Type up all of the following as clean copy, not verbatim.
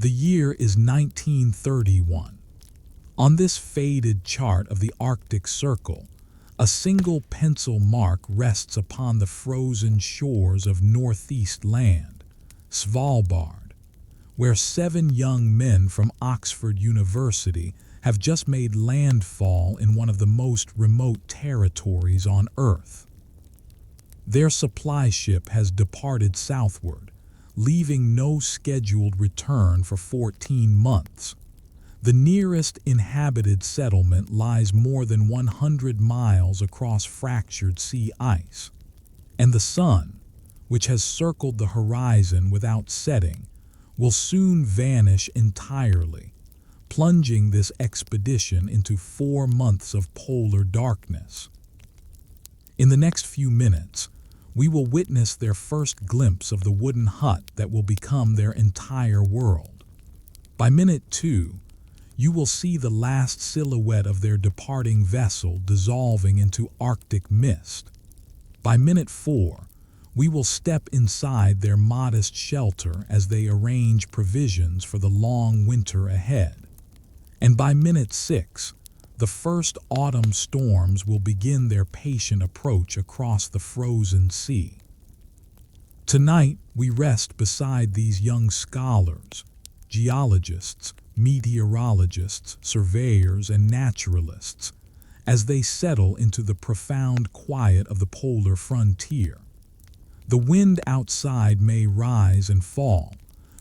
The year is 1931. On this faded chart of the Arctic Circle, a single pencil mark rests upon the frozen shores of Northeast Land, Svalbard, where 7 young men from Oxford University have just made landfall in one of the most remote territories on Earth. Their supply ship has departed southward, leaving no scheduled return for 14 months. The nearest inhabited settlement lies more than 100 miles across fractured sea ice, and the sun, which has circled the horizon without setting, will soon vanish entirely, plunging this expedition into 4 months of polar darkness. In the next few minutes, we will witness their first glimpse of the wooden hut that will become their entire world. By minute 2, you will see the last silhouette of their departing vessel dissolving into Arctic mist. By minute 4, we will step inside their modest shelter as they arrange provisions for the long winter ahead. And by minute 6, the first autumn storms will begin their patient approach across the frozen sea. Tonight, we rest beside these young scholars, geologists, meteorologists, surveyors, and naturalists, as they settle into the profound quiet of the polar frontier. The wind outside may rise and fall,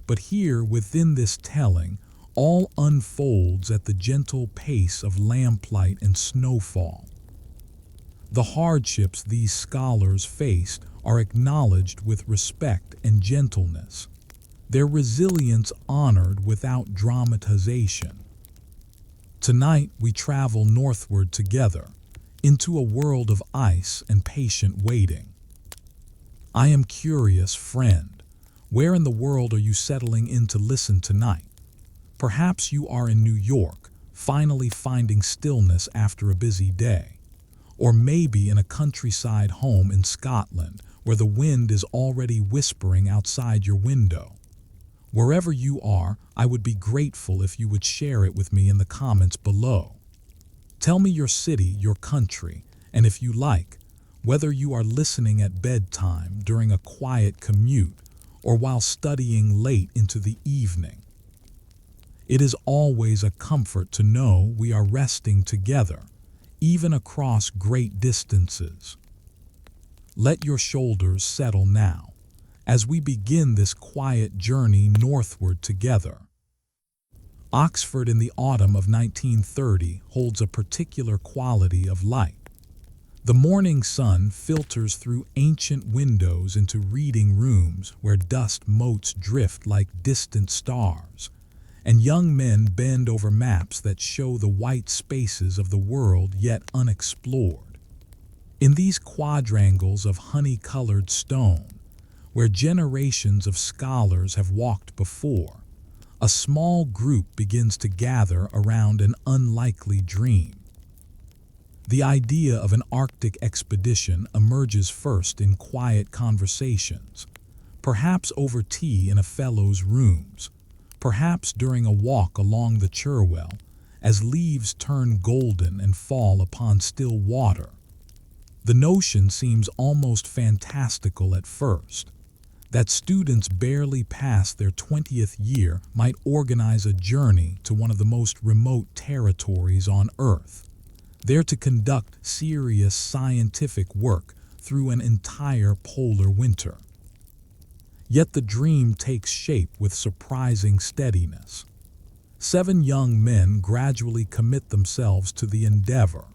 but here within this telling, all unfolds at the gentle pace of lamplight and snowfall. The hardships these scholars faced are acknowledged with respect and gentleness, their resilience honored without dramatization. Tonight we travel northward together, into a world of ice and patient waiting. I am curious, friend, where in the world are you settling in to listen tonight? Perhaps you are in New York, finally finding stillness after a busy day. Or maybe in a countryside home in Scotland, where the wind is already whispering outside your window. Wherever you are, I would be grateful if you would share it with me in the comments below. Tell me your city, your country, and if you like, whether you are listening at bedtime, during a quiet commute, or while studying late into the evening. It is always a comfort to know we are resting together, even across great distances. Let your shoulders settle now, as we begin this quiet journey northward together. Oxford in the autumn of 1930 holds a particular quality of light. The morning sun filters through ancient windows into reading rooms where dust motes drift like distant stars, and young men bend over maps that show the white spaces of the world yet unexplored. In these quadrangles of honey-colored stone, where generations of scholars have walked before, a small group begins to gather around an unlikely dream. The idea of an Arctic expedition emerges first in quiet conversations, perhaps over tea in a fellow's rooms, perhaps during a walk along the Cherwell, as leaves turn golden and fall upon still water. The notion seems almost fantastical at first, that students barely past their 20th year might organize a journey to one of the most remote territories on Earth, there to conduct serious scientific work through an entire polar winter. Yet the dream takes shape with surprising steadiness. 7 young men gradually commit themselves to the endeavor.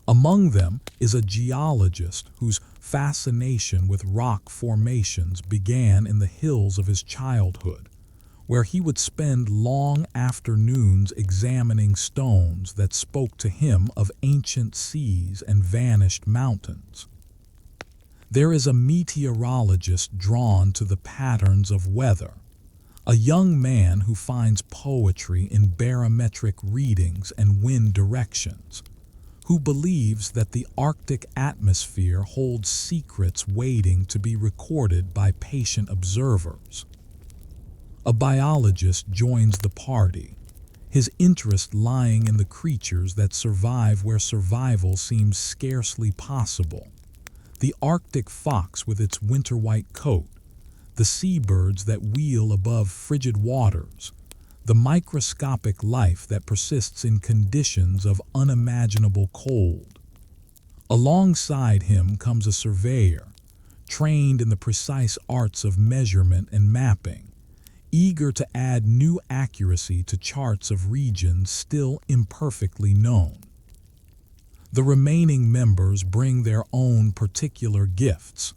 Among them is a geologist whose fascination with rock formations began in the hills of his childhood, where he would spend long afternoons examining stones that spoke to him of ancient seas and vanished mountains. There is a meteorologist drawn to the patterns of weather, a young man who finds poetry in barometric readings and wind directions, who believes that the Arctic atmosphere holds secrets waiting to be recorded by patient observers. A biologist joins the party, his interest lying in the creatures that survive where survival seems scarcely possible. The Arctic fox with its winter-white coat, the seabirds that wheel above frigid waters, the microscopic life that persists in conditions of unimaginable cold. Alongside him comes a surveyor, trained in the precise arts of measurement and mapping, eager to add new accuracy to charts of regions still imperfectly known. The remaining members bring their own particular gifts: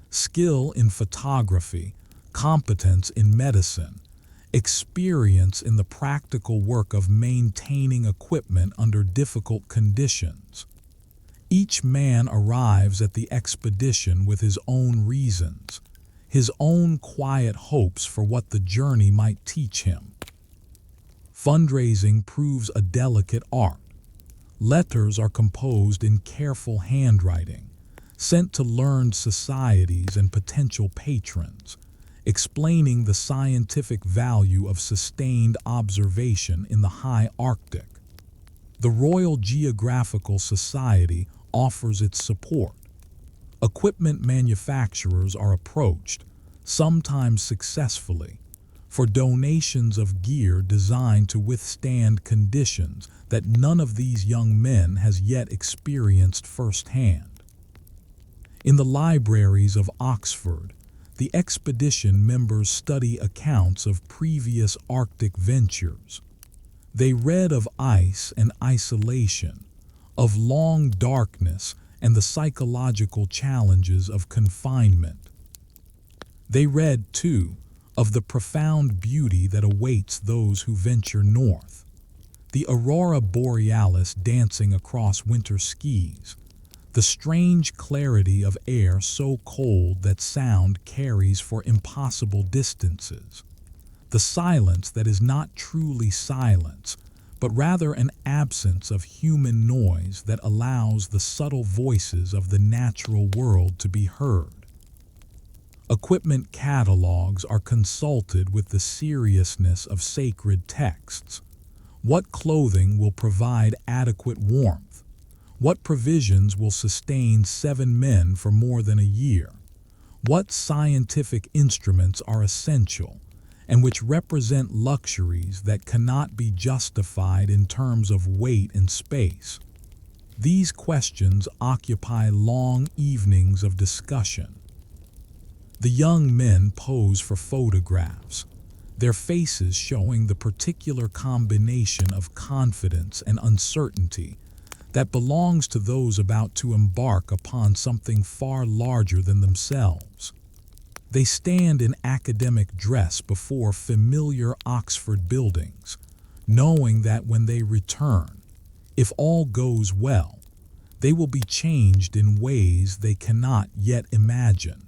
skill in photography, competence in medicine, experience in the practical work of maintaining equipment under difficult conditions. Each man arrives at the expedition with his own reasons, his own quiet hopes for what the journey might teach him. Fundraising proves a delicate art. Letters are composed in careful handwriting, sent to learned societies and potential patrons, explaining the scientific value of sustained observation in the high Arctic. The Royal Geographical Society offers its support. Equipment manufacturers are approached, sometimes successfully, for donations of gear designed to withstand conditions that none of these young men has yet experienced firsthand. In the libraries of Oxford, the expedition members study accounts of previous Arctic ventures. They read of ice and isolation, of long darkness and the psychological challenges of confinement. They read, too, of the profound beauty that awaits those who venture north. The aurora borealis dancing across winter skis, the strange clarity of air so cold that sound carries for impossible distances, the silence that is not truly silence, but rather an absence of human noise that allows the subtle voices of the natural world to be heard. Equipment catalogs are consulted with the seriousness of sacred texts. What clothing will provide adequate warmth? What provisions will sustain 7 men for more than a year? What scientific instruments are essential, and which represent luxuries that cannot be justified in terms of weight and space? These questions occupy long evenings of discussion. The young men pose for photographs, their faces showing the particular combination of confidence and uncertainty that belongs to those about to embark upon something far larger than themselves. They stand in academic dress before familiar Oxford buildings, knowing that when they return, if all goes well, they will be changed in ways they cannot yet imagine.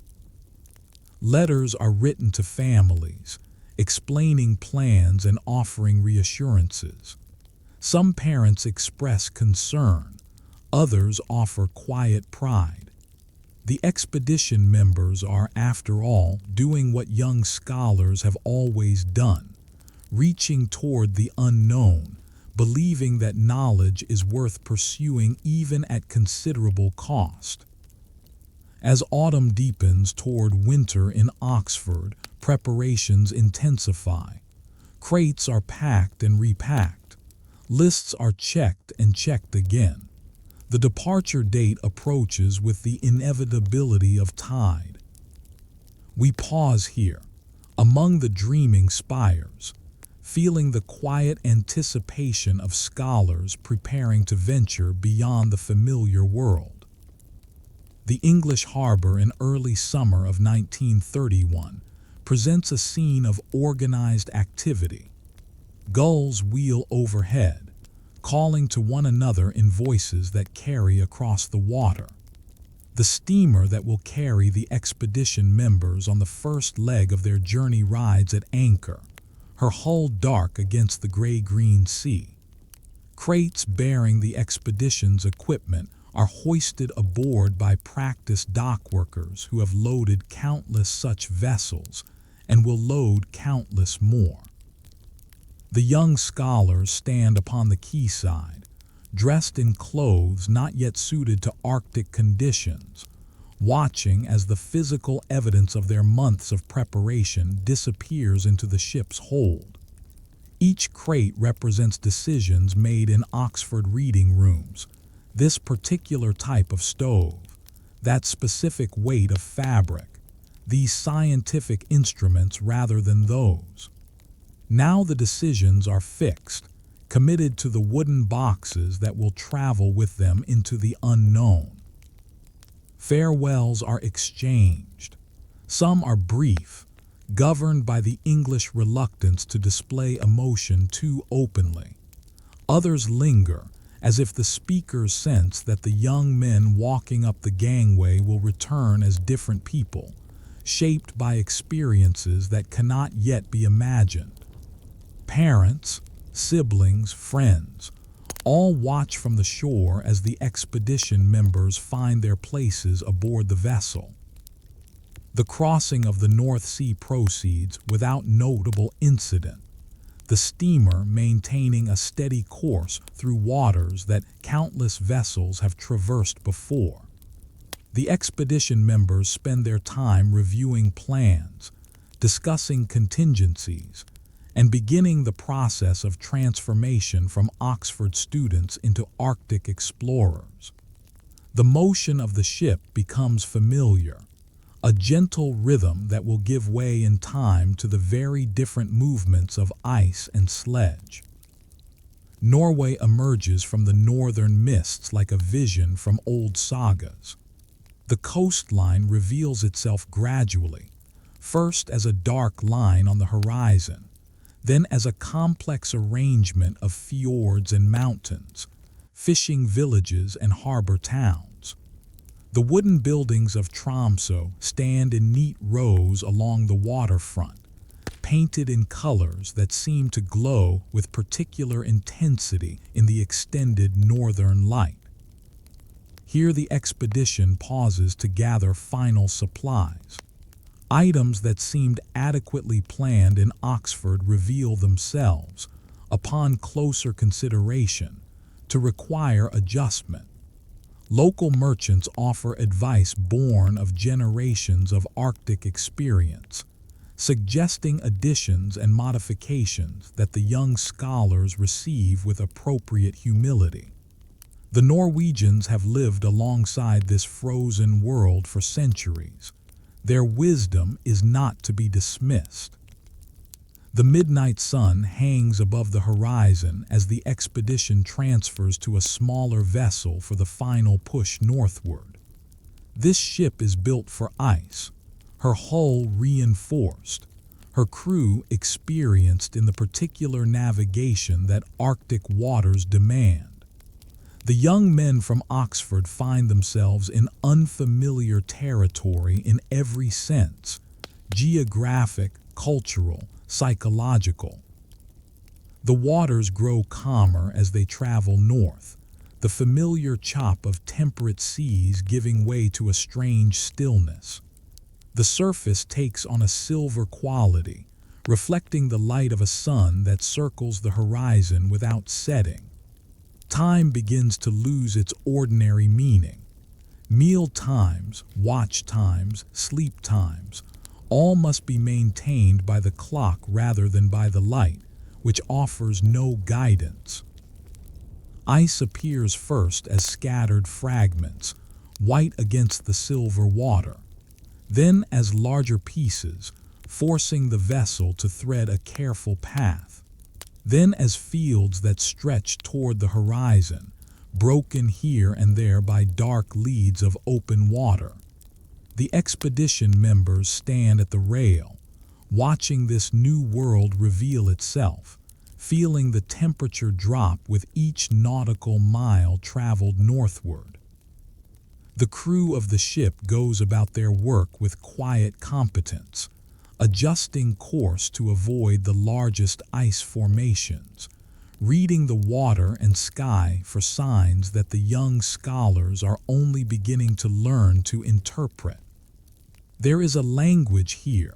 Letters are written to families, explaining plans and offering reassurances. Some parents express concern, others offer quiet pride. The expedition members are, after all, doing what young scholars have always done, reaching toward the unknown, believing that knowledge is worth pursuing even at considerable cost. As autumn deepens toward winter in Oxford, preparations intensify. Crates are packed and repacked. Lists are checked and checked again. The departure date approaches with the inevitability of tide. We pause here, among the dreaming spires, feeling the quiet anticipation of scholars preparing to venture beyond the familiar world. The English harbor in early summer of 1931 presents a scene of organized activity. Gulls wheel overhead, calling to one another in voices that carry across the water. The steamer that will carry the expedition members on the first leg of their journey rides at anchor, her hull dark against the gray-green sea. Crates bearing the expedition's equipment are hoisted aboard by practiced dock workers who have loaded countless such vessels and will load countless more. The young scholars stand upon the quayside, dressed in clothes not yet suited to Arctic conditions, watching as the physical evidence of their months of preparation disappears into the ship's hold. Each crate represents decisions made in Oxford reading rooms, this particular type of stove, that specific weight of fabric, these scientific instruments rather than those. Now the decisions are fixed, committed to the wooden boxes that will travel with them into the unknown. Farewells are exchanged. Some are brief, governed by the English reluctance to display emotion too openly. Others linger, as if the speakers sense that the young men walking up the gangway will return as different people, shaped by experiences that cannot yet be imagined. Parents, siblings, friends, all watch from the shore as the expedition members find their places aboard the vessel. The crossing of the North Sea proceeds without notable incident, the steamer maintaining a steady course through waters that countless vessels have traversed before. The expedition members spend their time reviewing plans, discussing contingencies, and beginning the process of transformation from Oxford students into Arctic explorers. The motion of the ship becomes familiar, a gentle rhythm that will give way in time to the very different movements of ice and sledge. Norway emerges from the northern mists like a vision from old sagas. The coastline reveals itself gradually, first as a dark line on the horizon, then as a complex arrangement of fjords and mountains, fishing villages and harbor towns. The wooden buildings of Tromsø stand in neat rows along the waterfront, painted in colors that seem to glow with particular intensity in the extended northern light. Here the expedition pauses to gather final supplies. Items that seemed adequately planned in Oxford reveal themselves, upon closer consideration, to require adjustment. Local merchants offer advice born of generations of Arctic experience, suggesting additions and modifications that the young scholars receive with appropriate humility. The Norwegians have lived alongside this frozen world for centuries. Their wisdom is not to be dismissed. The midnight sun hangs above the horizon as the expedition transfers to a smaller vessel for the final push northward. This ship is built for ice, her hull reinforced, her crew experienced in the particular navigation that Arctic waters demand. The young men from Oxford find themselves in unfamiliar territory in every sense, geographic, cultural, psychological. The waters grow calmer as they travel north, the familiar chop of temperate seas giving way to a strange stillness. The surface takes on a silver quality, reflecting the light of a sun that circles the horizon without setting. Time begins to lose its ordinary meaning. Meal times, watch times, sleep times, all must be maintained by the clock rather than by the light, which offers no guidance. Ice appears first as scattered fragments, white against the silver water, then as larger pieces, forcing the vessel to thread a careful path, then as fields that stretch toward the horizon, broken here and there by dark leads of open water. The expedition members stand at the rail, watching this new world reveal itself, feeling the temperature drop with each nautical mile traveled northward. The crew of the ship goes about their work with quiet competence, adjusting course to avoid the largest ice formations, reading the water and sky for signs that the young scholars are only beginning to learn to interpret. There is a language here,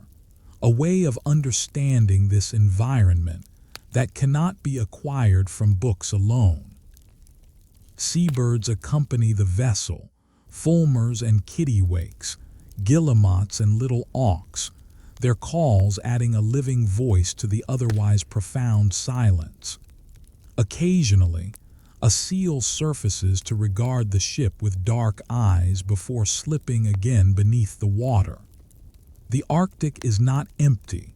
a way of understanding this environment that cannot be acquired from books alone. Seabirds accompany the vessel, fulmars and kittiwakes, guillemots and little auks, their calls adding a living voice to the otherwise profound silence. Occasionally, a seal surfaces to regard the ship with dark eyes before slipping again beneath the water. The Arctic is not empty,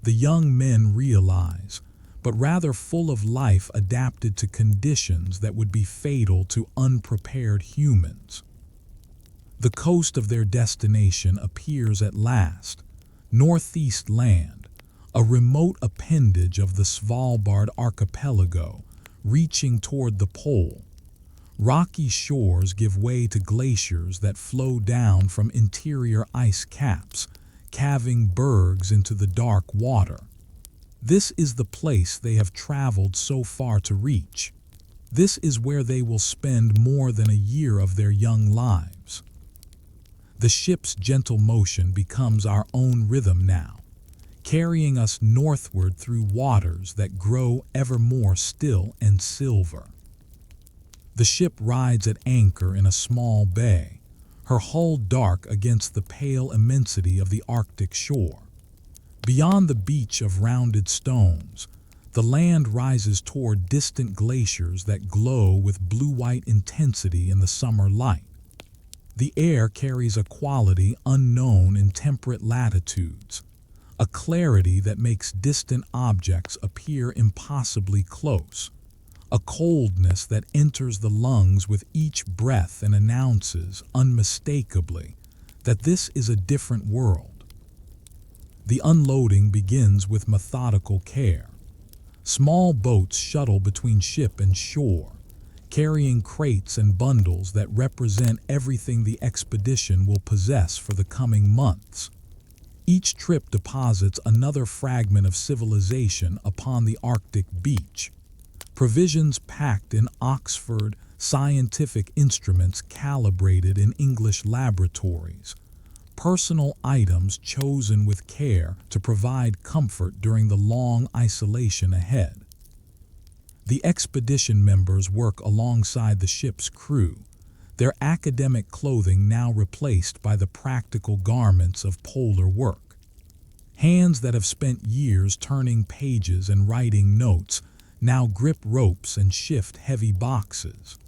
the young men realize, but rather full of life adapted to conditions that would be fatal to unprepared humans. The coast of their destination appears at last, Northeast Land, a remote appendage of the Svalbard archipelago, reaching toward the pole. Rocky shores give way to glaciers that flow down from interior ice caps, calving bergs into the dark water. This is the place they have traveled so far to reach. This is where they will spend more than a year of their young lives. The ship's gentle motion becomes our own rhythm now, carrying us northward through waters that grow ever more still and silver. The ship rides at anchor in a small bay, her hull dark against the pale immensity of the Arctic shore. Beyond the beach of rounded stones, the land rises toward distant glaciers that glow with blue-white intensity in the summer light. The air carries a quality unknown in temperate latitudes, a clarity that makes distant objects appear impossibly close, a coldness that enters the lungs with each breath and announces unmistakably that this is a different world. The unloading begins with methodical care. Small boats shuttle between ship and shore, carrying crates and bundles that represent everything the expedition will possess for the coming months. Each trip deposits another fragment of civilization upon the Arctic beach. Provisions packed in Oxford, scientific instruments calibrated in English laboratories, personal items chosen with care to provide comfort during the long isolation ahead. The expedition members work alongside the ship's crew, their academic clothing now replaced by the practical garments of polar work. Hands that have spent years turning pages and writing notes now grip ropes and shift heavy boxes.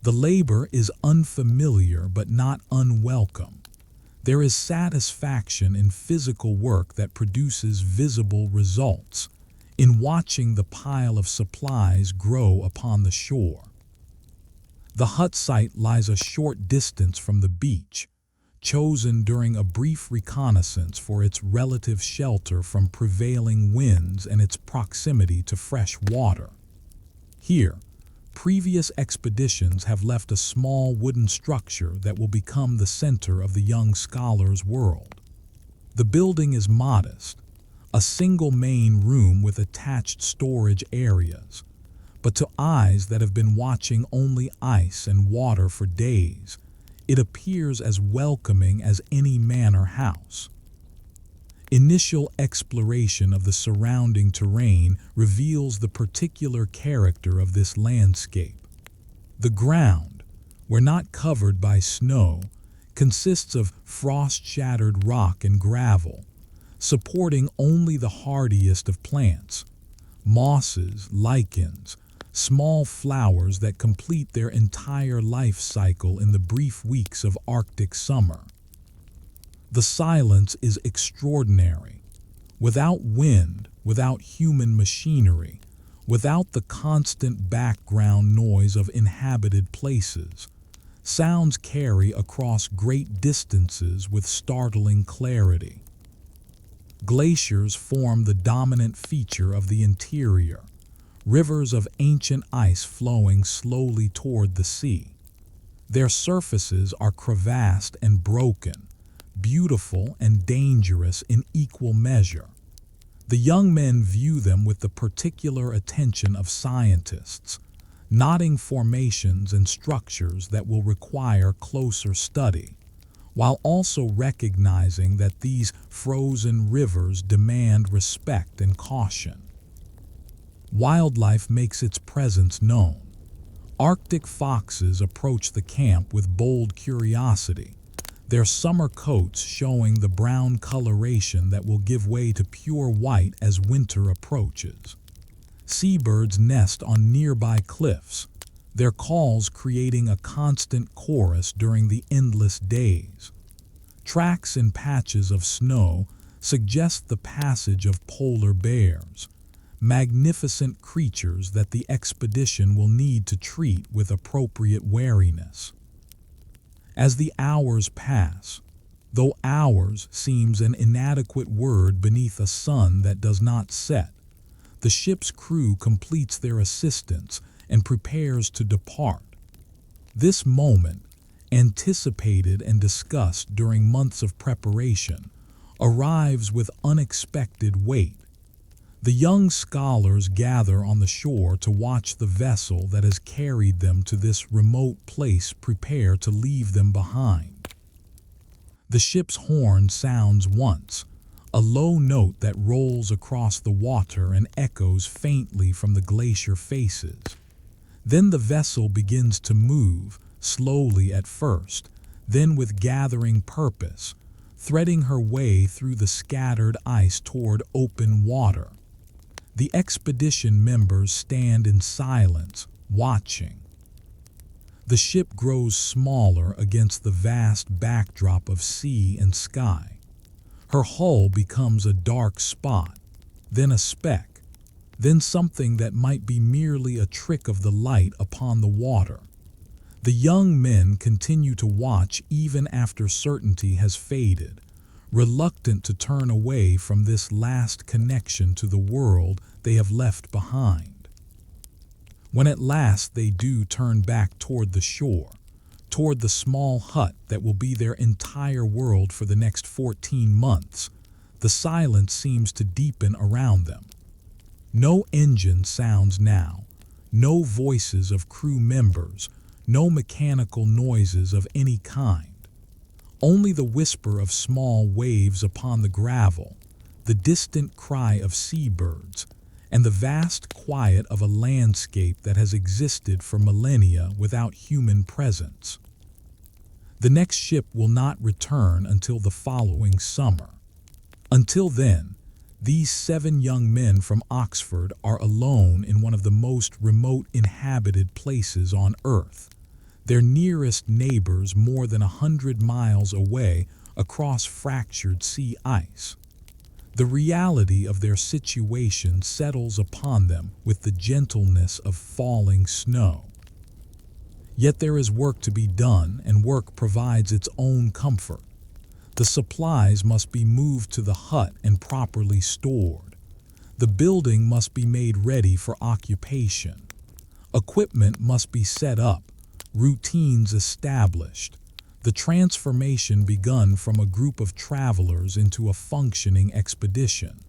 The labor is unfamiliar but not unwelcome. There is satisfaction in physical work that produces visible results, in watching the pile of supplies grow upon the shore. The hut site lies a short distance from the beach, chosen during a brief reconnaissance for its relative shelter from prevailing winds and its proximity to fresh water. Here, previous expeditions have left a small wooden structure that will become the center of the young scholar's world. The building is modest, a single main room with attached storage areas, but to eyes that have been watching only ice and water for days, it appears as welcoming as any manor house. Initial exploration of the surrounding terrain reveals the particular character of this landscape. The ground, where not covered by snow, consists of frost-shattered rock and gravel, supporting only the hardiest of plants, mosses, lichens, small flowers that complete their entire life cycle in the brief weeks of Arctic summer. The silence is extraordinary. Without wind, without human machinery, without the constant background noise of inhabited places, sounds carry across great distances with startling clarity. Glaciers form the dominant feature of the interior, rivers of ancient ice flowing slowly toward the sea. Their surfaces are crevassed and broken, beautiful and dangerous in equal measure. The young men view them with the particular attention of scientists, noting formations and structures that will require closer study, while also recognizing that these frozen rivers demand respect and caution. Wildlife makes its presence known. Arctic foxes approach the camp with bold curiosity, their summer coats showing the brown coloration that will give way to pure white as winter approaches. Seabirds nest on nearby cliffs, their calls creating a constant chorus during the endless days. Tracks in patches of snow suggest the passage of polar bears, magnificent creatures that the expedition will need to treat with appropriate wariness. As the hours pass, though hours seems an inadequate word beneath a sun that does not set, the ship's crew completes their assistance and prepares to depart. This moment, anticipated and discussed during months of preparation, arrives with unexpected weight. The young scholars gather on the shore to watch the vessel that has carried them to this remote place prepare to leave them behind. The ship's horn sounds once, a low note that rolls across the water and echoes faintly from the glacier faces. Then the vessel begins to move, slowly at first, then with gathering purpose, threading her way through the scattered ice toward open water. The expedition members stand in silence, watching. The ship grows smaller against the vast backdrop of sea and sky. Her hull becomes a dark spot, then a speck, then something that might be merely a trick of the light upon the water. The young men continue to watch even after certainty has faded, reluctant to turn away from this last connection to the world they have left behind. When at last they do turn back toward the shore, toward the small hut that will be their entire world for the next 14 months, the silence seems to deepen around them. No engine sounds now, no voices of crew members, no mechanical noises of any kind. Only the whisper of small waves upon the gravel, the distant cry of seabirds, and the vast quiet of a landscape that has existed for millennia without human presence. The next ship will not return until the following summer. Until then, these 7 young men from Oxford are alone in one of the most remote inhabited places on Earth, their nearest neighbors more than 100 miles away across fractured sea ice. The reality of their situation settles upon them with the gentleness of falling snow. Yet there is work to be done, and work provides its own comfort. The supplies must be moved to the hut and properly stored. The building must be made ready for occupation. Equipment must be set up, routines established, the transformation begun from a group of travelers into a functioning expedition.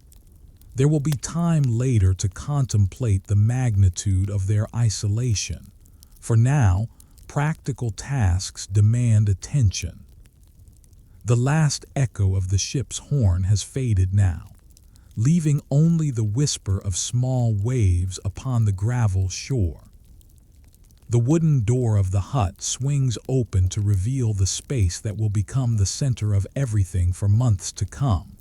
There will be time later to contemplate the magnitude of their isolation. For now, practical tasks demand attention. The last echo of the ship's horn has faded now, leaving only the whisper of small waves upon the gravel shore. The wooden door of the hut swings open to reveal the space that will become the center of everything for months to come.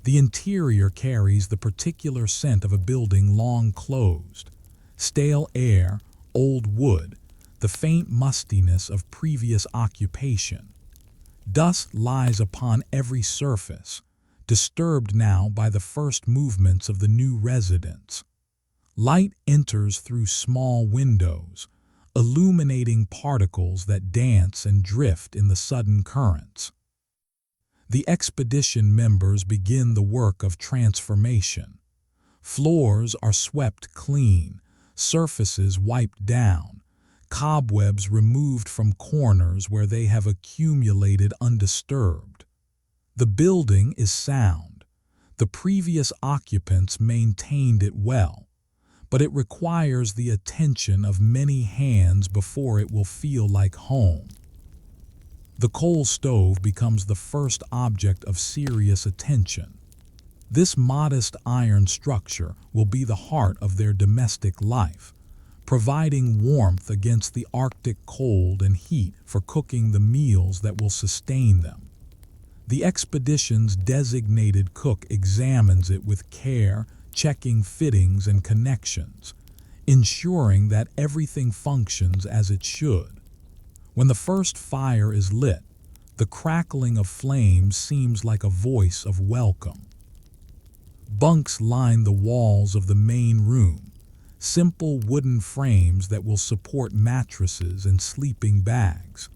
The interior carries the particular scent of a building long closed: stale air, old wood, the faint mustiness of previous occupation. Dust lies upon every surface, disturbed now by the first movements of the new residents. Light enters through small windows, illuminating particles that dance and drift in the sudden currents. The expedition members begin the work of transformation. Floors are swept clean, surfaces wiped down, cobwebs removed from corners where they have accumulated undisturbed. The building is sound. The previous occupants maintained it well, but it requires the attention of many hands before it will feel like home. The coal stove becomes the first object of serious attention. This modest iron structure will be the heart of their domestic life, providing warmth against the Arctic cold and heat for cooking the meals that will sustain them. The expedition's designated cook examines it with care, checking fittings and connections, ensuring that everything functions as it should. When the first fire is lit, the crackling of flames seems like a voice of welcome. Bunks line the walls of the main room, simple wooden frames that will support mattresses and sleeping bags.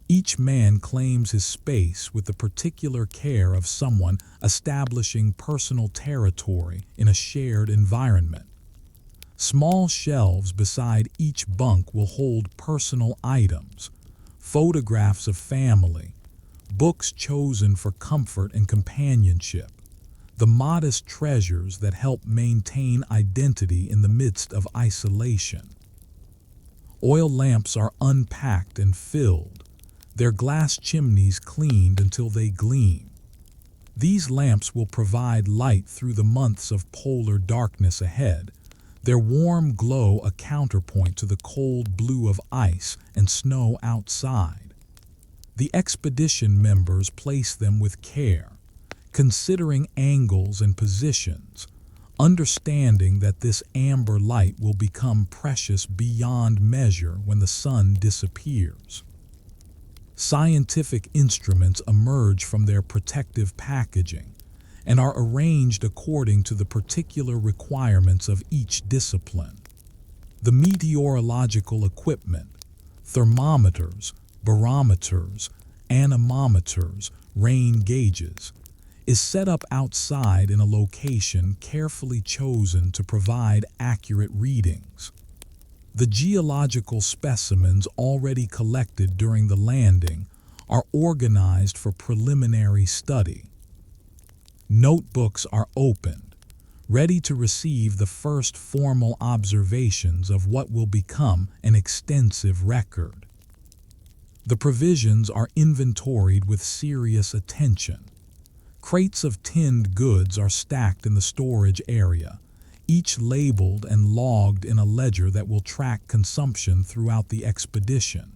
Each man claims his space with the particular care of someone establishing personal territory in a shared environment. Small shelves beside each bunk will hold personal items, photographs of family, books chosen for comfort and companionship, the modest treasures that help maintain identity in the midst of isolation. Oil lamps are unpacked and filled, their glass chimneys cleaned until they gleam. These lamps will provide light through the months of polar darkness ahead, their warm glow a counterpoint to the cold blue of ice and snow outside. The expedition members place them with care, considering angles and positions, understanding that this amber light will become precious beyond measure when the sun disappears. Scientific instruments emerge from their protective packaging and are arranged according to the particular requirements of each discipline. The meteorological equipment, thermometers, barometers, anemometers, rain gauges, is set up outside in a location carefully chosen to provide accurate readings. The geological specimens already collected during the landing are organized for preliminary study. Notebooks are opened, ready to receive the first formal observations of what will become an extensive record. The provisions are inventoried with serious attention. Crates of tinned goods are stacked in the storage area, each labeled and logged in a ledger that will track consumption throughout the expedition.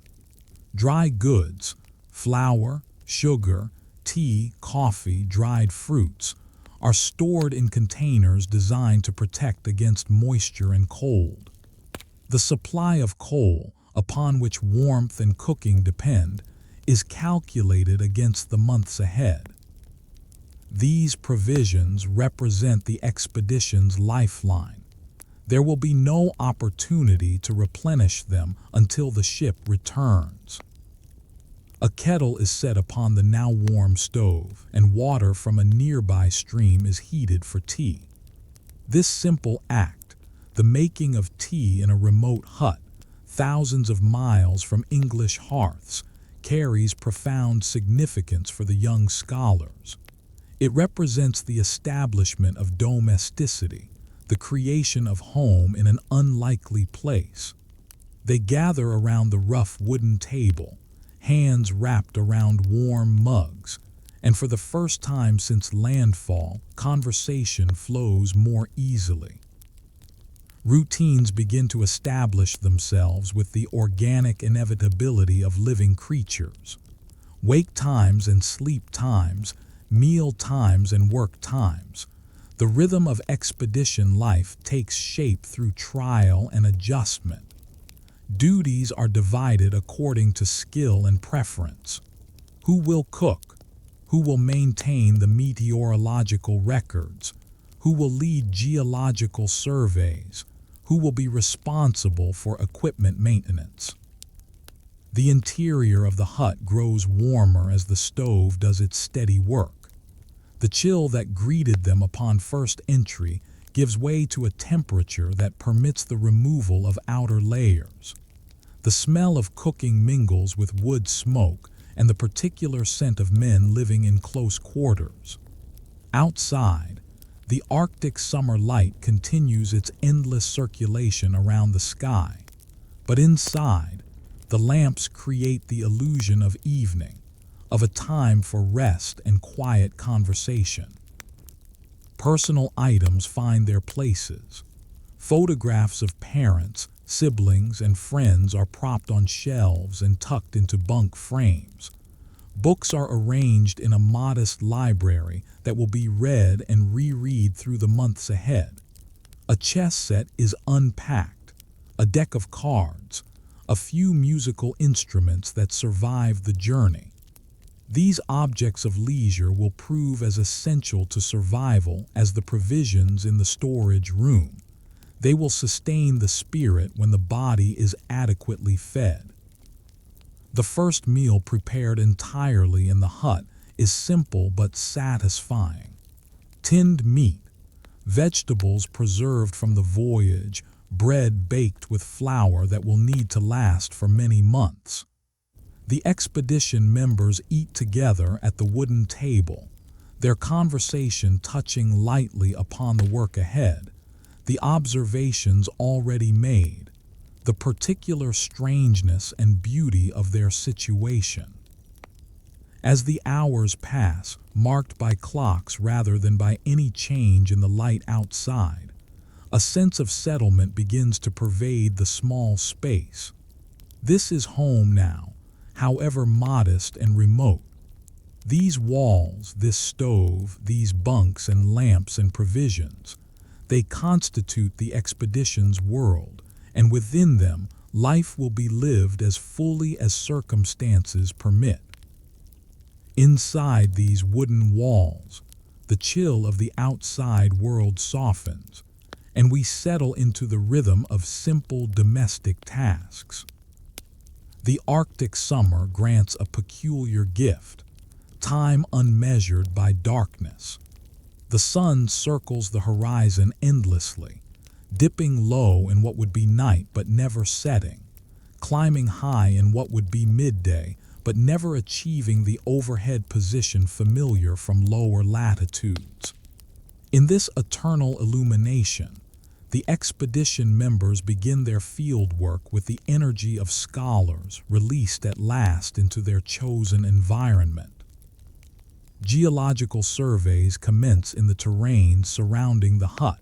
Dry goods, flour, sugar, tea, coffee, dried fruits, are stored in containers designed to protect against moisture and cold. The supply of coal, upon which warmth and cooking depend, is calculated against the months ahead. These provisions represent the expedition's lifeline. There will be no opportunity to replenish them until the ship returns. A kettle is set upon the now warm stove, and water from a nearby stream is heated for tea. This simple act, the making of tea in a remote hut, thousands of miles from English hearths, carries profound significance for the young scholars. It represents the establishment of domesticity, the creation of home in an unlikely place. They gather around the rough wooden table, hands wrapped around warm mugs, and for the first time since landfall, conversation flows more easily. Routines begin to establish themselves with the organic inevitability of living creatures. Wake times and sleep times, meal times and work times. The rhythm of expedition life takes shape through trial and adjustment. Duties are divided according to skill and preference. Who will cook? Who will maintain the meteorological records? Who will lead geological surveys? Who will be responsible for equipment maintenance? The interior of the hut grows warmer as the stove does its steady work. The chill that greeted them upon first entry gives way to a temperature that permits the removal of outer layers. The smell of cooking mingles with wood smoke and the particular scent of men living in close quarters. Outside, the Arctic summer light continues its endless circulation around the sky, but inside, the lamps create the illusion of evening, of a time for rest and quiet conversation. Personal items find their places. Photographs of parents, siblings, and friends are propped on shelves and tucked into bunk frames. Books are arranged in a modest library that will be read and reread through the months ahead. A chess set is unpacked, a deck of cards, a few musical instruments that survive the journey. These objects of leisure will prove as essential to survival as the provisions in the storage room. They will sustain the spirit when the body is adequately fed. The first meal prepared entirely in the hut is simple but satisfying. Tinned meat, vegetables preserved from the voyage, bread baked with flour that will need to last for many months. The expedition members eat together at the wooden table, their conversation touching lightly upon the work ahead, the observations already made, the particular strangeness and beauty of their situation. As the hours pass, marked by clocks rather than by any change in the light outside, a sense of settlement begins to pervade the small space. This is home now, however modest and remote. These walls, this stove, these bunks and lamps and provisions, they constitute the expedition's world, and within them life will be lived as fully as circumstances permit. Inside these wooden walls, the chill of the outside world softens, and we settle into the rhythm of simple domestic tasks. The Arctic summer grants a peculiar gift, time unmeasured by darkness. The sun circles the horizon endlessly, dipping low in what would be night but never setting, climbing high in what would be midday but never achieving the overhead position familiar from lower latitudes. In this eternal illumination, the expedition members begin their field work with the energy of scholars released at last into their chosen environment. Geological surveys commence in the terrain surrounding the hut.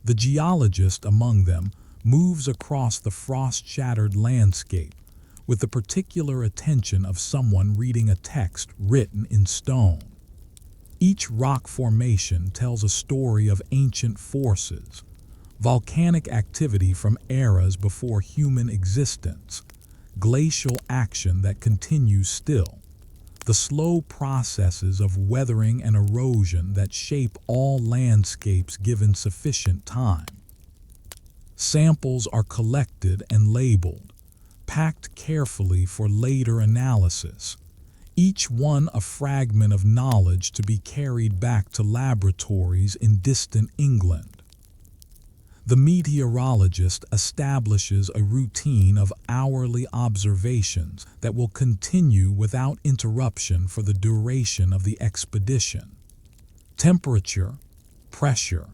The geologist among them moves across the frost-shattered landscape with the particular attention of someone reading a text written in stone. Each rock formation tells a story of ancient forces, volcanic activity from eras before human existence, glacial action that continues still, the slow processes of weathering and erosion that shape all landscapes given sufficient time. Samples are collected and labeled, packed carefully for later analysis, each one a fragment of knowledge to be carried back to laboratories in distant England. The meteorologist establishes a routine of hourly observations that will continue without interruption for the duration of the expedition. Temperature, pressure,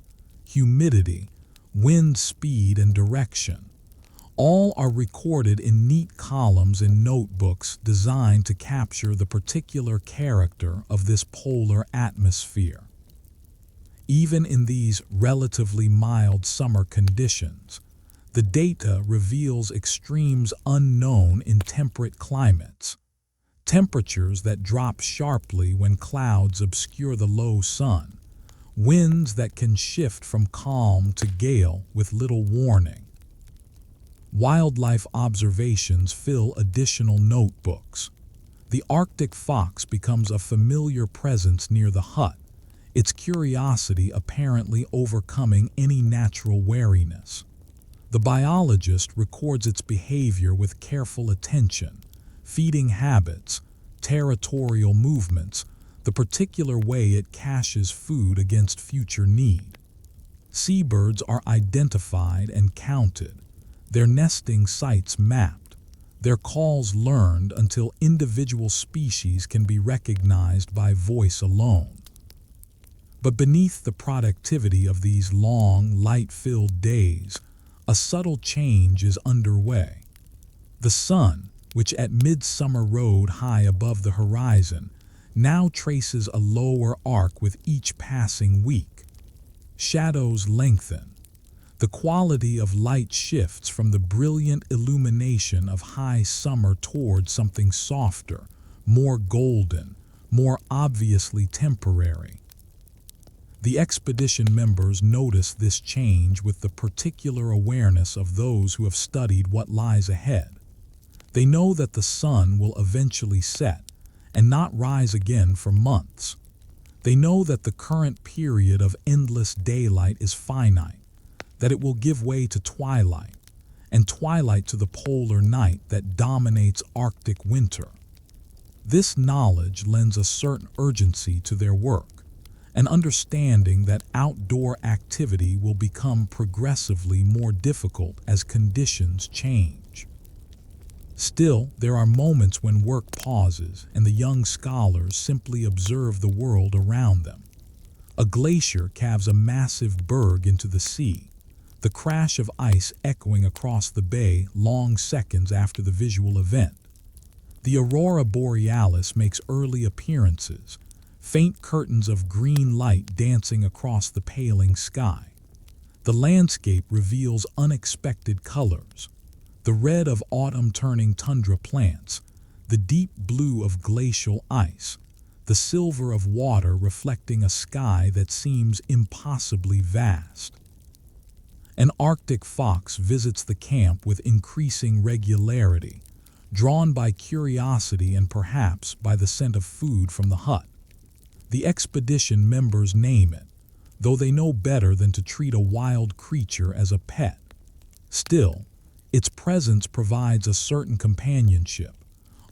humidity, wind speed, and direction, all are recorded in neat columns in notebooks designed to capture the particular character of this polar atmosphere. Even in these relatively mild summer conditions, the data reveals extremes unknown in temperate climates, temperatures that drop sharply when clouds obscure the low sun, winds that can shift from calm to gale with little warning. Wildlife observations fill additional notebooks. The Arctic fox becomes a familiar presence near the hut, its curiosity apparently overcoming any natural wariness. The biologist records its behavior with careful attention, feeding habits, territorial movements, the particular way it caches food against future need. Seabirds are identified and counted, their nesting sites mapped, their calls learned until individual species can be recognized by voice alone. But beneath the productivity of these long, light-filled days, a subtle change is underway. The sun, which at Midsummer Road high above the horizon, now traces a lower arc with each passing week. Shadows lengthen. The quality of light shifts from the brilliant illumination of high summer toward something softer, more golden, more obviously temporary. The expedition members notice this change with the particular awareness of those who have studied what lies ahead. They know that the sun will eventually set and not rise again for months. They know that the current period of endless daylight is finite, that it will give way to twilight, and twilight to the polar night that dominates Arctic winter. This knowledge lends a certain urgency to their work, an understanding that outdoor activity will become progressively more difficult as conditions change. Still, there are moments when work pauses and the young scholars simply observe the world around them. A glacier calves a massive berg into the sea, the crash of ice echoing across the bay long seconds after the visual event. The aurora borealis makes early appearances, faint curtains of green light dancing across the paling sky. The landscape reveals unexpected colors, the red of autumn turning tundra plants, the deep blue of glacial ice, the silver of water reflecting a sky that seems impossibly vast. An Arctic fox visits the camp with increasing regularity, drawn by curiosity and perhaps by the scent of food from the hut. The expedition members name it, though they know better than to treat a wild creature as a pet. Still, its presence provides a certain companionship,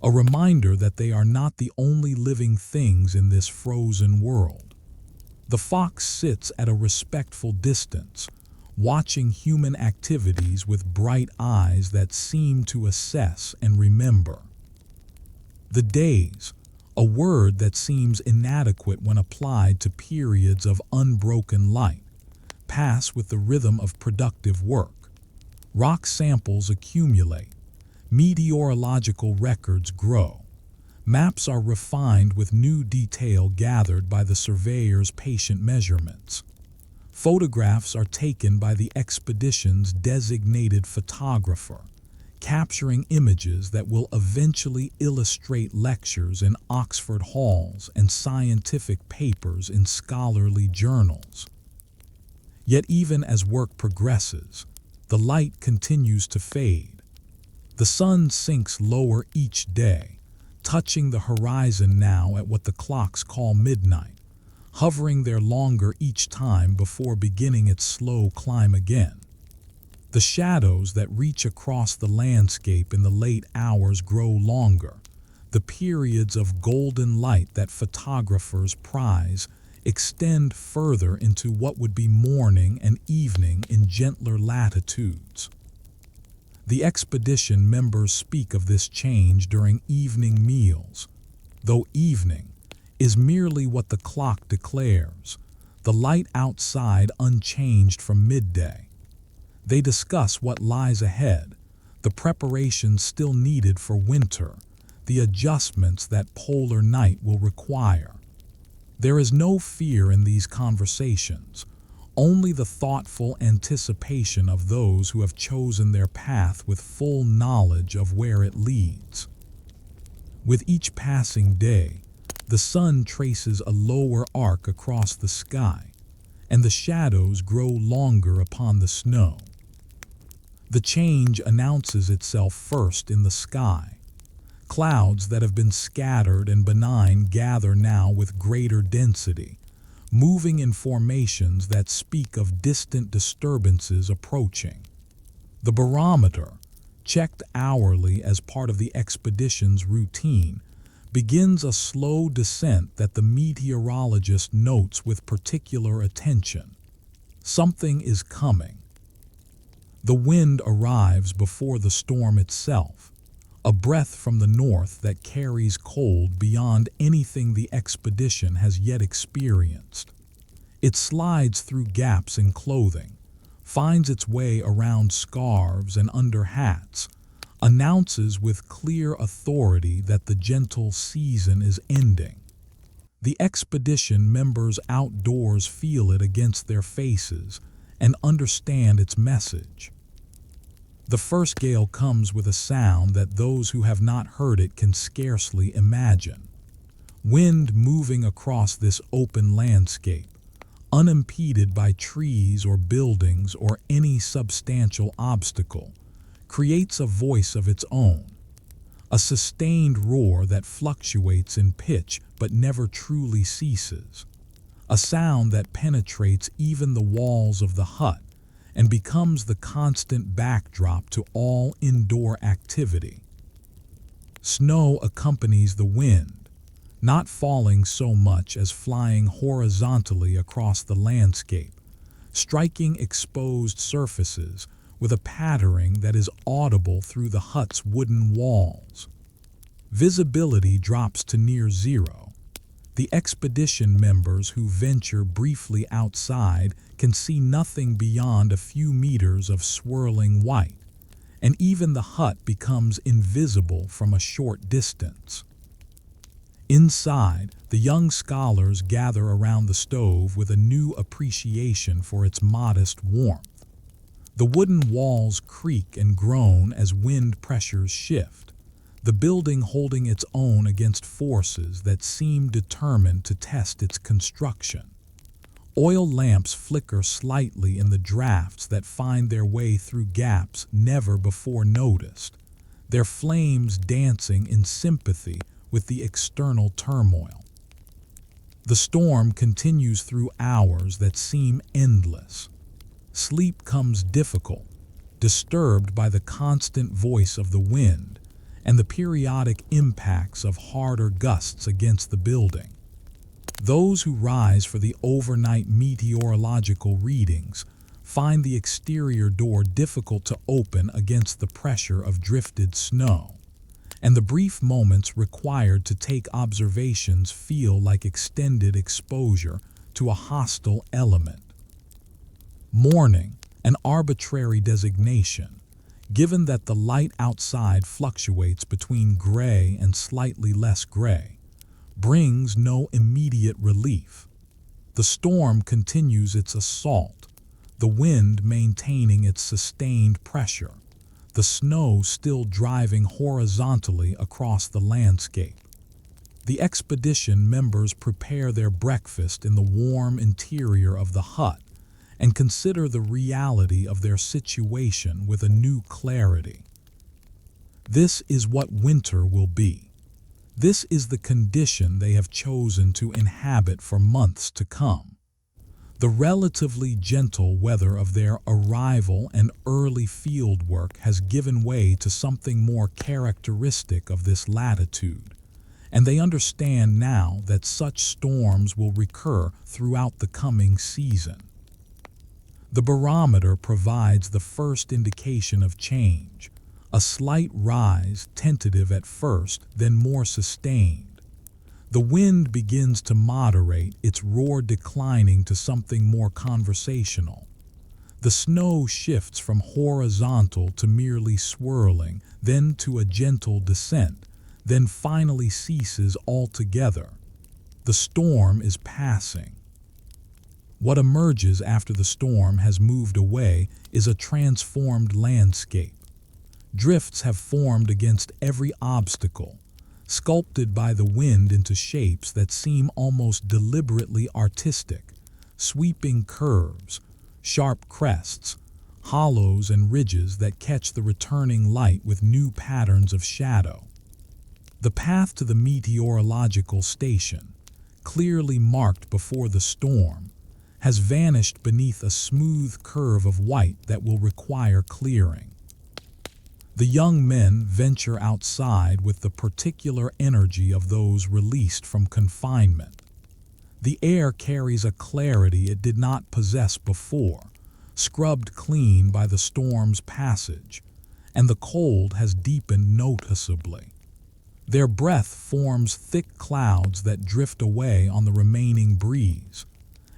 a reminder that they are not the only living things in this frozen world. The fox sits at a respectful distance, watching human activities with bright eyes that seem to assess and remember. The days, a word that seems inadequate when applied to periods of unbroken light, pass with the rhythm of productive work. Rock samples accumulate, meteorological records grow, maps are refined with new detail gathered by the surveyor's patient measurements. Photographs are taken by the expedition's designated photographer, capturing images that will eventually illustrate lectures in Oxford halls and scientific papers in scholarly journals. Yet even as work progresses, the light continues to fade. The sun sinks lower each day, touching the horizon now at what the clocks call midnight, hovering there longer each time before beginning its slow climb again. The shadows that reach across the landscape in the late hours grow longer. The periods of golden light that photographers prize extend further into what would be morning and evening in gentler latitudes. The expedition members speak of this change during evening meals, though evening is merely what the clock declares, the light outside unchanged from midday. They discuss what lies ahead, the preparations still needed for winter, the adjustments that polar night will require. There is no fear in these conversations, only the thoughtful anticipation of those who have chosen their path with full knowledge of where it leads. With each passing day, the sun traces a lower arc across the sky, and the shadows grow longer upon the snow. The change announces itself first in the sky. Clouds that have been scattered and benign gather now with greater density, moving in formations that speak of distant disturbances approaching. The barometer, checked hourly as part of the expedition's routine, begins a slow descent that the meteorologist notes with particular attention. Something is coming. The wind arrives before the storm itself, a breath from the north that carries cold beyond anything the expedition has yet experienced. It slides through gaps in clothing, finds its way around scarves and under hats, announces with clear authority that the gentle season is ending. The expedition members outdoors feel it against their faces and understand its message. The first gale comes with a sound that those who have not heard it can scarcely imagine. Wind moving across this open landscape, unimpeded by trees or buildings or any substantial obstacle, creates a voice of its own, a sustained roar that fluctuates in pitch but never truly ceases, a sound that penetrates even the walls of the hut and becomes the constant backdrop to all indoor activity. Snow accompanies the wind, not falling so much as flying horizontally across the landscape, striking exposed surfaces with a pattering that is audible through the hut's wooden walls. Visibility drops to near zero. The expedition members who venture briefly outside can see nothing beyond a few meters of swirling white, and even the hut becomes invisible from a short distance. Inside, the young scholars gather around the stove with a new appreciation for its modest warmth. The wooden walls creak and groan as wind pressures shift, the building holding its own against forces that seem determined to test its construction. Oil lamps flicker slightly in the drafts that find their way through gaps never before noticed, their flames dancing in sympathy with the external turmoil. The storm continues through hours that seem endless. Sleep comes difficult, disturbed by the constant voice of the wind and the periodic impacts of harder gusts against the building. Those who rise for the overnight meteorological readings find the exterior door difficult to open against the pressure of drifted snow, and the brief moments required to take observations feel like extended exposure to a hostile element. Morning, an arbitrary designation, given that the light outside fluctuates between gray and slightly less gray, brings no immediate relief. The storm continues its assault, the wind maintaining its sustained pressure, the snow still driving horizontally across the landscape. The expedition members prepare their breakfast in the warm interior of the hut and consider the reality of their situation with a new clarity. This is what winter will be. This is the condition they have chosen to inhabit for months to come. The relatively gentle weather of their arrival and early field work has given way to something more characteristic of this latitude, and they understand now that such storms will recur throughout the coming season. The barometer provides the first indication of change, a slight rise, tentative at first, then more sustained. The wind begins to moderate, its roar declining to something more conversational. The snow shifts from horizontal to merely swirling, then to a gentle descent, then finally ceases altogether. The storm is passing. What emerges after the storm has moved away is a transformed landscape. Drifts have formed against every obstacle, sculpted by the wind into shapes that seem almost deliberately artistic, sweeping curves, sharp crests, hollows and ridges that catch the returning light with new patterns of shadow. The path to the meteorological station, clearly marked before the storm, has vanished beneath a smooth curve of white that will require clearing. The young men venture outside with the particular energy of those released from confinement. The air carries a clarity it did not possess before, scrubbed clean by the storm's passage, and the cold has deepened noticeably. Their breath forms thick clouds that drift away on the remaining breeze.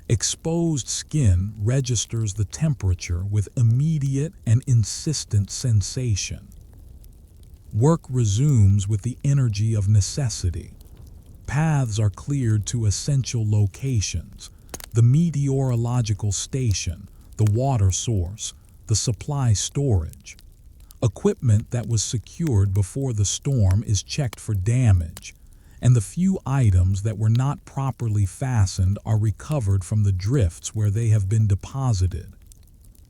Exposed skin registers the temperature with immediate and insistent sensation. Work resumes with the energy of necessity. Paths are cleared to essential locations: the meteorological station, the water source, the supply storage. Equipment that was secured before the storm is checked for damage, and the few items that were not properly fastened are recovered from the drifts where they have been deposited.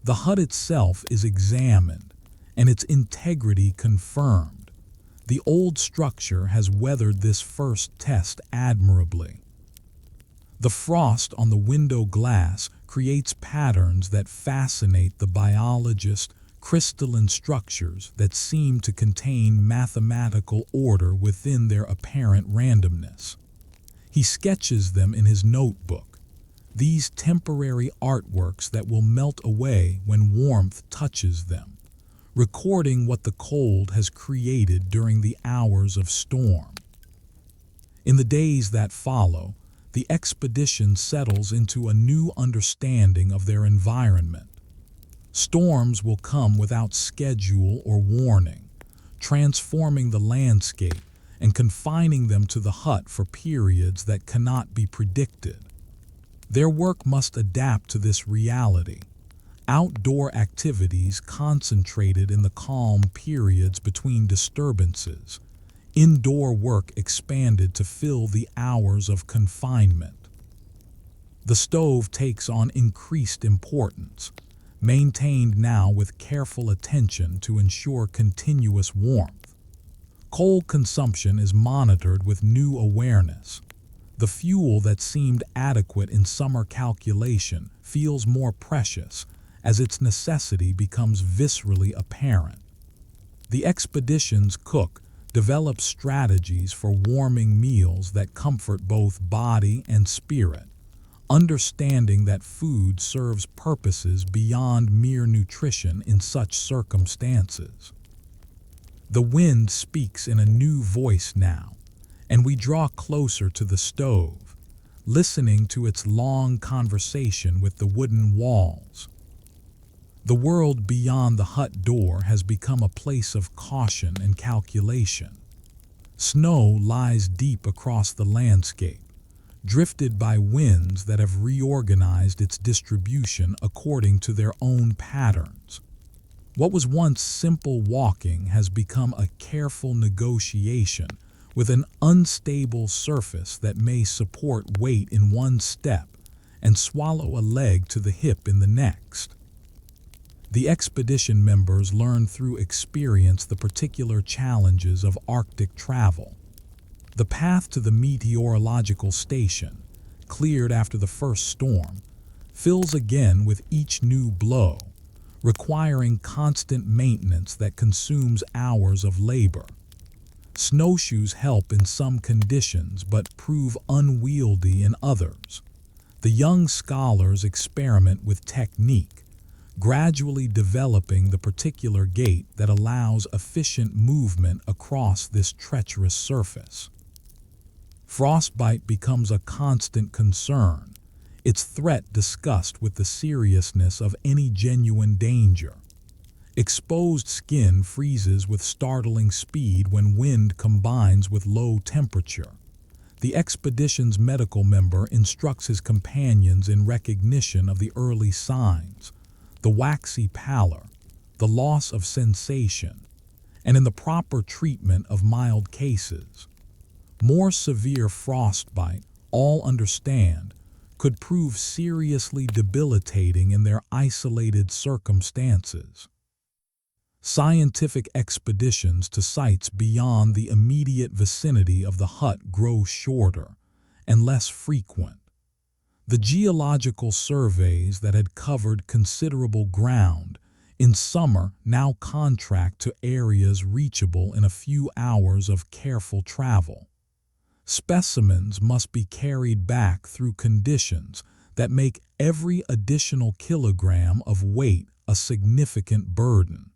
The hut itself is examined, and its integrity confirmed. The old structure has weathered this first test admirably. The frost on the window glass creates patterns that fascinate the biologist, crystalline structures that seem to contain mathematical order within their apparent randomness. He sketches them in his notebook, these temporary artworks that will melt away when warmth touches them, recording what the cold has created during the hours of storm. In the days that follow, the expedition settles into a new understanding of their environment. Storms will come without schedule or warning, transforming the landscape and confining them to the hut for periods that cannot be predicted. Their work must adapt to this reality. Outdoor activities concentrated in the calm periods between disturbances. Indoor work expanded to fill the hours of confinement. The stove takes on increased importance, maintained now with careful attention to ensure continuous warmth. Coal consumption is monitored with new awareness. The fuel that seemed adequate in summer calculation feels more precious as its necessity becomes viscerally apparent. The expedition's cook develops strategies for warming meals that comfort both body and spirit, understanding that food serves purposes beyond mere nutrition in such circumstances. The wind speaks in a new voice now, and we draw closer to the stove, listening to its long conversation with the wooden walls. The world beyond the hut door has become a place of caution and calculation. Snow lies deep across the landscape, drifted by winds that have reorganized its distribution according to their own patterns. What was once simple walking has become a careful negotiation with an unstable surface that may support weight in one step and swallow a leg to the hip in the next. The expedition members learn through experience the particular challenges of Arctic travel. The path to the meteorological station, cleared after the first storm, fills again with each new blow, requiring constant maintenance that consumes hours of labor. Snowshoes help in some conditions but prove unwieldy in others. The young scholars experiment with technique, gradually developing the particular gait that allows efficient movement across this treacherous surface. Frostbite becomes a constant concern, its threat discussed with the seriousness of any genuine danger. Exposed skin freezes with startling speed when wind combines with low temperature. The expedition's medical member instructs his companions in recognition of the early signs: the waxy pallor, the loss of sensation, and in the proper treatment of mild cases. More severe frostbite, all understand, could prove seriously debilitating in their isolated circumstances. Scientific expeditions to sites beyond the immediate vicinity of the hut grow shorter and less frequent. The geological surveys that had covered considerable ground in summer now contract to areas reachable in a few hours of careful travel. Specimens must be carried back through conditions that make every additional kilogram of weight a significant burden.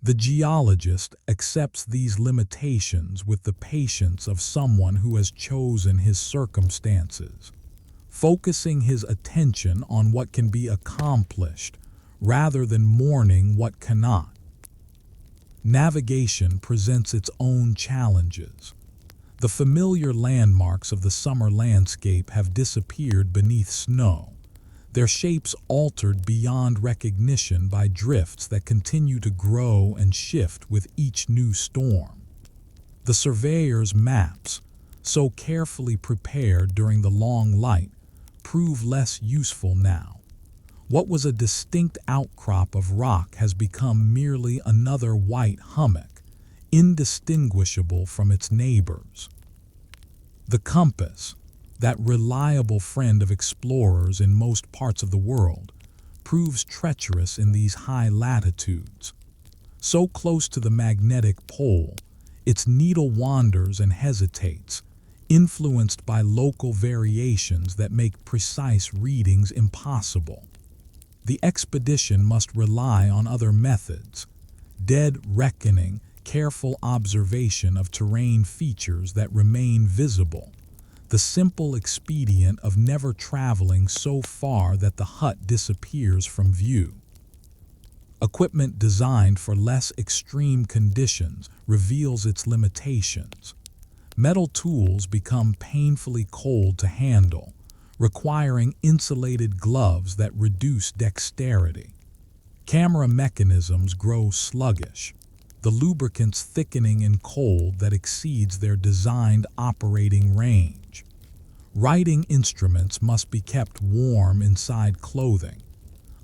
The geologist accepts these limitations with the patience of someone who has chosen his circumstances, focusing his attention on what can be accomplished rather than mourning what cannot. navigation presents its own challenges. The familiar landmarks of the summer landscape have disappeared beneath snow, their shapes altered beyond recognition by drifts that continue to grow and shift with each new storm. The surveyor's maps, so carefully prepared during the long light, prove less useful now. What was a distinct outcrop of rock has become merely another white hummock, indistinguishable from its neighbors. The compass, that reliable friend of explorers in most parts of the world, proves treacherous in these high latitudes. So close to the magnetic pole, its needle wanders and hesitates, influenced by local variations that make precise readings impossible. The expedition must rely on other methods: dead reckoning, careful observation of terrain features that remain visible, the simple expedient of never traveling so far that the hut disappears from view. Equipment designed for less extreme conditions reveals its limitations. Metal tools become painfully cold to handle, requiring insulated gloves that reduce dexterity. Camera mechanisms grow sluggish, the lubricants thickening in cold that exceeds their designed operating range. Writing instruments must be kept warm inside clothing.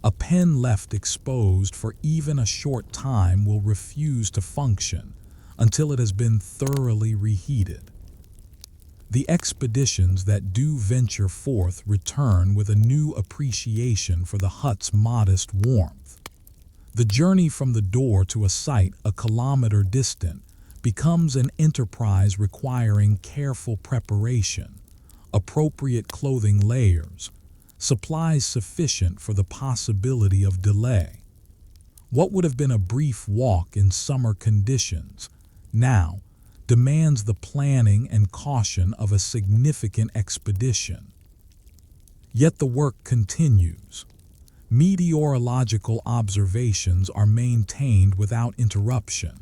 A pen left exposed for even a short time will refuse to function until it has been thoroughly reheated. The expeditions that do venture forth return with a new appreciation for the hut's modest warmth. The journey from the door to a site a kilometer distant becomes an enterprise requiring careful preparation, appropriate clothing layers, supplies sufficient for the possibility of delay. What would have been a brief walk in summer conditions now demands the planning and caution of a significant expedition. Yet the work continues. Meteorological observations are maintained without interruption,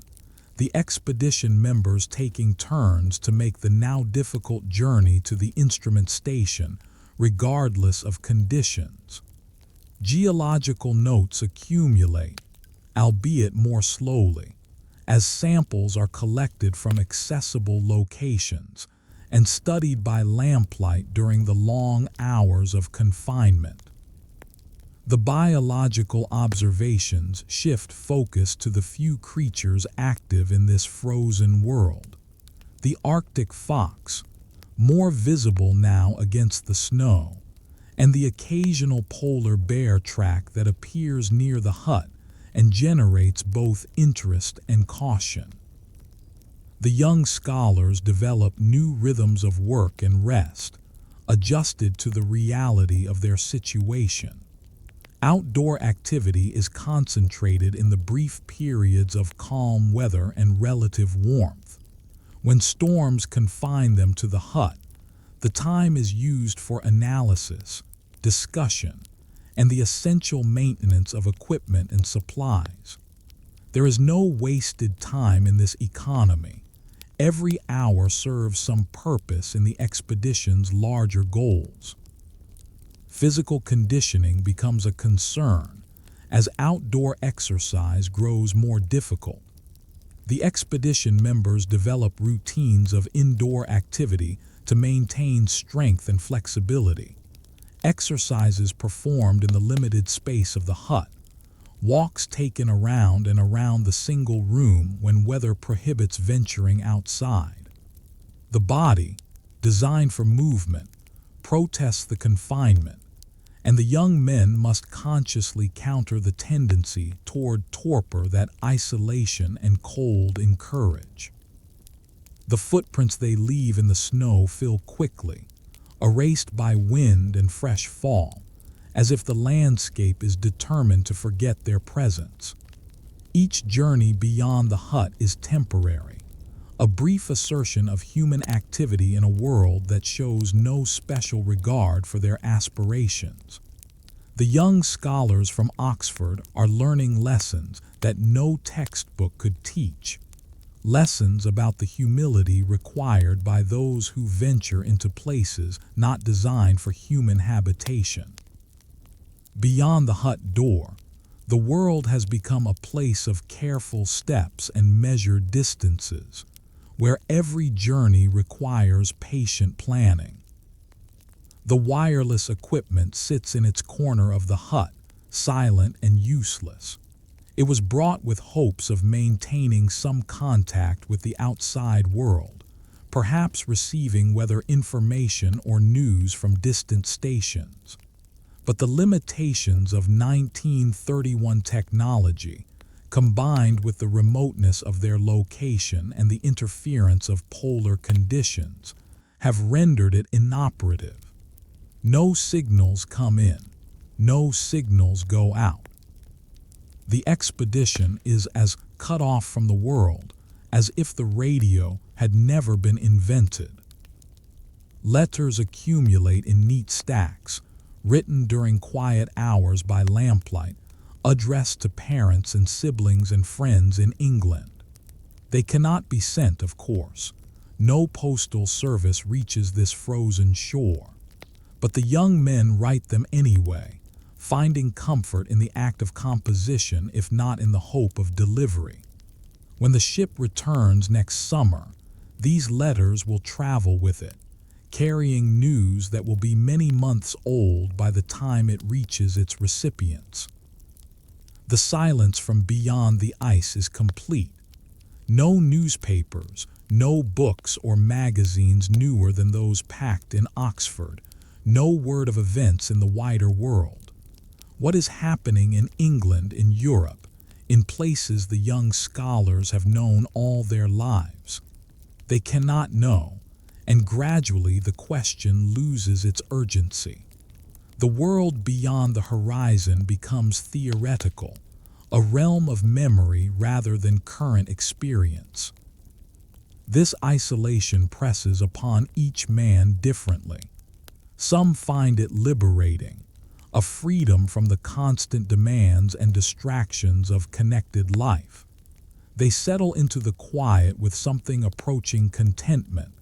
the expedition members taking turns to make the now difficult journey to the instrument station, regardless of conditions. Geological notes accumulate, albeit more slowly, as samples are collected from accessible locations and studied by lamplight during the long hours of confinement. The biological observations shift focus to the few creatures active in this frozen world. The Arctic fox, more visible now against the snow, and the occasional polar bear track that appears near the hut and generates both interest and caution. The young scholars develop new rhythms of work and rest, adjusted to the reality of their situation. Outdoor activity is concentrated in the brief periods of calm weather and relative warmth. When storms confine them to the hut, the time is used for analysis, discussion, and the essential maintenance of equipment and supplies. There is no wasted time in this economy. Every hour serves some purpose in the expedition's larger goals. Physical conditioning becomes a concern as outdoor exercise grows more difficult. The expedition members develop routines of indoor activity to maintain strength and flexibility. Exercises performed in the limited space of the hut, walks taken around and around the single room when weather prohibits venturing outside. The body, designed for movement, protests the confinement, and the young men must consciously counter the tendency toward torpor that isolation and cold encourage. The footprints they leave in the snow fill quickly, erased by wind and fresh fall, as if the landscape is determined to forget their presence. Each journey beyond the hut is temporary, a brief assertion of human activity in a world that shows no special regard for their aspirations. The young scholars from Oxford are learning lessons that no textbook could teach. Lessons about the humility required by those who venture into places not designed for human habitation. Beyond the hut door, the world has become a place of careful steps and measured distances, where every journey requires patient planning. The wireless equipment sits in its corner of the hut, silent and useless. It was brought with hopes of maintaining some contact with the outside world, perhaps receiving weather information or news from distant stations. But the limitations of 1931 technology, combined with the remoteness of their location and the interference of polar conditions, have rendered it inoperative. No signals come in, no signals go out. The expedition is as cut off from the world as if the radio had never been invented. Letters accumulate in neat stacks, written during quiet hours by lamplight, addressed to parents and siblings and friends in England. They cannot be sent, of course. No postal service reaches this frozen shore. But the young men write them anyway, finding comfort in the act of composition if not in the hope of delivery. When the ship returns next summer, these letters will travel with it, carrying news that will be many months old by the time it reaches its recipients. The silence from beyond the ice is complete. No newspapers, no books or magazines newer than those packed in Oxford, no word of events in the wider world. What is happening in England, in Europe, in places the young scholars have known all their lives? They cannot know, and gradually the question loses its urgency. The world beyond the horizon becomes theoretical, a realm of memory rather than current experience. This isolation presses upon each man differently. Some find it liberating, a freedom from the constant demands and distractions of connected life. They settle into the quiet with something approaching contentment,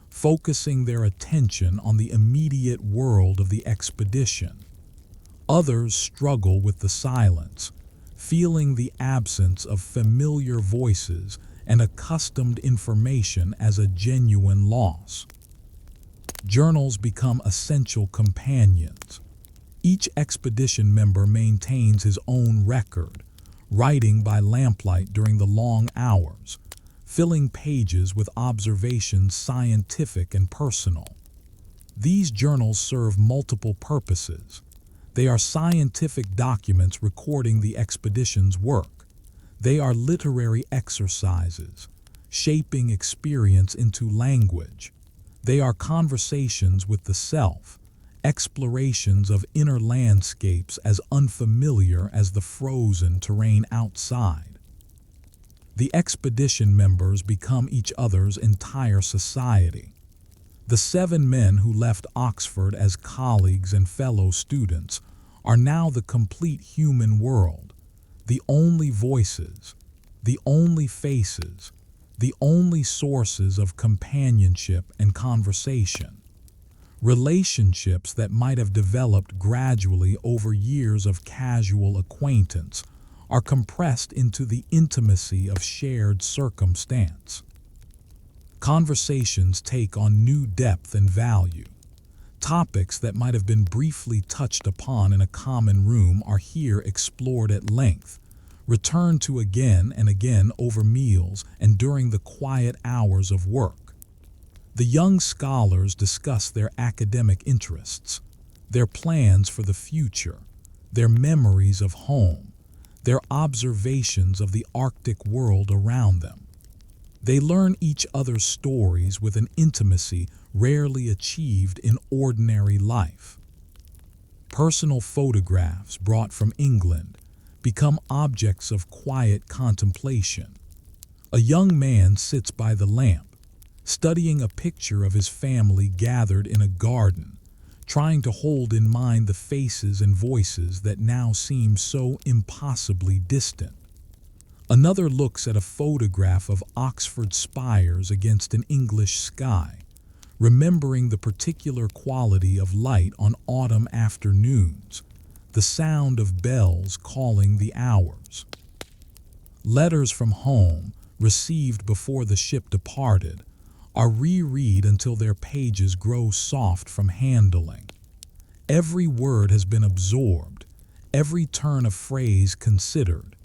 focusing their attention on the immediate world of the expedition. Others struggle with the silence, feeling the absence of familiar voices and accustomed information as a genuine loss. Journals become essential companions. Each expedition member maintains his own record, writing by lamplight during the long hours, filling pages with observations scientific and personal. These journals serve multiple purposes. They are scientific documents recording the expedition's work. They are literary exercises, shaping experience into language. They are conversations with the self, explorations of inner landscapes as unfamiliar as the frozen terrain outside. The expedition members become each other's entire society. The 7 men who left Oxford as colleagues and fellow students are now the complete human world, the only voices, the only faces, the only sources of companionship and conversation. Relationships that might have developed gradually over years of casual acquaintance are compressed into the intimacy of shared circumstance. Conversations take on new depth and value. Topics that might have been briefly touched upon in a common room are here explored at length, returned to again and again over meals and during the quiet hours of work. The young scholars discuss their academic interests, their plans for the future, their memories of home, their observations of the Arctic world around them. They learn each other's stories with an intimacy rarely achieved in ordinary life. Personal photographs brought from England become objects of quiet contemplation. A young man sits by the lamp, studying a picture of his family gathered in a garden, trying to hold in mind the faces and voices that now seem so impossibly distant. Another looks at a photograph of Oxford spires against an English sky, remembering the particular quality of light on autumn afternoons, the sound of bells calling the hours. Letters from home, received before the ship departed, are reread until their pages grow soft from handling. Every word has been absorbed, every turn of phrase considered,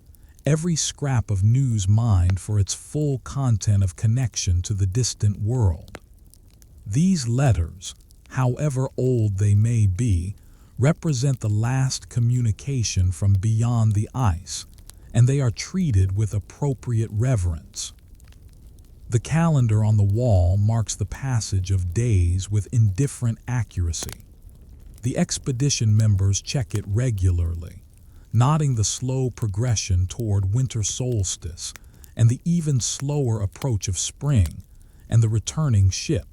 every scrap of news mined for its full content of connection to the distant world. These letters, however old they may be, represent the last communication from beyond the ice, and they are treated with appropriate reverence. The calendar on the wall marks the passage of days with indifferent accuracy. The expedition members check it regularly, noting the slow progression toward winter solstice and the even slower approach of spring and the returning ship.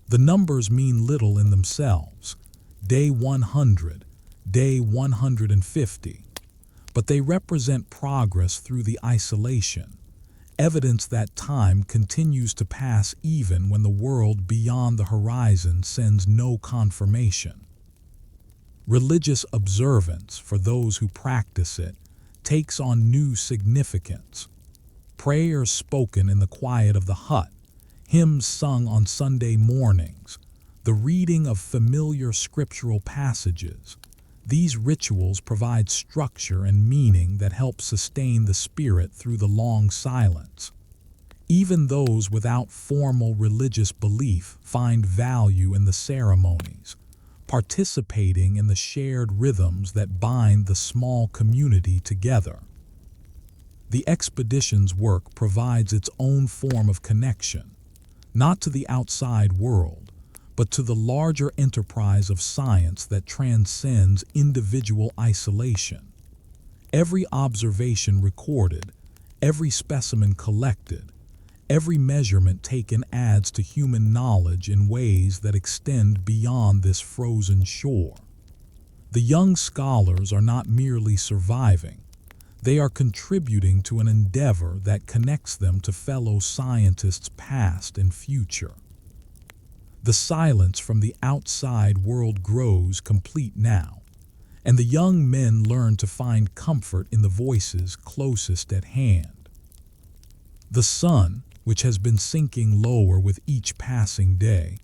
The numbers mean little in themselves, day 100, day 150, but they represent progress through the isolation, evidence that time continues to pass even when the world beyond the horizon sends no confirmation. Religious observance, for those who practice it, takes on new significance. Prayers spoken in the quiet of the hut, hymns sung on Sunday mornings, the reading of familiar scriptural passages. These rituals provide structure and meaning that help sustain the spirit through the long silence. Even those without formal religious belief find value in the ceremonies, participating in the shared rhythms that bind the small community together. The expedition's work provides its own form of connection, not to the outside world, but to the larger enterprise of science that transcends individual isolation. Every observation recorded, every specimen collected, every measurement taken adds to human knowledge in ways that extend beyond this frozen shore. The young scholars are not merely surviving, they are contributing to an endeavor that connects them to fellow scientists past and future. The silence from the outside world grows complete now, and the young men learn to find comfort in the voices closest at hand. The sun, which has been sinking lower with each passing day,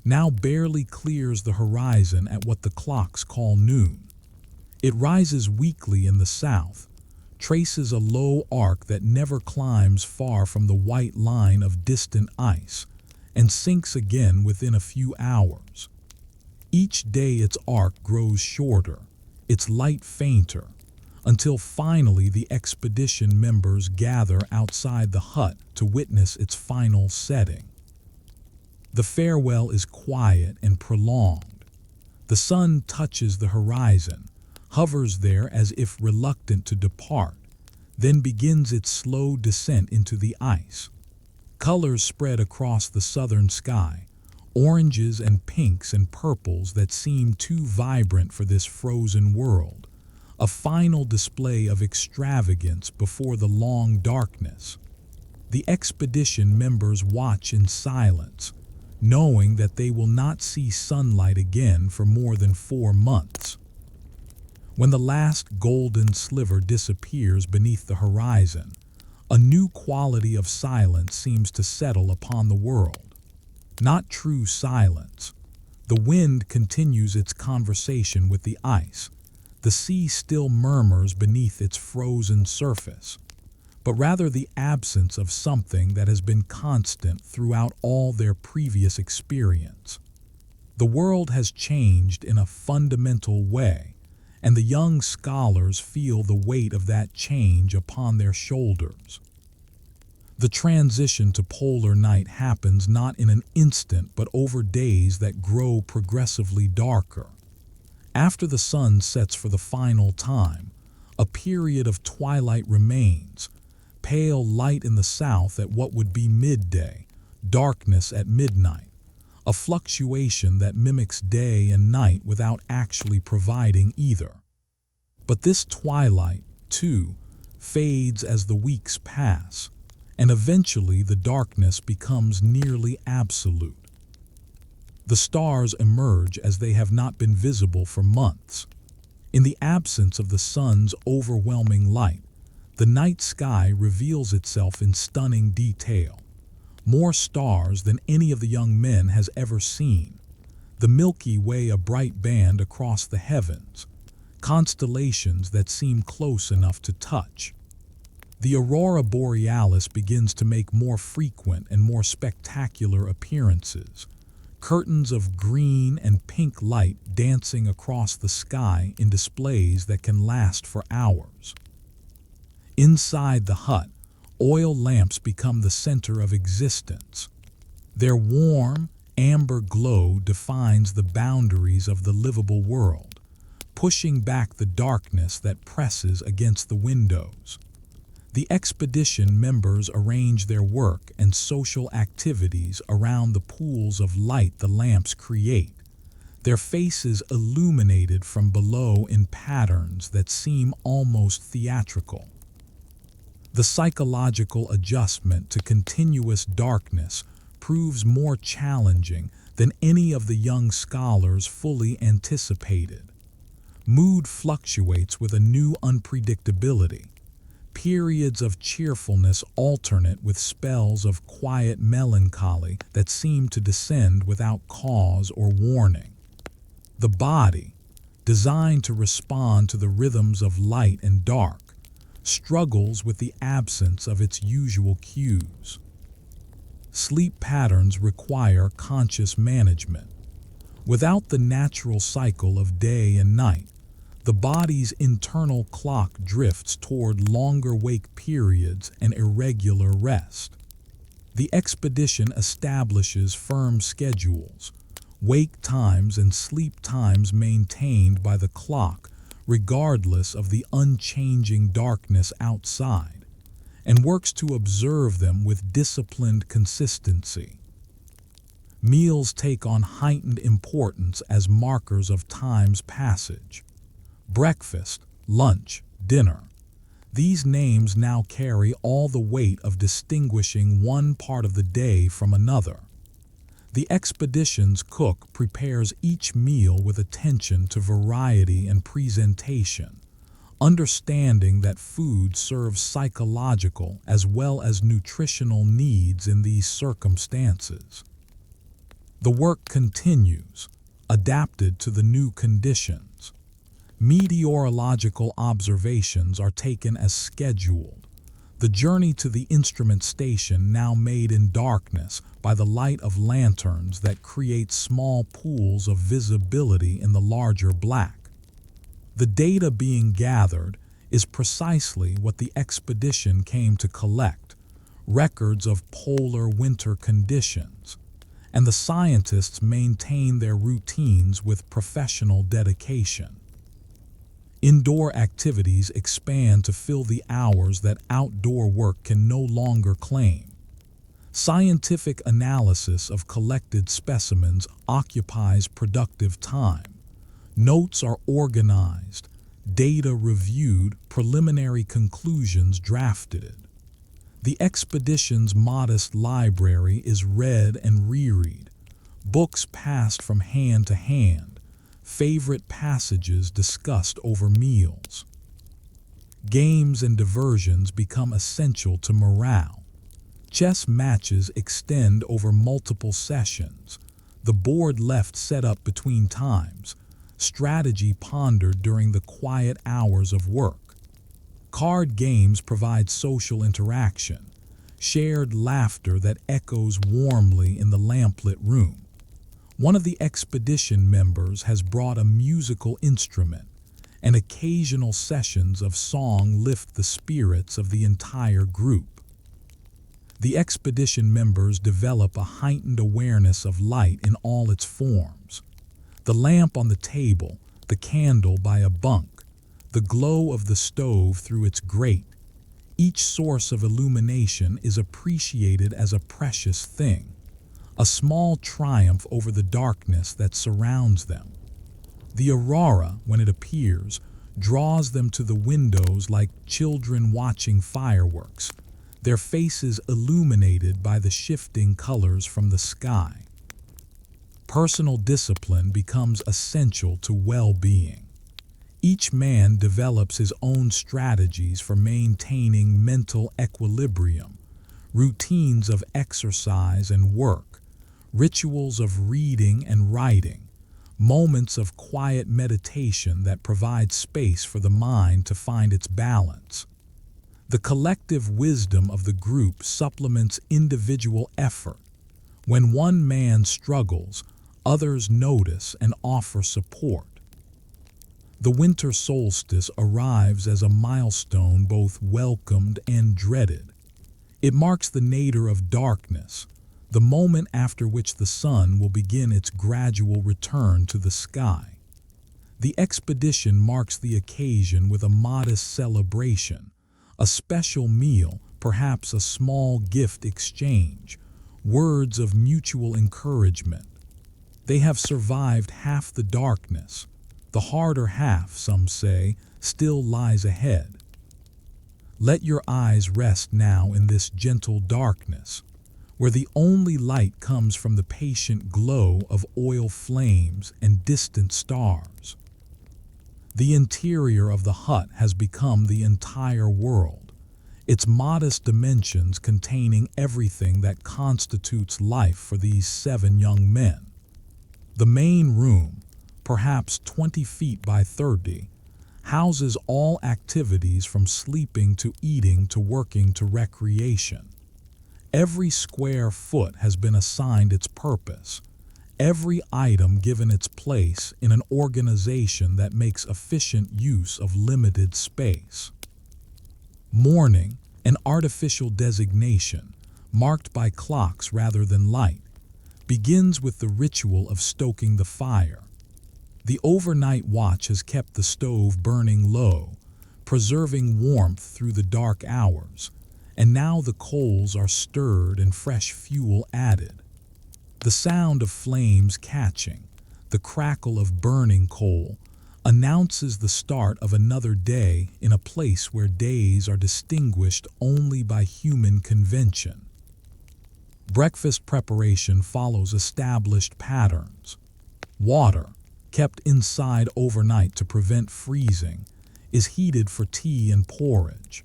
now barely clears the horizon at what the clocks call noon. It rises weakly in the south, traces a low arc that never climbs far from the white line of distant ice, and sinks again within a few hours. Each day its arc grows shorter, its light fainter, until finally the expedition members gather outside the hut to witness its final setting. The farewell is quiet and prolonged. The sun touches the horizon, hovers there as if reluctant to depart, then begins its slow descent into the ice. Colors spread across the southern sky, oranges and pinks and purples that seem too vibrant for this frozen world, a final display of extravagance before the long darkness. The expedition members watch in silence, knowing that they will not see sunlight again for more than 4 months. When the last golden sliver disappears beneath the horizon, a new quality of silence seems to settle upon the world. Not true silence. The wind continues its conversation with the ice. The sea still murmurs beneath its frozen surface, but rather the absence of something that has been constant throughout all their previous experience. The world has changed in a fundamental way, and the young scholars feel the weight of that change upon their shoulders. The transition to polar night happens not in an instant but over days that grow progressively darker. After the sun sets for the final time, a period of twilight remains, pale light in the south at what would be midday, darkness at midnight, a fluctuation that mimics day and night without actually providing either. But this twilight, too, fades as the weeks pass, and eventually the darkness becomes nearly absolute. The stars emerge as they have not been visible for months. In the absence of the sun's overwhelming light, the night sky reveals itself in stunning detail. More stars than any of the young men has ever seen. The Milky Way a bright band across the heavens, constellations that seem close enough to touch. The aurora borealis begins to make more frequent and more spectacular appearances, curtains of green and pink light dancing across the sky in displays that can last for hours. Inside the hut, oil lamps become the center of existence. Their warm, amber glow defines the boundaries of the livable world, pushing back the darkness that presses against the windows. The expedition members arrange their work and social activities around the pools of light the lamps create, their faces illuminated from below in patterns that seem almost theatrical. The psychological adjustment to continuous darkness proves more challenging than any of the young scholars fully anticipated. Mood fluctuates with a new unpredictability. Periods of cheerfulness alternate with spells of quiet melancholy that seem to descend without cause or warning. The body, designed to respond to the rhythms of light and dark, struggles with the absence of its usual cues. Sleep patterns require conscious management. Without the natural cycle of day and night, the body's internal clock drifts toward longer wake periods and irregular rest. The expedition establishes firm schedules, wake times and sleep times maintained by the clock regardless of the unchanging darkness outside, and works to observe them with disciplined consistency. Meals take on heightened importance as markers of time's passage. Breakfast, lunch, dinner. These names now carry all the weight of distinguishing one part of the day from another. The expedition's cook prepares each meal with attention to variety and presentation, understanding that food serves psychological as well as nutritional needs in these circumstances. The work continues, adapted to the new conditions. Meteorological observations are taken as scheduled. The journey to the instrument station now made in darkness by the light of lanterns that create small pools of visibility in the larger black. The data being gathered is precisely what the expedition came to collect, records of polar winter conditions, and the scientists maintain their routines with professional dedication. Indoor activities expand to fill the hours that outdoor work can no longer claim. Scientific analysis of collected specimens occupies productive time. Notes are organized, data reviewed, preliminary conclusions drafted. The expedition's modest library is read and reread, books passed from hand to hand, favorite passages discussed over meals. Games and diversions become essential to morale. Chess matches extend over multiple sessions, the board left set up between times, strategy pondered during the quiet hours of work. Card games provide social interaction, shared laughter that echoes warmly in the lamplit room. One of the expedition members has brought a musical instrument, and occasional sessions of song lift the spirits of the entire group. The expedition members develop a heightened awareness of light in all its forms. The lamp on the table, the candle by a bunk, the glow of the stove through its grate. Each source of illumination is appreciated as a precious thing, a small triumph over the darkness that surrounds them. The aurora, when it appears, draws them to the windows like children watching fireworks, their faces illuminated by the shifting colors from the sky. Personal discipline becomes essential to well-being. Each man develops his own strategies for maintaining mental equilibrium, routines of exercise and work, rituals of reading and writing, moments of quiet meditation that provide space for the mind to find its balance. The collective wisdom of the group supplements individual effort. When one man struggles, others notice and offer support. The winter solstice arrives as a milestone both welcomed and dreaded. It marks the nadir of darkness, the moment after which the sun will begin its gradual return to the sky. The expedition marks the occasion with a modest celebration, a special meal, perhaps a small gift exchange, words of mutual encouragement. They have survived half the darkness. The harder half, some say, still lies ahead. Let your eyes rest now in this gentle darkness, where the only light comes from the patient glow of oil flames and distant stars. The interior of the hut has become the entire world, its modest dimensions containing everything that constitutes life for these 7 young men. The main room, perhaps 20 feet by 30, houses all activities from sleeping to eating to working to recreation. Every square foot has been assigned its purpose, every item given its place in an organization that makes efficient use of limited space. Morning, an artificial designation, marked by clocks rather than light, begins with the ritual of stoking the fire. The overnight watch has kept the stove burning low, preserving warmth through the dark hours, and now the coals are stirred and fresh fuel added. The sound of flames catching, the crackle of burning coal, announces the start of another day in a place where days are distinguished only by human convention. Breakfast preparation follows established patterns. Water, kept inside overnight to prevent freezing, is heated for tea and porridge.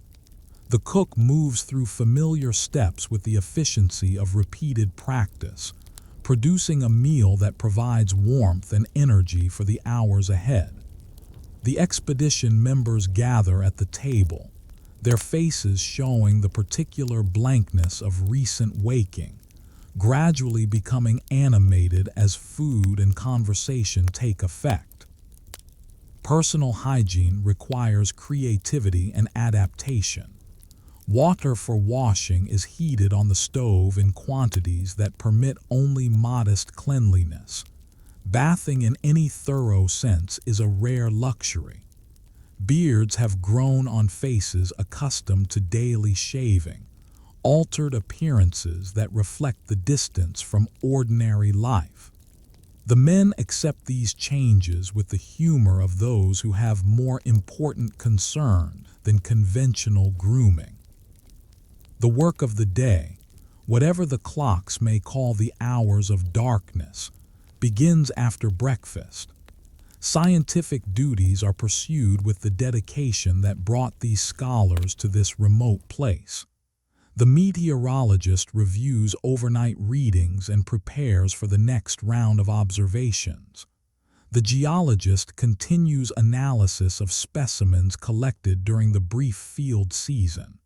The cook moves through familiar steps with the efficiency of repeated practice, producing a meal that provides warmth and energy for the hours ahead. The expedition members gather at the table, their faces showing the particular blankness of recent waking, gradually becoming animated as food and conversation take effect. Personal hygiene requires creativity and adaptation. Water for washing is heated on the stove in quantities that permit only modest cleanliness. Bathing in any thorough sense is a rare luxury. Beards have grown on faces accustomed to daily shaving, altered appearances that reflect the distance from ordinary life. The men accept these changes with the humor of those who have more important concern than conventional grooming. The work of the day, whatever the clocks may call the hours of darkness, begins after breakfast. Scientific duties are pursued with the dedication that brought these scholars to this remote place. The meteorologist reviews overnight readings and prepares for the next round of observations. The geologist continues analysis of specimens collected during the brief field season.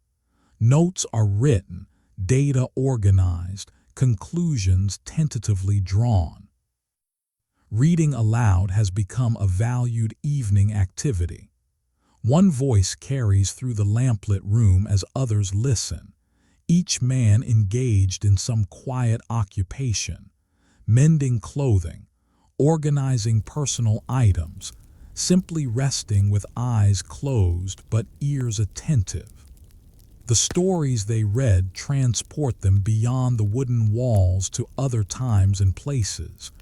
Notes are written, data organized, conclusions tentatively drawn. Reading aloud has become a valued evening activity. One voice carries through the lamplit room as others listen, each man engaged in some quiet occupation, mending clothing, organizing personal items, simply resting with eyes closed but ears attentive. The stories they read transport them beyond the wooden walls to other times and places,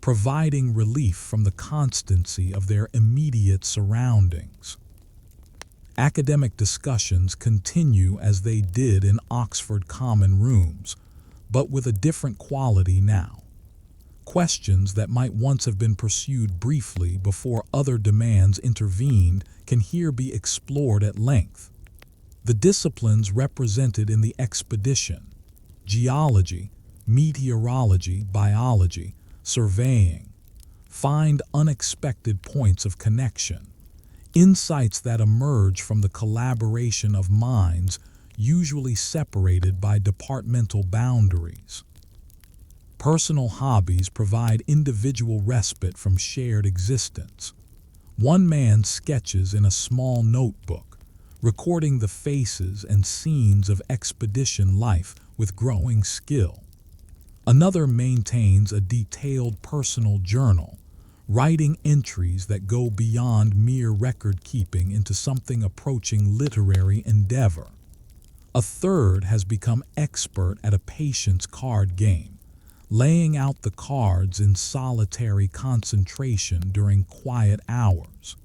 providing relief from the constancy of their immediate surroundings. Academic discussions continue as they did in Oxford common rooms, but with a different quality now. Questions that might once have been pursued briefly before other demands intervened can here be explored at length. The disciplines represented in the expedition, geology, meteorology, biology, surveying, find unexpected points of connection, insights that emerge from the collaboration of minds usually separated by departmental boundaries. Personal hobbies provide individual respite from shared existence. One man sketches in a small notebook, recording the faces and scenes of expedition life with growing skill. Another maintains a detailed personal journal, writing entries that go beyond mere record-keeping into something approaching literary endeavor. A third has become expert at a patience card game, laying out the cards in solitary concentration during quiet hours.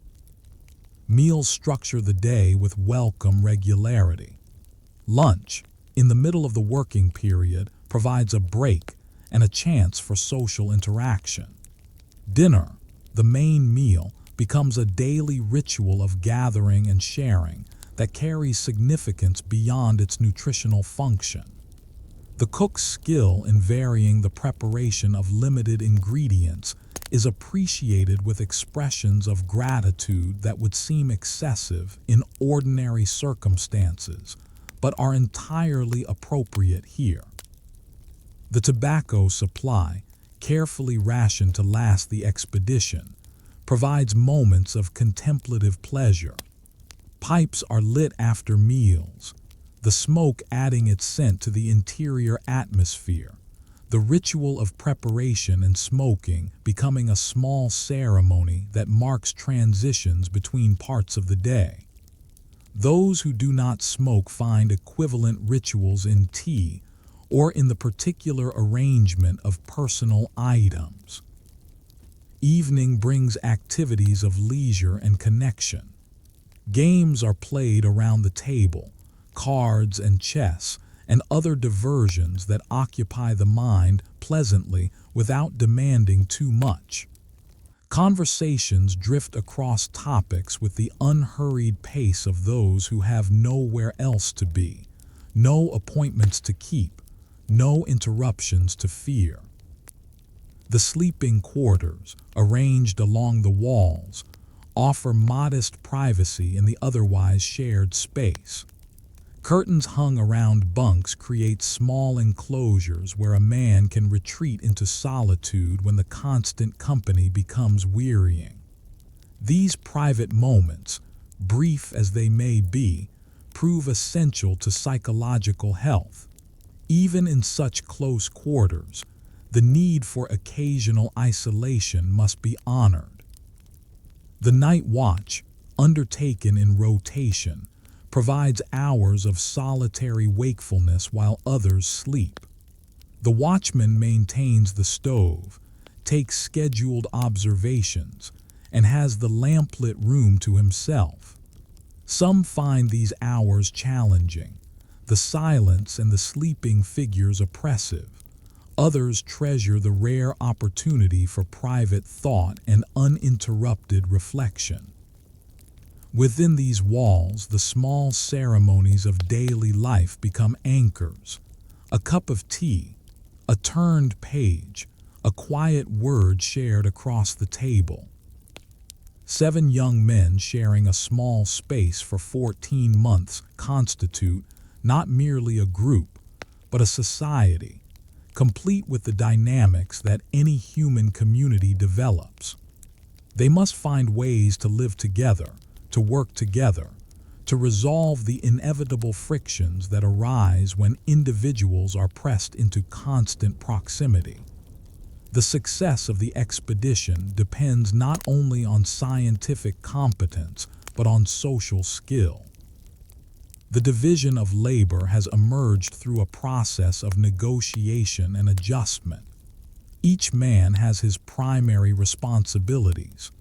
Meals structure the day with welcome regularity. Lunch, in the middle of the working period, provides a break and a chance for social interaction. Dinner, the main meal, becomes a daily ritual of gathering and sharing that carries significance beyond its nutritional function. The cook's skill in varying the preparation of limited ingredients is appreciated with expressions of gratitude that would seem excessive in ordinary circumstances, but are entirely appropriate here. The tobacco supply, carefully rationed to last the expedition, provides moments of contemplative pleasure. Pipes are lit after meals, the smoke adding its scent to the interior atmosphere, the ritual of preparation and smoking becoming a small ceremony that marks transitions between parts of the day. Those who do not smoke find equivalent rituals in tea or in the particular arrangement of personal items. Evening brings activities of leisure and connection. Games are played around the table, cards and chess, and other diversions that occupy the mind pleasantly without demanding too much. Conversations drift across topics with the unhurried pace of those who have nowhere else to be, no appointments to keep, no interruptions to fear. The sleeping quarters, arranged along the walls, offer modest privacy in the otherwise shared space. Curtains hung around bunks create small enclosures where a man can retreat into solitude when the constant company becomes wearying. These private moments, brief as they may be, prove essential to psychological health. Even in such close quarters, the need for occasional isolation must be honored. The night watch, undertaken in rotation, provides hours of solitary wakefulness while others sleep. The watchman maintains the stove, takes scheduled observations, and has the lamplit room to himself. Some find these hours challenging, the silence and the sleeping figures oppressive. Others treasure the rare opportunity for private thought and uninterrupted reflection. Within these walls, the small ceremonies of daily life become anchors. A cup of tea, a turned page, a quiet word shared across the table. 7 young men sharing a small space for 14 months constitute not merely a group, but a society, complete with the dynamics that any human community develops. They must find ways to live together, to work together, to resolve the inevitable frictions that arise when individuals are pressed into constant proximity. The success of the expedition depends not only on scientific competence, but on social skill. The division of labor has emerged through a process of negotiation and adjustment. Each man has his primary responsibilities.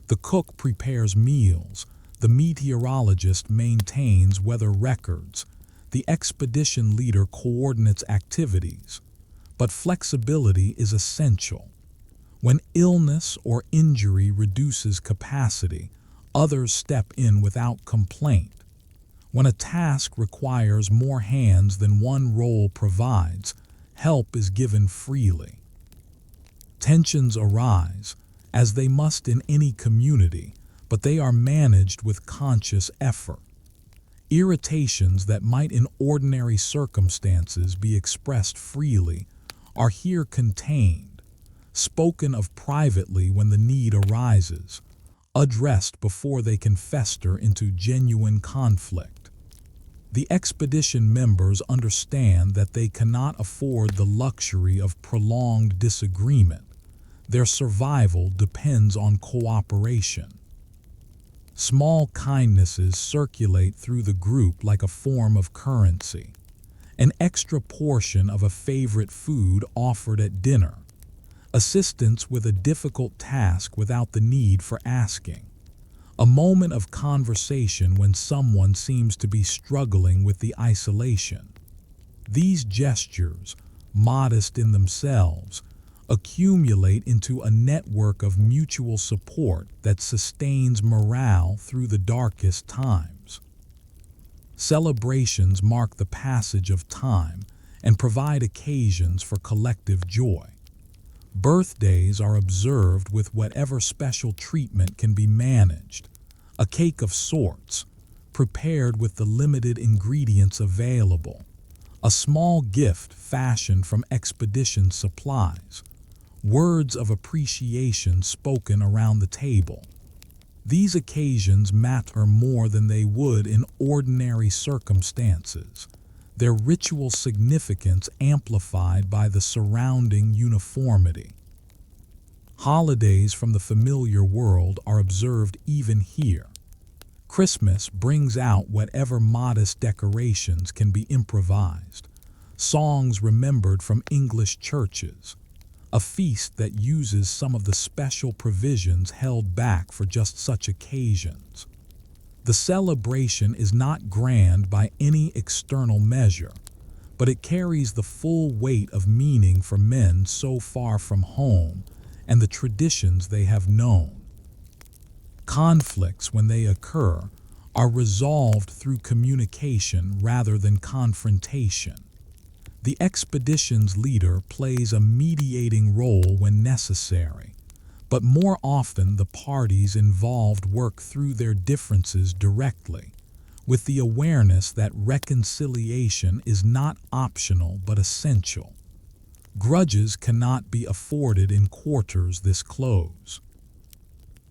The cook prepares meals, the meteorologist maintains weather records, the expedition leader coordinates activities. But flexibility is essential. When illness or injury reduces capacity, others step in without complaint. When a task requires more hands than one role provides, help is given freely. Tensions arise, as they must in any community, but they are managed with conscious effort. Irritations that might in ordinary circumstances be expressed freely are here contained, spoken of privately when the need arises, addressed before they can fester into genuine conflict. The expedition members understand that they cannot afford the luxury of prolonged disagreement. Their survival depends on cooperation. Small kindnesses circulate through the group like a form of currency. An extra portion of a favorite food offered at dinner. Assistance with a difficult task without the need for asking. A moment of conversation when someone seems to be struggling with the isolation. These gestures, modest in themselves, accumulate into a network of mutual support that sustains morale through the darkest times. Celebrations mark the passage of time and provide occasions for collective joy. Birthdays are observed with whatever special treatment can be managed, a cake of sorts, prepared with the limited ingredients available, a small gift fashioned from expedition supplies, words of appreciation spoken around the table. These occasions matter more than they would in ordinary circumstances, their ritual significance amplified by the surrounding uniformity. Holidays from the familiar world are observed even here. Christmas brings out whatever modest decorations can be improvised, songs remembered from English churches, a feast that uses some of the special provisions held back for just such occasions. The celebration is not grand by any external measure, but it carries the full weight of meaning for men so far from home and the traditions they have known. Conflicts, when they occur, are resolved through communication rather than confrontation. The expedition's leader plays a mediating role when necessary, but more often the parties involved work through their differences directly, with the awareness that reconciliation is not optional but essential. Grudges cannot be afforded in quarters this close.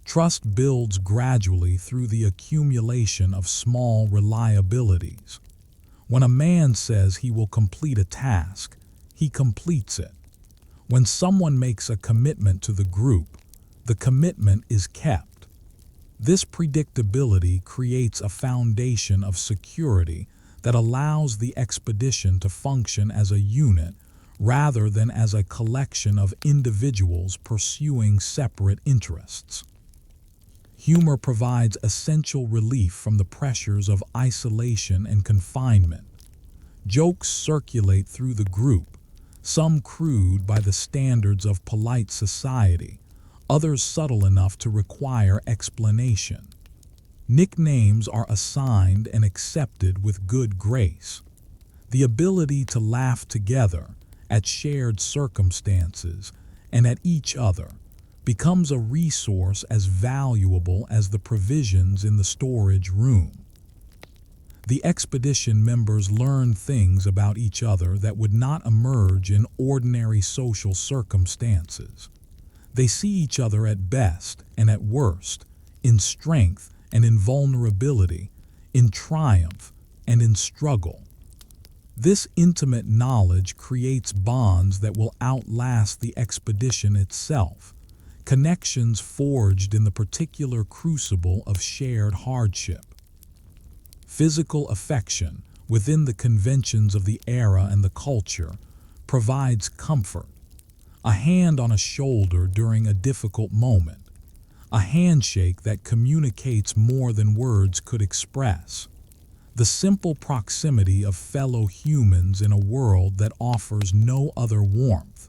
Trust builds gradually through the accumulation of small reliabilities. When a man says he will complete a task, he completes it. When someone makes a commitment to the group, the commitment is kept. This predictability creates a foundation of security that allows the expedition to function as a unit rather than as a collection of individuals pursuing separate interests. Humor provides essential relief from the pressures of isolation and confinement. Jokes circulate through the group, some crude by the standards of polite society, others subtle enough to require explanation. Nicknames are assigned and accepted with good grace. The ability to laugh together at shared circumstances and at each other becomes a resource as valuable as the provisions in the storage room. The expedition members learn things about each other that would not emerge in ordinary social circumstances. They see each other at best and at worst, in strength and in vulnerability, in triumph and in struggle. This intimate knowledge creates bonds that will outlast the expedition itself, connections forged in the particular crucible of shared hardship. Physical affection, within the conventions of the era and the culture, provides comfort. A hand on a shoulder during a difficult moment. A handshake that communicates more than words could express. The simple proximity of fellow humans in a world that offers no other warmth.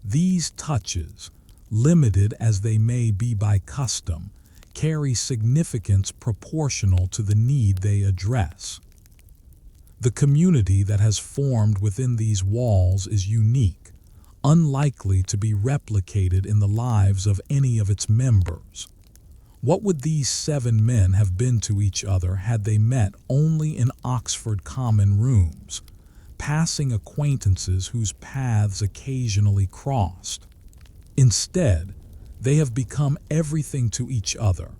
These touches, limited as they may be by custom, carry significance proportional to the need they address. The community that has formed within these walls is unique, unlikely to be replicated in the lives of any of its members. What would these 7 men have been to each other had they met only in Oxford common rooms, passing acquaintances whose paths occasionally crossed? Instead, they have become everything to each other: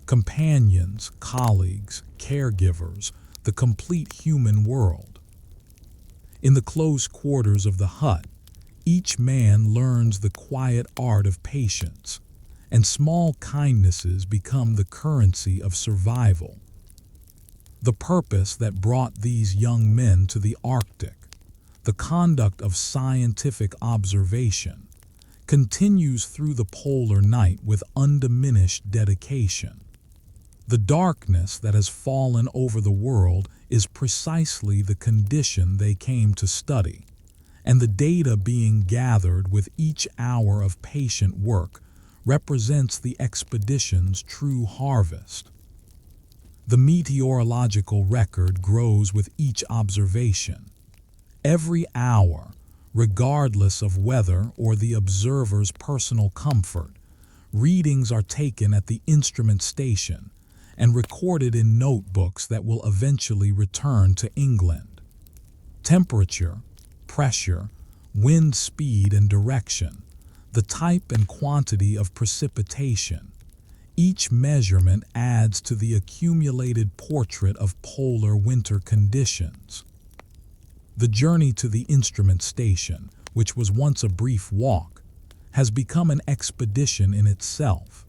companions, colleagues, caregivers, the complete human world. In the close quarters of the hut, each man learns the quiet art of patience, and small kindnesses become the currency of survival. The purpose that brought these young men to the Arctic, the conduct of scientific observation, continues through the polar night with undiminished dedication. The darkness that has fallen over the world is precisely the condition they came to study, and the data being gathered with each hour of patient work represents the expedition's true harvest. The meteorological record grows with each observation. Every hour, regardless of weather or the observer's personal comfort, readings are taken at the instrument station and recorded in notebooks that will eventually return to England. Temperature, pressure, wind speed and direction, the type and quantity of precipitation. Each measurement adds to the accumulated portrait of polar winter conditions. The journey to the instrument station, which was once a brief walk, has become an expedition in itself.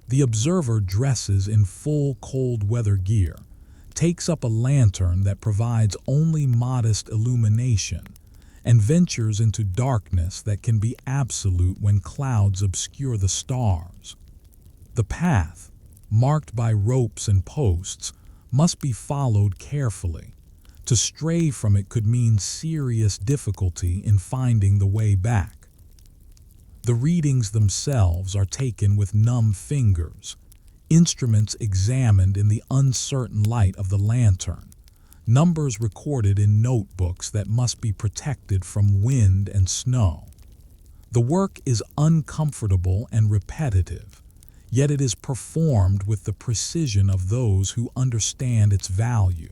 The observer dresses in full cold weather gear, takes up a lantern that provides only modest illumination, and ventures into darkness that can be absolute when clouds obscure the stars. The path, marked by ropes and posts, must be followed carefully. To stray from it could mean serious difficulty in finding the way back. The readings themselves are taken with numb fingers, instruments examined in the uncertain light of the lantern, numbers recorded in notebooks that must be protected from wind and snow. The work is uncomfortable and repetitive, yet it is performed with the precision of those who understand its value.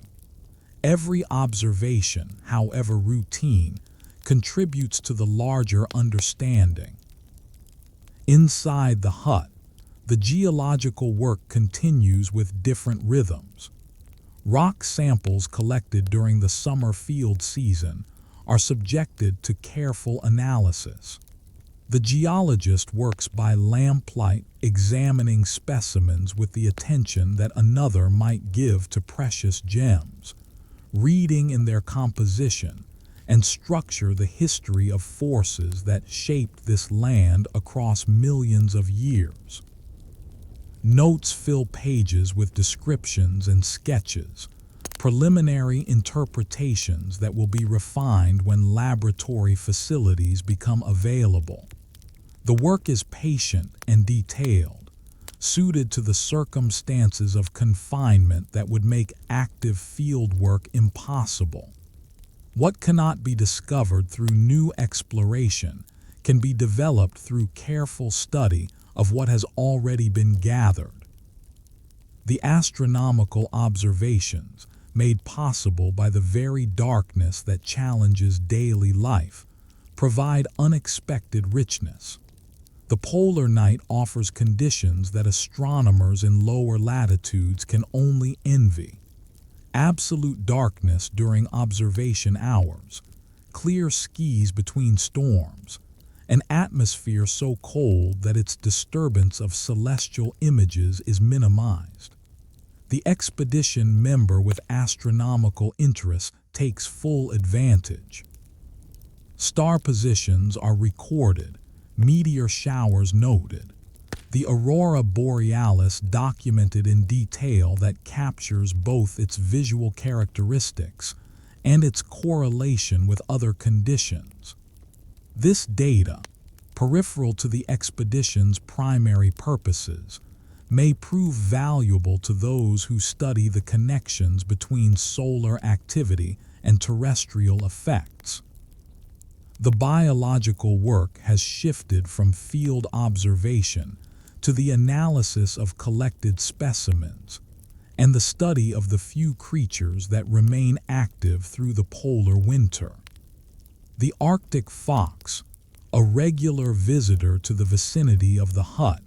Every observation, however routine, contributes to the larger understanding. Inside the hut, the geological work continues with different rhythms. Rock samples collected during the summer field season are subjected to careful analysis. The geologist works by lamplight, examining specimens with the attention that another might give to precious gems, reading in their composition and structure the history of forces that shaped this land across millions of years. Notes fill pages with descriptions and sketches, preliminary interpretations that will be refined when laboratory facilities become available. The work is patient and detailed, suited to the circumstances of confinement that would make active field work impossible. What cannot be discovered through new exploration can be developed through careful study of what has already been gathered. The astronomical observations, made possible by the very darkness that challenges daily life, provide unexpected richness. The polar night offers conditions that astronomers in lower latitudes can only envy. Absolute darkness during observation hours, clear skies between storms, an atmosphere so cold that its disturbance of celestial images is minimized. The expedition member with astronomical interests takes full advantage. Star positions are recorded, meteor showers noted, the aurora borealis documented in detail that captures both its visual characteristics and its correlation with other conditions. This data, peripheral to the expedition's primary purposes, may prove valuable to those who study the connections between solar activity and terrestrial effects. The biological work has shifted from field observation to the analysis of collected specimens and the study of the few creatures that remain active through the polar winter. The Arctic fox, a regular visitor to the vicinity of the hut,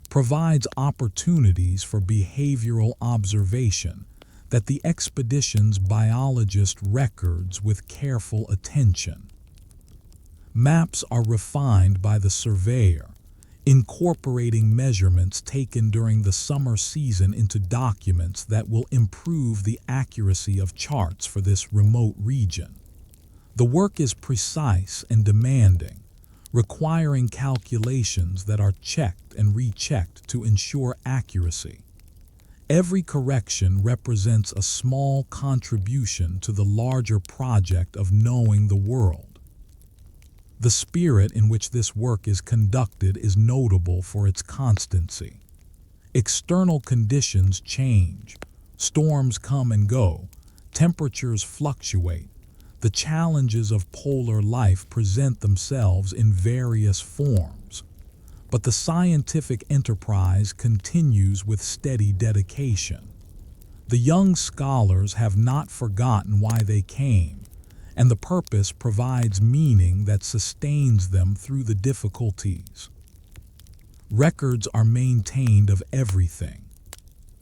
provides opportunities for behavioral observation that the expedition's biologist records with careful attention. Maps are refined by the surveyor, incorporating measurements taken during the summer season into documents that will improve the accuracy of charts for this remote region. The work is precise and demanding, requiring calculations that are checked and rechecked to ensure accuracy. Every correction represents a small contribution to the larger project of knowing the world. The spirit in which this work is conducted is notable for its constancy. External conditions change, storms come and go, temperatures fluctuate. The challenges of polar life present themselves in various forms, but the scientific enterprise continues with steady dedication. The young scholars have not forgotten why they came, and the purpose provides meaning that sustains them through the difficulties. Records are maintained of everything.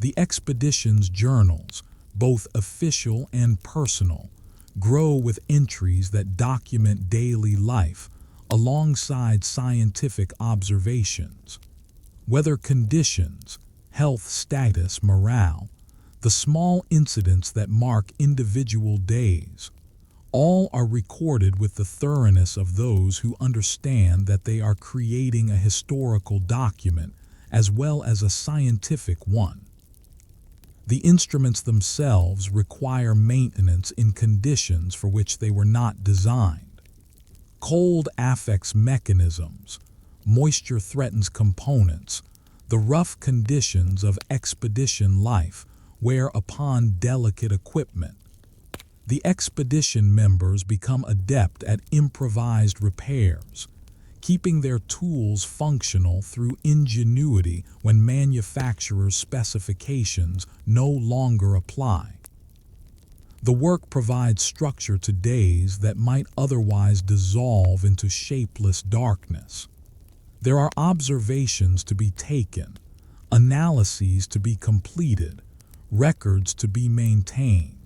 The expedition's journals, both official and personal, grow with entries that document daily life alongside scientific observations. Weather conditions, health status, morale, the small incidents that mark individual days, all are recorded with the thoroughness of those who understand that they are creating a historical document as well as a scientific one. The instruments themselves require maintenance in conditions for which they were not designed. Cold affects mechanisms, moisture threatens components, the rough conditions of expedition life wear upon delicate equipment. The expedition members become adept at improvised repairs, keeping their tools functional through ingenuity when manufacturers' specifications no longer apply. The work provides structure to days that might otherwise dissolve into shapeless darkness. There are observations to be taken, analyses to be completed, records to be maintained.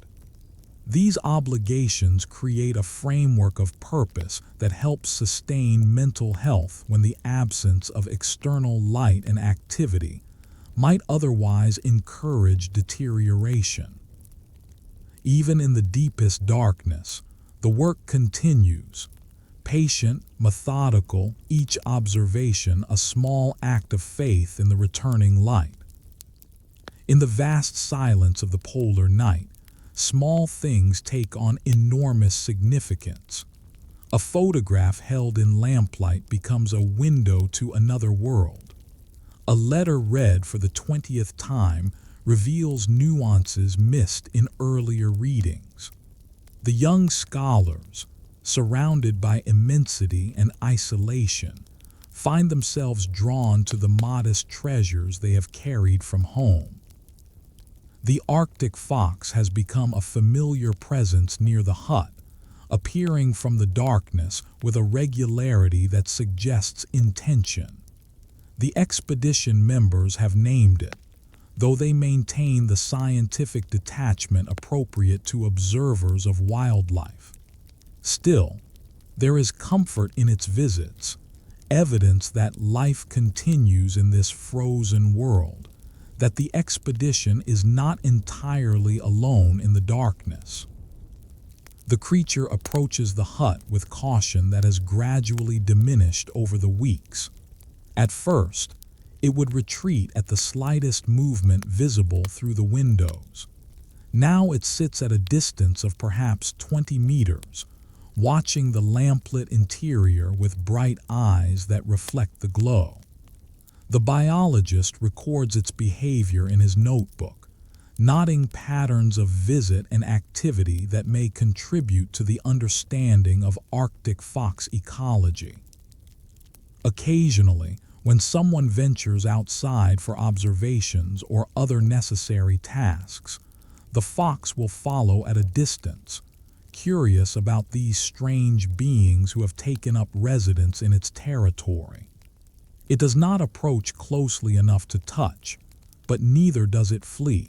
These obligations create a framework of purpose that helps sustain mental health when the absence of external light and activity might otherwise encourage deterioration. Even in the deepest darkness, the work continues, patient, methodical, each observation a small act of faith in the returning light. In the vast silence of the polar night, small things take on enormous significance. A photograph held in lamplight becomes a window to another world. A letter read for the 20th time reveals nuances missed in earlier readings. The young scholars, surrounded by immensity and isolation, find themselves drawn to the modest treasures they have carried from home. The Arctic fox has become a familiar presence near the hut, appearing from the darkness with a regularity that suggests intention. The expedition members have named it, though they maintain the scientific detachment appropriate to observers of wildlife. Still, there is comfort in its visits, evidence that life continues in this frozen world, that the expedition is not entirely alone in the darkness. The creature approaches the hut with caution that has gradually diminished over the weeks. At first, it would retreat at the slightest movement visible through the windows. Now it sits at a distance of perhaps 20 meters, watching the lamplit interior with bright eyes that reflect the glow. The biologist records its behavior in his notebook, noting patterns of visit and activity that may contribute to the understanding of Arctic fox ecology. Occasionally, when someone ventures outside for observations or other necessary tasks, the fox will follow at a distance, curious about these strange beings who have taken up residence in its territory. It does not approach closely enough to touch, but neither does it flee.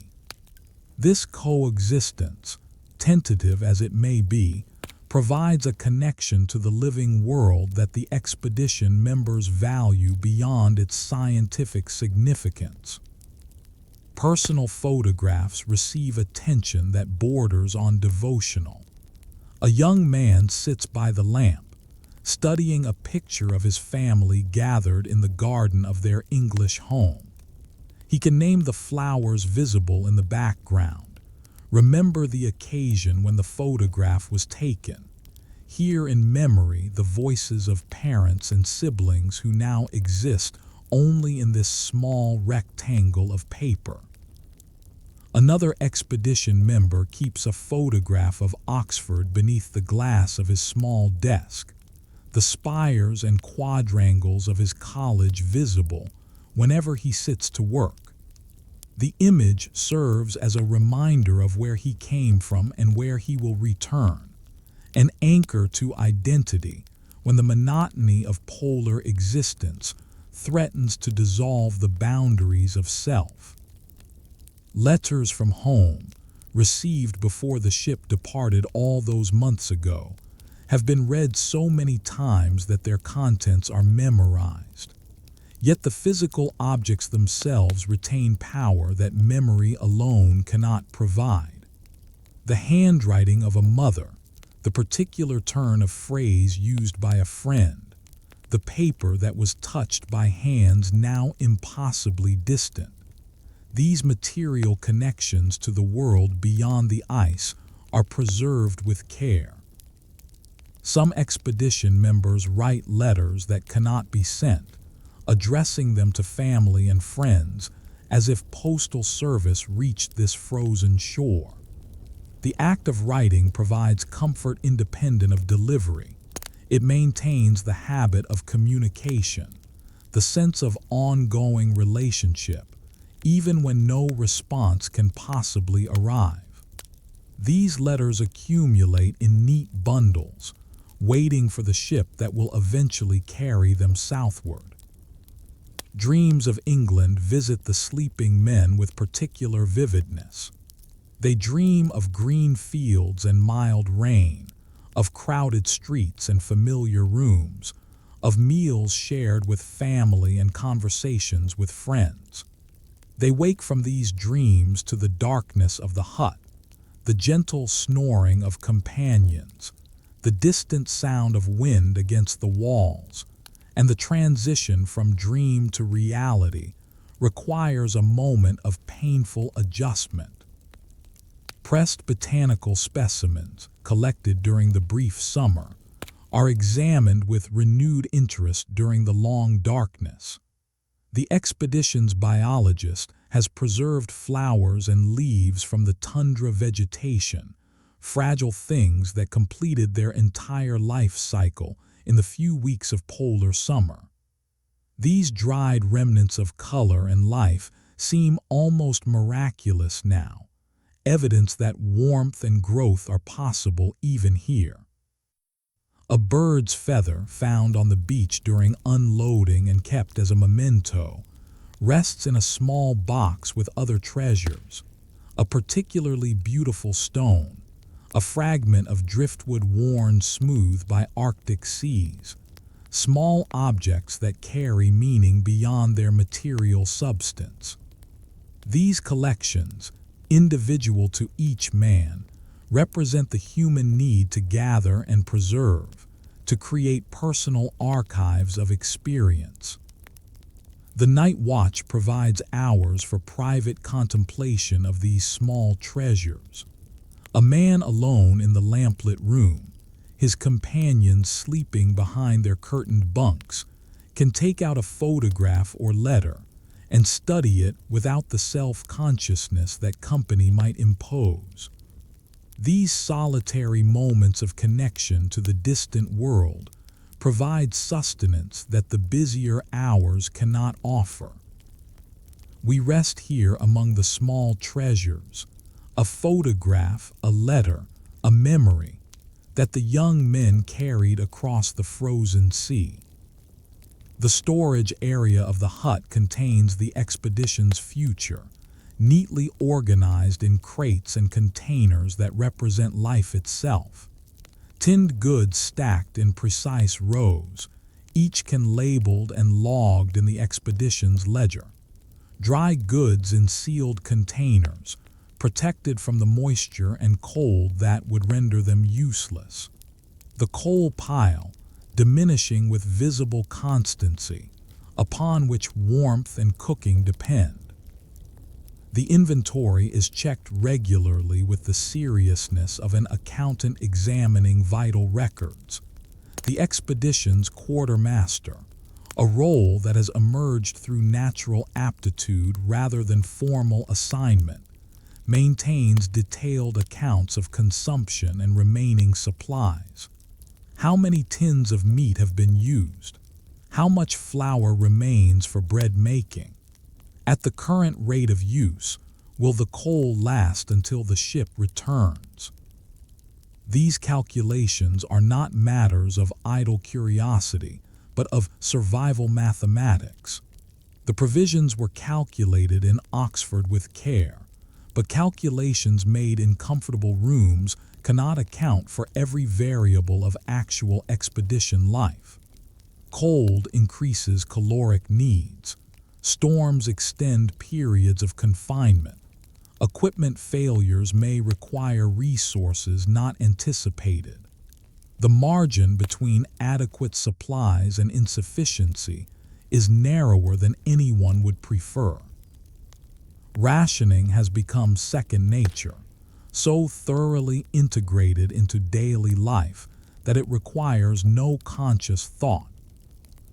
This coexistence, tentative as it may be, provides a connection to the living world that the expedition members value beyond its scientific significance. Personal photographs receive attention that borders on devotional. A young man sits by the lamp, studying a picture of his family gathered in the garden of their English home. He can name the flowers visible in the background, remember the occasion when the photograph was taken, hear in memory the voices of parents and siblings who now exist only in this small rectangle of paper. Another expedition member keeps a photograph of Oxford beneath the glass of his small desk, the spires and quadrangles of his college visible whenever he sits to work. The image serves as a reminder of where he came from and where he will return, an anchor to identity when the monotony of polar existence threatens to dissolve the boundaries of self. Letters from home, received before the ship departed all those months ago, have been read so many times that their contents are memorized. Yet the physical objects themselves retain power that memory alone cannot provide. The handwriting of a mother, the particular turn of phrase used by a friend, the paper that was touched by hands now impossibly distant. These material connections to the world beyond the ice are preserved with care. Some expedition members write letters that cannot be sent, addressing them to family and friends as if postal service reached this frozen shore. The act of writing provides comfort independent of delivery. It maintains the habit of communication, the sense of ongoing relationship, even when no response can possibly arrive. These letters accumulate in neat bundles, waiting for the ship that will eventually carry them southward. Dreams of England visit the sleeping men with particular vividness. They dream of green fields and mild rain, of crowded streets and familiar rooms, of meals shared with family and conversations with friends. They wake from these dreams to the darkness of the hut, the gentle snoring of companions, the distant sound of wind against the walls, and the transition from dream to reality requires a moment of painful adjustment. Pressed botanical specimens, collected during the brief summer, are examined with renewed interest during the long darkness. The expedition's biologist has preserved flowers and leaves from the tundra vegetation, fragile things that completed their entire life cycle in the few weeks of polar summer. These dried remnants of color and life seem almost miraculous now, evidence that warmth and growth are possible even here. A bird's feather found on the beach during unloading and kept as a memento rests in a small box with other treasures, a particularly beautiful stone, a fragment of driftwood worn smooth by Arctic seas, small objects that carry meaning beyond their material substance. These collections, individual to each man, represent the human need to gather and preserve, to create personal archives of experience. The night watch provides hours for private contemplation of these small treasures. A man alone in the lamplit room, his companions sleeping behind their curtained bunks, can take out a photograph or letter and study it without the self-consciousness that company might impose. These solitary moments of connection to the distant world provide sustenance that the busier hours cannot offer. We rest here among the small treasures, a photograph, a letter, a memory, that the young men carried across the frozen sea. The storage area of the hut contains the expedition's future, neatly organized in crates and containers that represent life itself. Tinned goods stacked in precise rows, each can labeled and logged in the expedition's ledger. Dry goods in sealed containers, protected from the moisture and cold that would render them useless. The coal pile, diminishing with visible constancy, upon which warmth and cooking depend. The inventory is checked regularly with the seriousness of an accountant examining vital records. The expedition's quartermaster, a role that has emerged through natural aptitude rather than formal assignment, maintains detailed accounts of consumption and remaining supplies. How many tins of meat have been used? How much flour remains for bread making? At the current rate of use, will the coal last until the ship returns? These calculations are not matters of idle curiosity, but of survival mathematics. The provisions were calculated in Oxford with care, but calculations made in comfortable rooms cannot account for every variable of actual expedition life. Cold increases caloric needs. Storms extend periods of confinement. Equipment failures may require resources not anticipated. The margin between adequate supplies and insufficiency is narrower than anyone would prefer. Rationing has become second nature, so thoroughly integrated into daily life that it requires no conscious thought.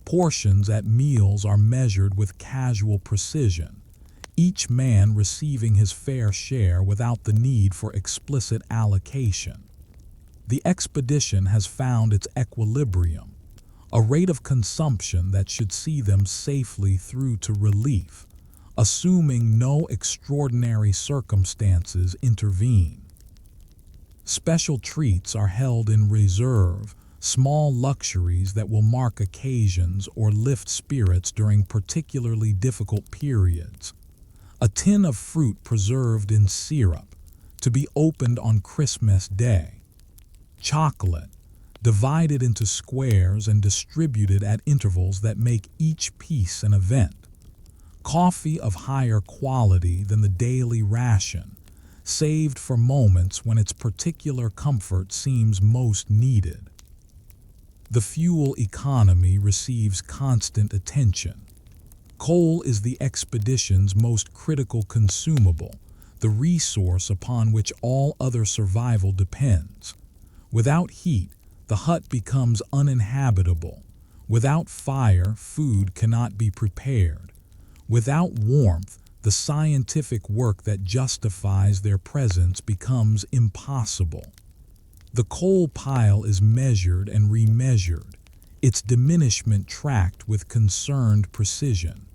Portions at meals are measured with casual precision, each man receiving his fair share without the need for explicit allocation. The expedition has found its equilibrium, a rate of consumption that should see them safely through to relief, assuming no extraordinary circumstances intervene. Special treats are held in reserve, small luxuries that will mark occasions or lift spirits during particularly difficult periods. A tin of fruit preserved in syrup, to be opened on Christmas Day. Chocolate, divided into squares and distributed at intervals that make each piece an event. Coffee of higher quality than the daily ration, saved for moments when its particular comfort seems most needed. The fuel economy receives constant attention. Coal is the expedition's most critical consumable, the resource upon which all other survival depends. Without heat, the hut becomes uninhabitable. Without fire, food cannot be prepared. Without warmth, the scientific work that justifies their presence becomes impossible. The coal pile is measured and remeasured, its diminishment tracked with concerned precision.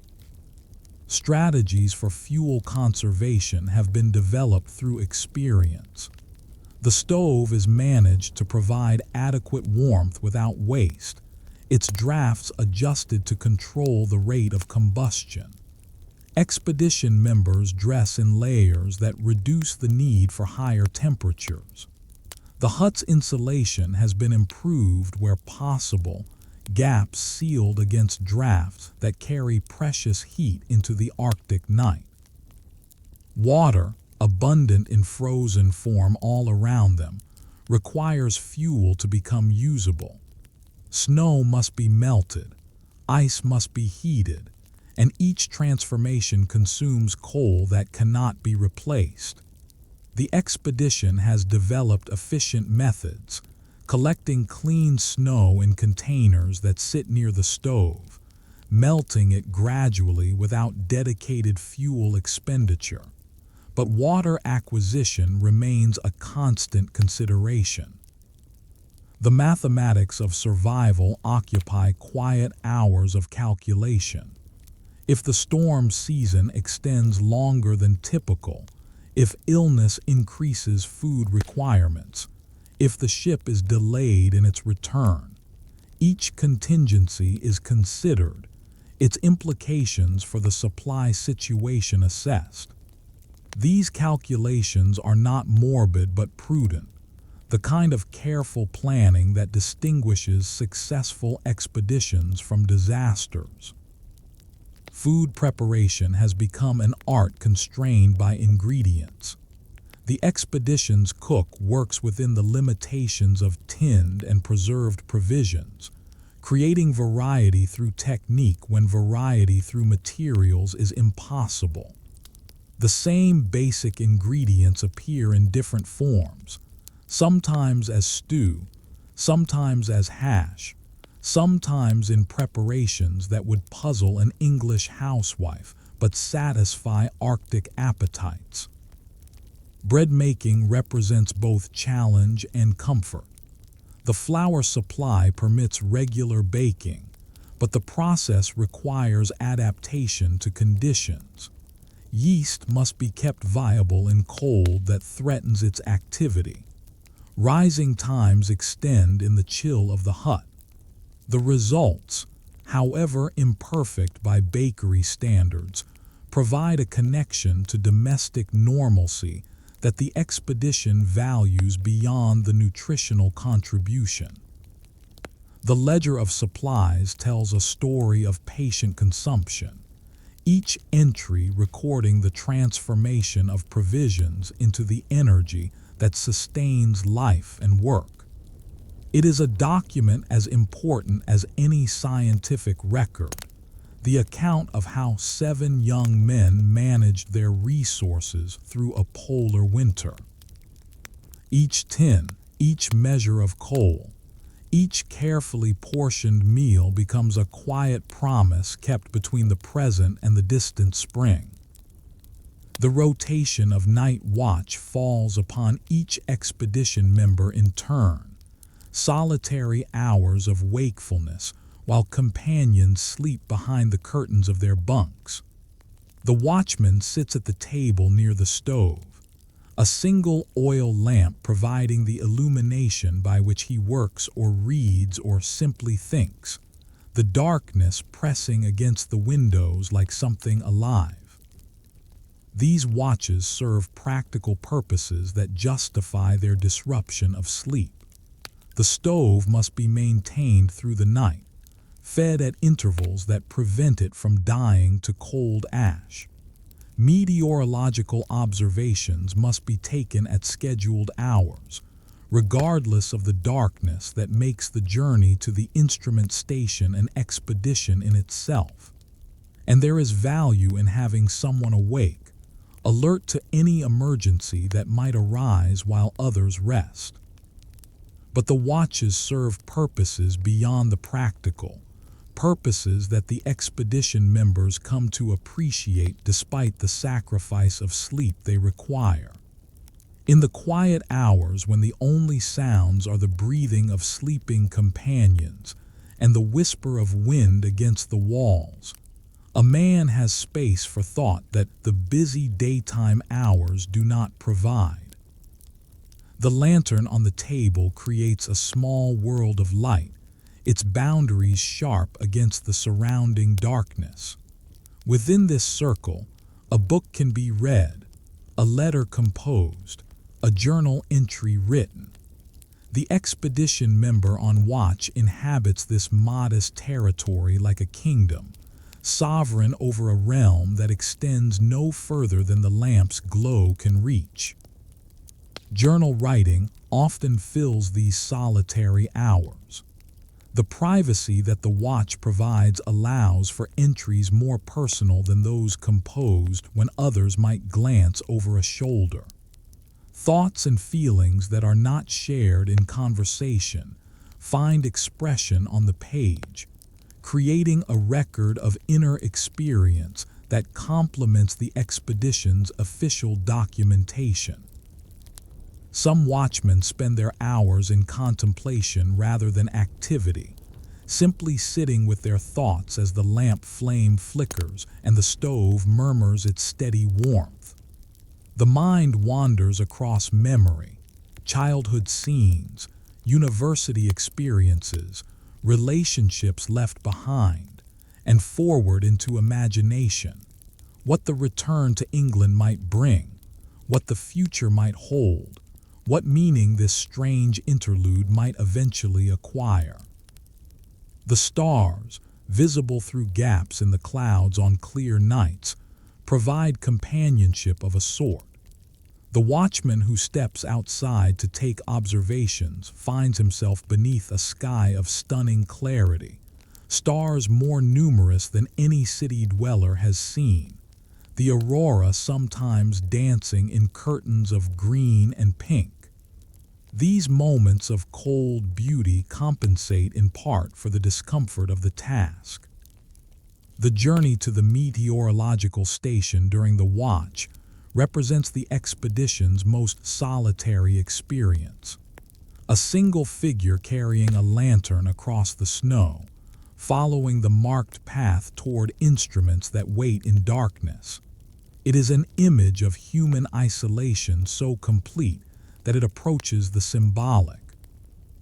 Strategies for fuel conservation have been developed through experience. The stove is managed to provide adequate warmth without waste, its drafts adjusted to control the rate of combustion. Expedition members dress in layers that reduce the need for higher temperatures. The hut's insulation has been improved where possible, gaps sealed against drafts that carry precious heat into the Arctic night. Water, abundant in frozen form all around them, requires fuel to become usable. Snow must be melted, ice must be heated, and each transformation consumes coal that cannot be replaced. The expedition has developed efficient methods, collecting clean snow in containers that sit near the stove, melting it gradually without dedicated fuel expenditure. But water acquisition remains a constant consideration. The mathematics of survival occupy quiet hours of calculation. If the storm season extends longer than typical, if illness increases food requirements, if the ship is delayed in its return, each contingency is considered, its implications for the supply situation assessed. These calculations are not morbid but prudent, the kind of careful planning that distinguishes successful expeditions from disasters. Food preparation has become an art constrained by ingredients. The expedition's cook works within the limitations of tinned and preserved provisions, creating variety through technique when variety through materials is impossible. The same basic ingredients appear in different forms, sometimes as stew, sometimes as hash, sometimes in preparations that would puzzle an English housewife but satisfy Arctic appetites. Bread making represents both challenge and comfort. The flour supply permits regular baking, but the process requires adaptation to conditions. Yeast must be kept viable in cold that threatens its activity. Rising times extend in the chill of the hut. The results, however imperfect by bakery standards, provide a connection to domestic normalcy that the expedition values beyond the nutritional contribution. The ledger of supplies tells a story of patient consumption, each entry recording the transformation of provisions into the energy that sustains life and work. It is a document as important as any scientific record, the account of how 7 young men managed their resources through a polar winter. Each tin, each measure of coal, each carefully portioned meal becomes a quiet promise kept between the present and the distant spring. The rotation of night watch falls upon each expedition member in turn, solitary hours of wakefulness while companions sleep behind the curtains of their bunks. The watchman sits at the table near the stove, a single oil lamp providing the illumination by which he works or reads or simply thinks, the darkness pressing against the windows like something alive. These watches serve practical purposes that justify their disruption of sleep. The stove must be maintained through the night, fed at intervals that prevent it from dying to cold ash. Meteorological observations must be taken at scheduled hours, regardless of the darkness that makes the journey to the instrument station an expedition in itself. And there is value in having someone awake, alert to any emergency that might arise while others rest. But the watches serve purposes beyond the practical, purposes that the expedition members come to appreciate despite the sacrifice of sleep they require. In the quiet hours when the only sounds are the breathing of sleeping companions and the whisper of wind against the walls, a man has space for thought that the busy daytime hours do not provide. The lantern on the table creates a small world of light, its boundaries sharp against the surrounding darkness. Within this circle, a book can be read, a letter composed, a journal entry written. The expedition member on watch inhabits this modest territory like a kingdom, sovereign over a realm that extends no further than the lamp's glow can reach. Journal writing often fills these solitary hours. The privacy that the watch provides allows for entries more personal than those composed when others might glance over a shoulder. Thoughts and feelings that are not shared in conversation find expression on the page, creating a record of inner experience that complements the expedition's official documentation. Some watchmen spend their hours in contemplation rather than activity, simply sitting with their thoughts as the lamp flame flickers and the stove murmurs its steady warmth. The mind wanders across memory, childhood scenes, university experiences, relationships left behind, and forward into imagination, what the return to England might bring, what the future might hold, what meaning this strange interlude might eventually acquire. The stars, visible through gaps in the clouds on clear nights, provide companionship of a sort. The watchman who steps outside to take observations finds himself beneath a sky of stunning clarity, stars more numerous than any city dweller has seen, the aurora sometimes dancing in curtains of green and pink. These moments of cold beauty compensate in part for the discomfort of the task. The journey to the meteorological station during the watch represents the expedition's most solitary experience. A single figure carrying a lantern across the snow, following the marked path toward instruments that wait in darkness. It is an image of human isolation so complete that it approaches the symbolic.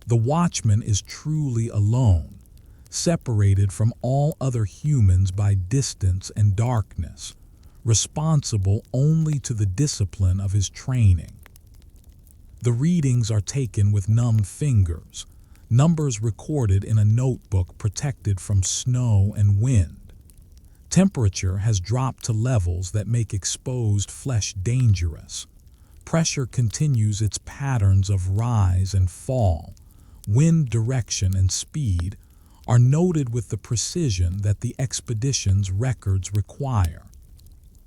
The watchman is truly alone, separated from all other humans by distance and darkness, responsible only to the discipline of his training. The readings are taken with numbed fingers, numbers recorded in a notebook protected from snow and wind. Temperature has dropped to levels that make exposed flesh dangerous. Pressure continues its patterns of rise and fall. Wind direction and speed are noted with the precision that the expedition's records require.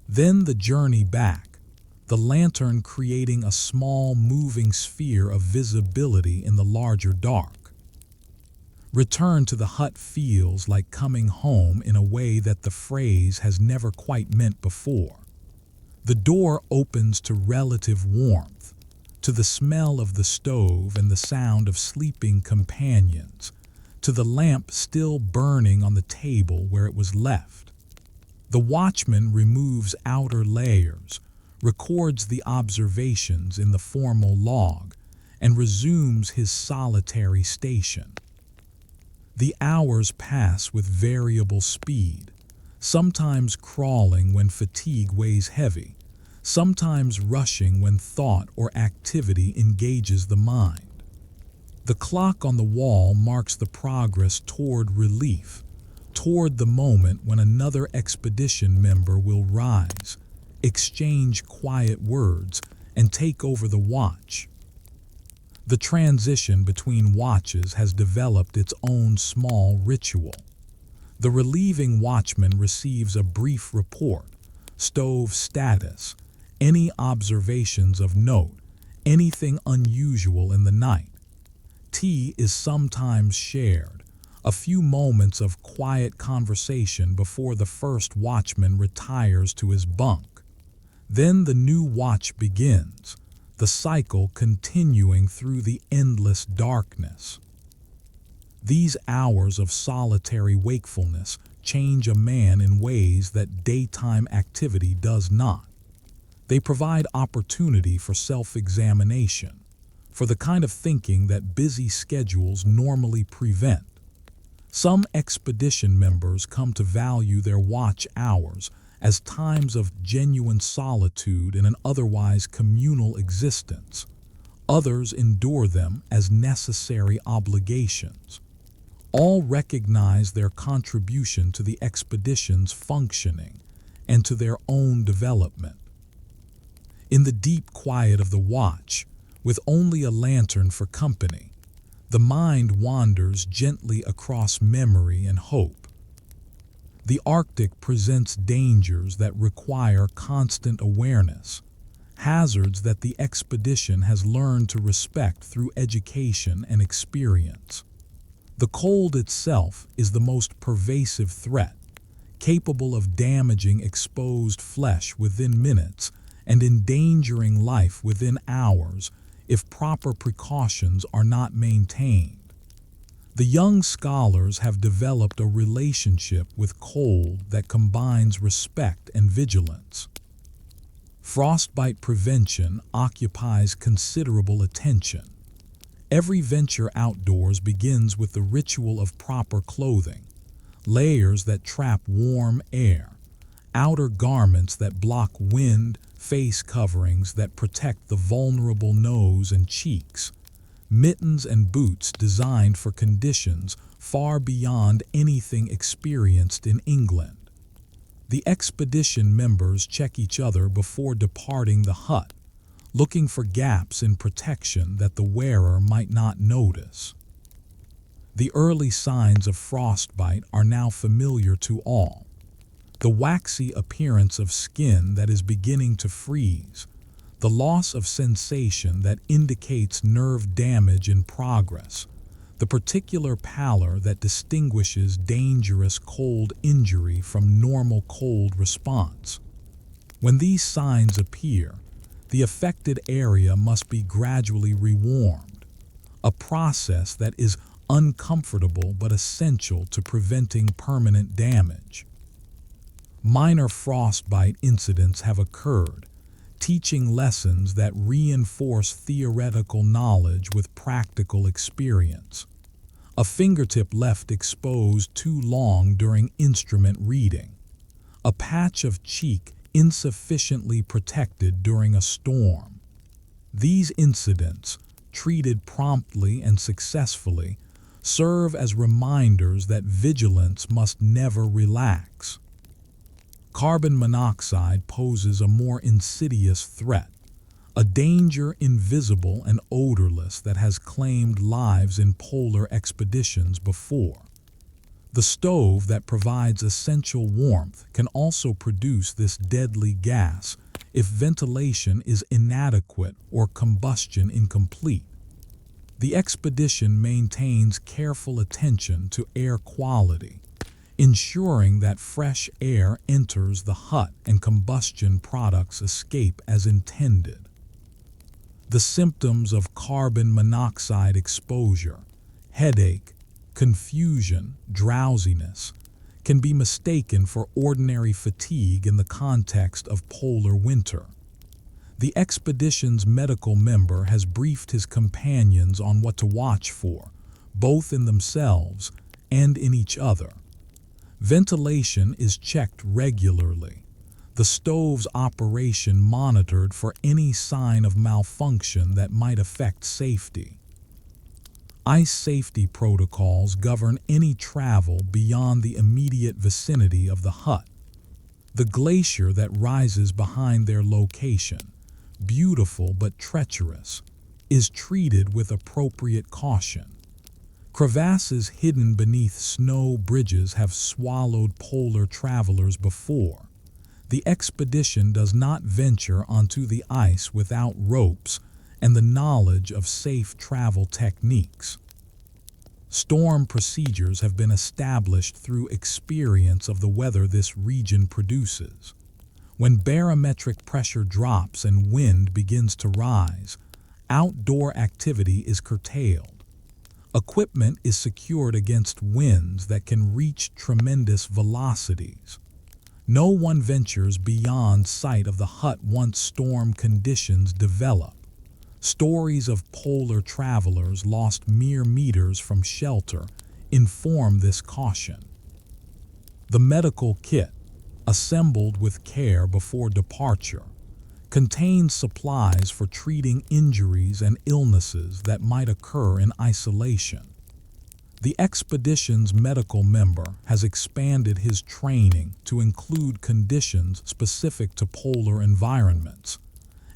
Then the journey back, the lantern creating a small moving sphere of visibility in the larger dark. Return to the hut feels like coming home in a way that the phrase has never quite meant before. The door opens to relative warmth, to the smell of the stove and the sound of sleeping companions, to the lamp still burning on the table where it was left. The watchman removes outer layers, records the observations in the formal log, and resumes his solitary station. The hours pass with variable speed, sometimes crawling when fatigue weighs heavy, sometimes rushing when thought or activity engages the mind. The clock on the wall marks the progress toward relief, toward the moment when another expedition member will rise, exchange quiet words, and take over the watch. The transition between watches has developed its own small ritual. The relieving watchman receives a brief report, stove status, any observations of note, anything unusual in the night. Tea is sometimes shared, a few moments of quiet conversation before the first watchman retires to his bunk. Then the new watch begins, the cycle continuing through the endless darkness. These hours of solitary wakefulness change a man in ways that daytime activity does not. They provide opportunity for self-examination, for the kind of thinking that busy schedules normally prevent. Some expedition members come to value their watch hours as times of genuine solitude in an otherwise communal existence. Others endure them as necessary obligations. All recognize their contribution to the expedition's functioning and to their own development. In the deep quiet of the watch, with only a lantern for company, the mind wanders gently across memory and hope. The Arctic presents dangers that require constant awareness, hazards that the expedition has learned to respect through education and experience. The cold itself is the most pervasive threat, capable of damaging exposed flesh within minutes and endangering life within hours if proper precautions are not maintained. The young scholars have developed a relationship with cold that combines respect and vigilance. Frostbite prevention occupies considerable attention. Every venture outdoors begins with the ritual of proper clothing, layers that trap warm air, outer garments that block wind, face coverings that protect the vulnerable nose and cheeks, mittens and boots designed for conditions far beyond anything experienced in England. The expedition members check each other before departing the hut, looking for gaps in protection that the wearer might not notice. The early signs of frostbite are now familiar to all. The waxy appearance of skin that is beginning to freeze, the loss of sensation that indicates nerve damage in progress, the particular pallor that distinguishes dangerous cold injury from normal cold response. When these signs appear, the affected area must be gradually rewarmed, a process that is uncomfortable but essential to preventing permanent damage. Minor frostbite incidents have occurred, teaching lessons that reinforce theoretical knowledge with practical experience. A fingertip left exposed too long during instrument reading. A patch of cheek insufficiently protected during a storm. These incidents, treated promptly and successfully, serve as reminders that vigilance must never relax. Carbon monoxide poses a more insidious threat, a danger invisible and odorless that has claimed lives in polar expeditions before. The stove that provides essential warmth can also produce this deadly gas if ventilation is inadequate or combustion incomplete. The expedition maintains careful attention to air quality, ensuring that fresh air enters the hut and combustion products escape as intended. The symptoms of carbon monoxide exposure, headache, confusion, drowsiness, can be mistaken for ordinary fatigue in the context of polar winter. The expedition's medical member has briefed his companions on what to watch for, both in themselves and in each other. Ventilation is checked regularly, the stove's operation monitored for any sign of malfunction that might affect safety. Ice safety protocols govern any travel beyond the immediate vicinity of the hut. The glacier that rises behind their location, beautiful but treacherous, is treated with appropriate caution. Crevasses hidden beneath snow bridges have swallowed polar travelers before. The expedition does not venture onto the ice without ropes and the knowledge of safe travel techniques. Storm procedures have been established through experience of the weather this region produces. When barometric pressure drops and wind begins to rise, outdoor activity is curtailed. Equipment is secured against winds that can reach tremendous velocities. No one ventures beyond sight of the hut once storm conditions develop. Stories of polar travelers lost mere meters from shelter inform this caution. The medical kit, assembled with care before departure, contains supplies for treating injuries and illnesses that might occur in isolation. The expedition's medical member has expanded his training to include conditions specific to polar environments,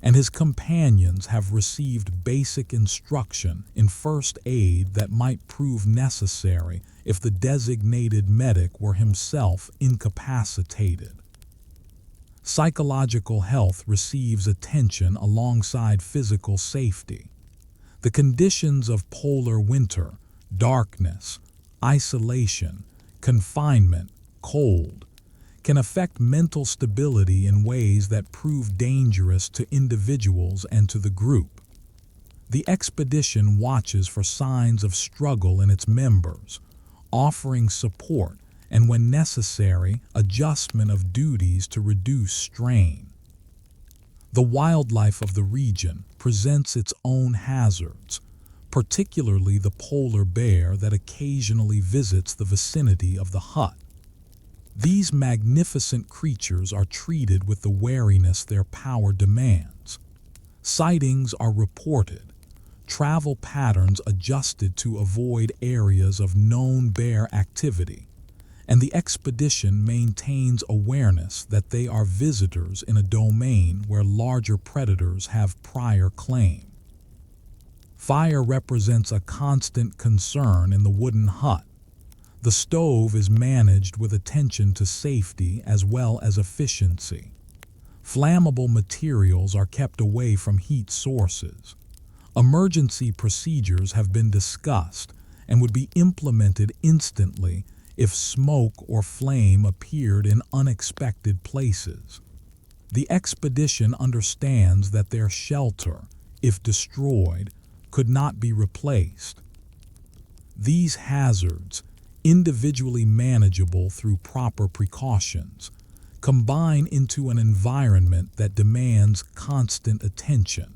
and his companions have received basic instruction in first aid that might prove necessary if the designated medic were himself incapacitated. Psychological health receives attention alongside physical safety. The conditions of polar winter, darkness, isolation, confinement, cold, can affect mental stability in ways that prove dangerous to individuals and to the group. The expedition watches for signs of struggle in its members, offering support and, when necessary, adjustment of duties to reduce strain. The wildlife of the region presents its own hazards, particularly the polar bear that occasionally visits the vicinity of the hut. These magnificent creatures are treated with the wariness their power demands. Sightings are reported, travel patterns adjusted to avoid areas of known bear activity, and the expedition maintains awareness that they are visitors in a domain where larger predators have prior claim. Fire represents a constant concern in the wooden hut. The stove is managed with attention to safety as well as efficiency. Flammable materials are kept away from heat sources. Emergency procedures have been discussed and would be implemented instantly if smoke or flame appeared in unexpected places. The expedition understands that their shelter, if destroyed, could not be replaced. These hazards, individually manageable through proper precautions, combine into an environment that demands constant attention.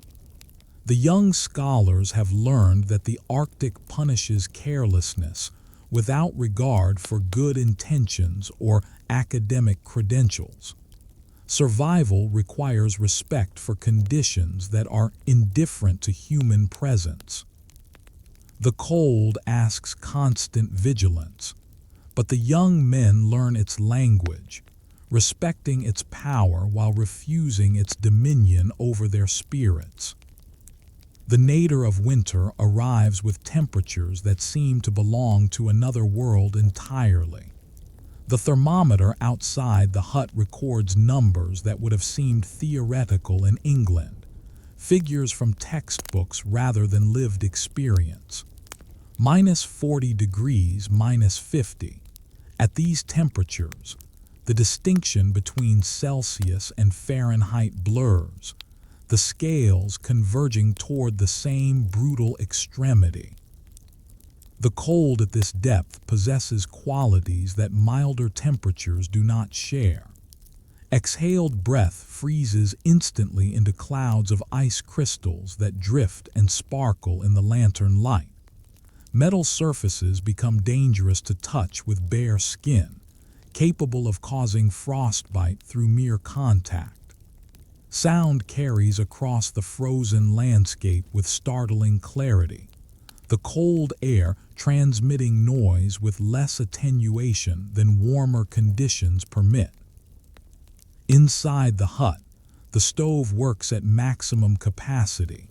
The young scholars have learned that the Arctic punishes carelessness without regard for good intentions or academic credentials. Survival requires respect for conditions that are indifferent to human presence. The cold asks constant vigilance, but the young men learn its language, respecting its power while refusing its dominion over their spirits. The nadir of winter arrives with temperatures that seem to belong to another world entirely. The thermometer outside the hut records numbers that would have seemed theoretical in England, figures from textbooks rather than lived experience. -40 degrees, -50. At these temperatures, the distinction between Celsius and Fahrenheit blurs, the scales converging toward the same brutal extremity. The cold at this depth possesses qualities that milder temperatures do not share. Exhaled breath freezes instantly into clouds of ice crystals that drift and sparkle in the lantern light. Metal surfaces become dangerous to touch with bare skin, capable of causing frostbite through mere contact. Sound carries across the frozen landscape with startling clarity, the cold air transmitting noise with less attenuation than warmer conditions permit. Inside the hut, the stove works at maximum capacity,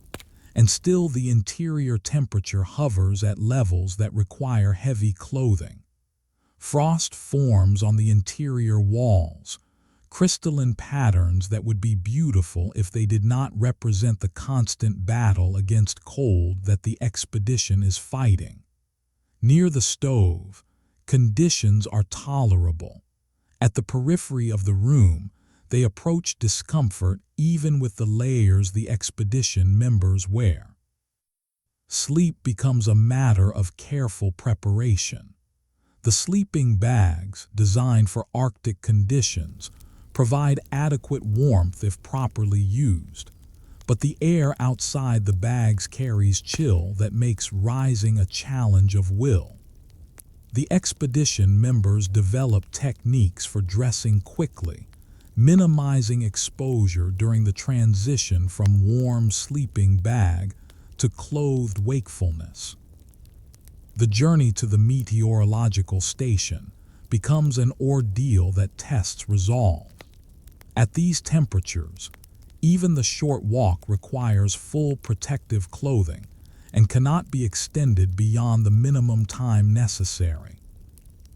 and still the interior temperature hovers at levels that require heavy clothing. Frost forms on the interior walls, crystalline patterns that would be beautiful if they did not represent the constant battle against cold that the expedition is fighting. Near the stove, conditions are tolerable. At the periphery of the room, they approach discomfort even with the layers the expedition members wear. Sleep becomes a matter of careful preparation. The sleeping bags, designed for Arctic conditions, provide adequate warmth if properly used, but the air outside the bags carries chill that makes rising a challenge of will. The expedition members develop techniques for dressing quickly, minimizing exposure during the transition from warm sleeping bag to clothed wakefulness. The journey to the meteorological station becomes an ordeal that tests resolve. At these temperatures, even the short walk requires full protective clothing and cannot be extended beyond the minimum time necessary.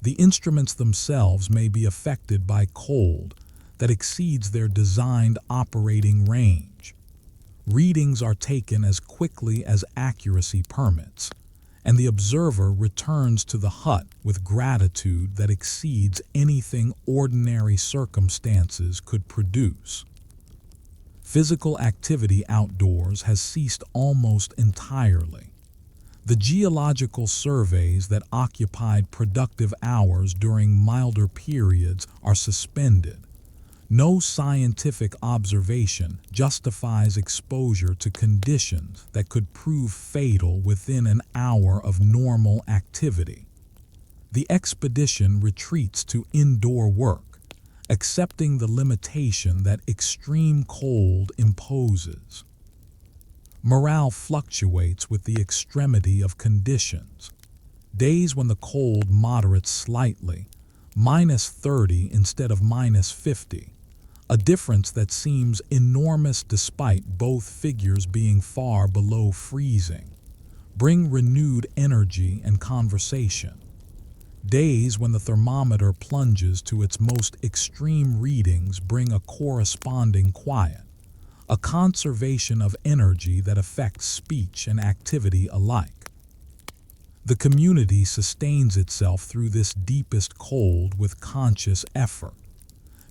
The instruments themselves may be affected by cold that exceeds their designed operating range. Readings are taken as quickly as accuracy permits, and the observer returns to the hut with gratitude that exceeds anything ordinary circumstances could produce. Physical activity outdoors has ceased almost entirely. The geological surveys that occupied productive hours during milder periods are suspended. No scientific observation justifies exposure to conditions that could prove fatal within an hour of normal activity. The expedition retreats to indoor work, accepting the limitation that extreme cold imposes. Morale fluctuates with the extremity of conditions. Days when the cold moderates slightly, -30 instead of -50, a difference that seems enormous despite both figures being far below freezing, bring renewed energy and conversation. Days when the thermometer plunges to its most extreme readings bring a corresponding quiet, a conservation of energy that affects speech and activity alike. The community sustains itself through this deepest cold with conscious effort.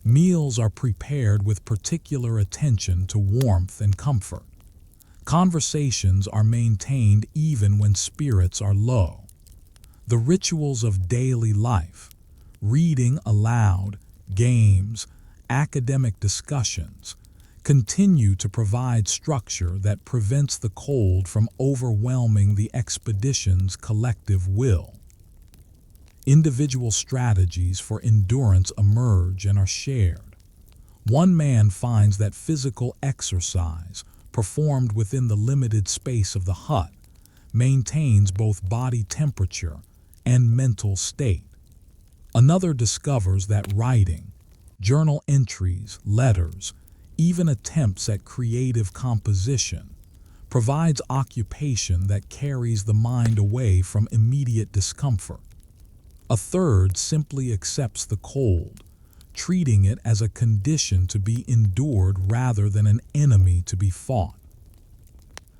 Meals are prepared with particular attention to warmth and comfort. Conversations are maintained even when spirits are low. The rituals of daily life, reading aloud, games, academic discussions, continue to provide structure that prevents the cold from overwhelming the expedition's collective will. Individual strategies for endurance emerge and are shared. One man finds that physical exercise, performed within the limited space of the hut, maintains both body temperature and mental state. Another discovers that writing, journal entries, letters, even attempts at creative composition, provides occupation that carries the mind away from immediate discomfort. A third simply accepts the cold, treating it as a condition to be endured rather than an enemy to be fought.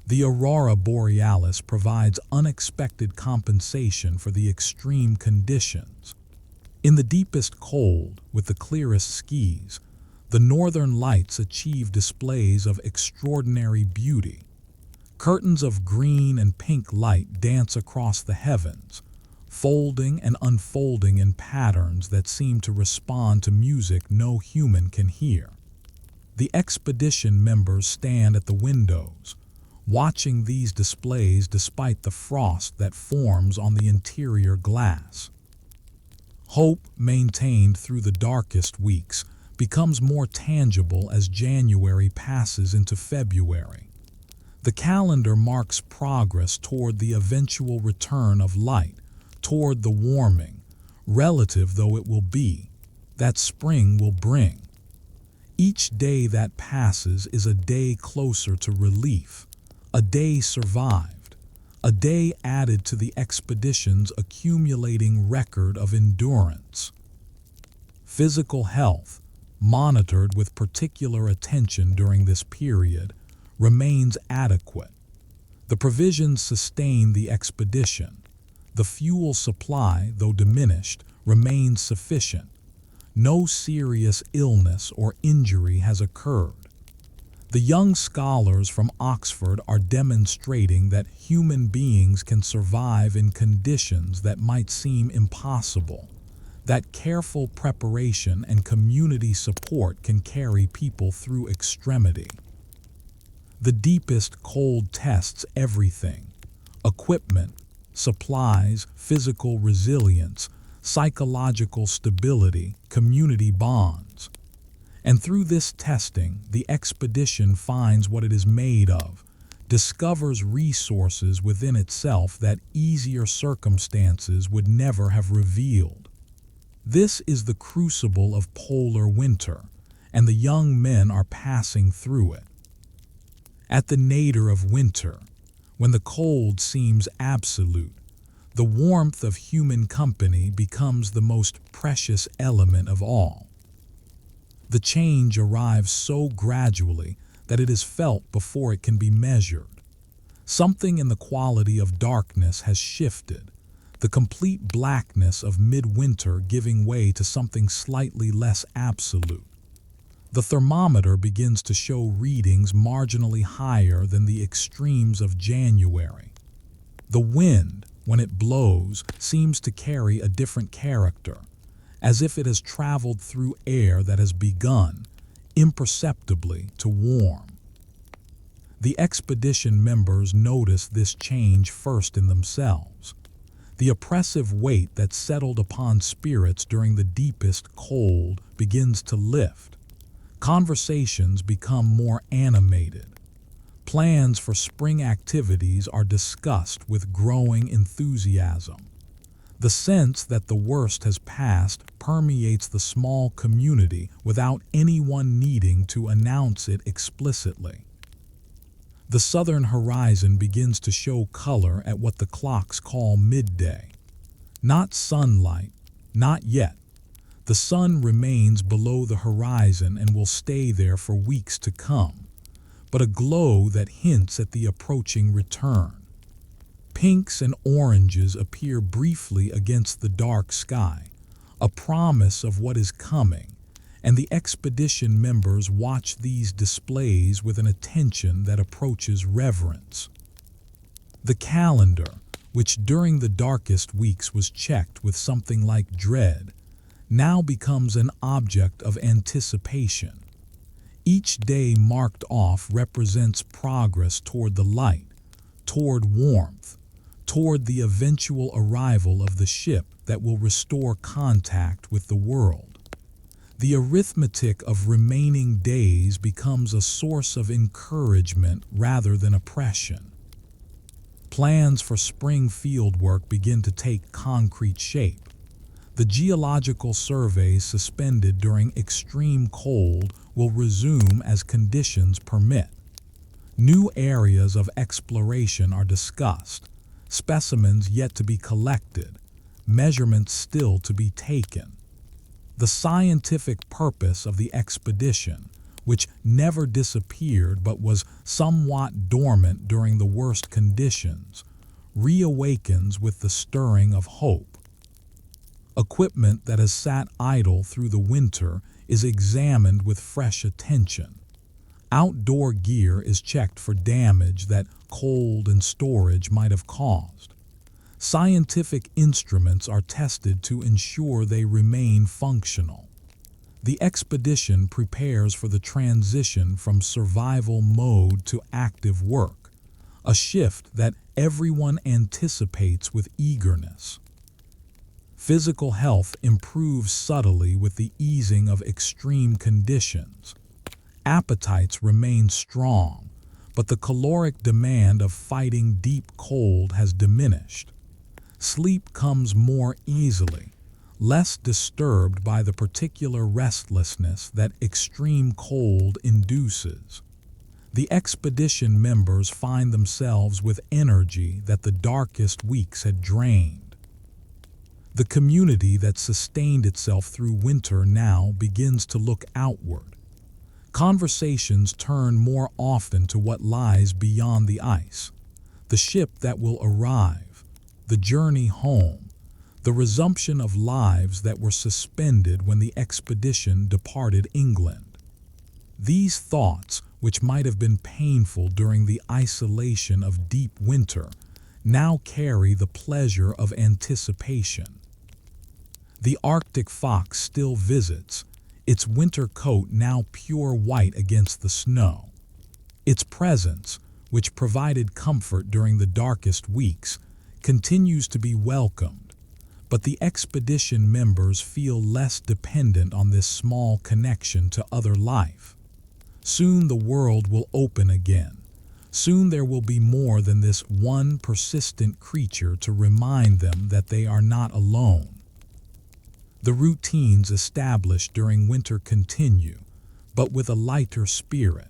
The aurora borealis provides unexpected compensation for the extreme conditions. In the deepest cold, with the clearest skies, the northern lights achieve displays of extraordinary beauty. Curtains of green and pink light dance across the heavens, folding and unfolding in patterns that seem to respond to music no human can hear. The expedition members stand at the windows, watching these displays despite the frost that forms on the interior glass. Hope, maintained through the darkest weeks, becomes more tangible as January passes into February. The calendar marks progress toward the eventual return of light, toward the warming, relative though it will be, that spring will bring. Each day that passes is a day closer to relief, a day survived, a day added to the expedition's accumulating record of endurance. Physical health, monitored with particular attention during this period, remains adequate. The provisions sustain the expedition. The fuel supply, though diminished, remains sufficient. No serious illness or injury has occurred. The young scholars from Oxford are demonstrating that human beings can survive in conditions that might seem impossible, that careful preparation and community support can carry people through extremity. The deepest cold tests everything: equipment, supplies, physical resilience, psychological stability, community bonds. And through this testing, the expedition finds what it is made of: discovers resources within itself that easier circumstances would never have revealed. This is the crucible of polar winter, and the young men are passing through it. At the nadir of winter, when the cold seems absolute, the warmth of human company becomes the most precious element of all. The change arrives so gradually that it is felt before it can be measured. Something in the quality of darkness has shifted, the complete blackness of midwinter giving way to something slightly less absolute. The thermometer begins to show readings marginally higher than the extremes of January. The wind, when it blows, seems to carry a different character, as if it has traveled through air that has begun, imperceptibly, to warm. The expedition members notice this change first in themselves. The oppressive weight that settled upon spirits during the deepest cold begins to lift. Conversations become more animated. Plans for spring activities are discussed with growing enthusiasm. The sense that the worst has passed permeates the small community without anyone needing to announce it explicitly. The southern horizon begins to show color at what the clocks call midday. Not sunlight, not yet. The sun remains below the horizon and will stay there for weeks to come, but a glow that hints at the approaching return. Pinks and oranges appear briefly against the dark sky, a promise of what is coming, and the expedition members watch these displays with an attention that approaches reverence. The calendar, which during the darkest weeks was checked with something like dread, now becomes an object of anticipation. Each day marked off represents progress toward the light, toward warmth, toward the eventual arrival of the ship that will restore contact with the world. The arithmetic of remaining days becomes a source of encouragement rather than oppression. Plans for spring fieldwork begin to take concrete shape. The geological surveys suspended during extreme cold will resume as conditions permit. New areas of exploration are discussed, specimens yet to be collected, measurements still to be taken. The scientific purpose of the expedition, which never disappeared but was somewhat dormant during the worst conditions, reawakens with the stirring of hope. Equipment that has sat idle through the winter is examined with fresh attention. Outdoor gear is checked for damage that cold and storage might have caused. Scientific instruments are tested to ensure they remain functional. The expedition prepares for the transition from survival mode to active work, a shift that everyone anticipates with eagerness. Physical health improves subtly with the easing of extreme conditions. Appetites remain strong, but the caloric demand of fighting deep cold has diminished. Sleep comes more easily, less disturbed by the particular restlessness that extreme cold induces. The expedition members find themselves with energy that the darkest weeks had drained. The community that sustained itself through winter now begins to look outward. Conversations turn more often to what lies beyond the ice, the ship that will arrive, the journey home, the resumption of lives that were suspended when the expedition departed England. These thoughts, which might have been painful during the isolation of deep winter, now carry the pleasure of anticipation. The Arctic fox still visits, its winter coat now pure white against the snow. Its presence, which provided comfort during the darkest weeks, continues to be welcomed, but the expedition members feel less dependent on this small connection to other life. Soon the world will open again. Soon there will be more than this one persistent creature to remind them that they are not alone. The routines established during winter continue, but with a lighter spirit.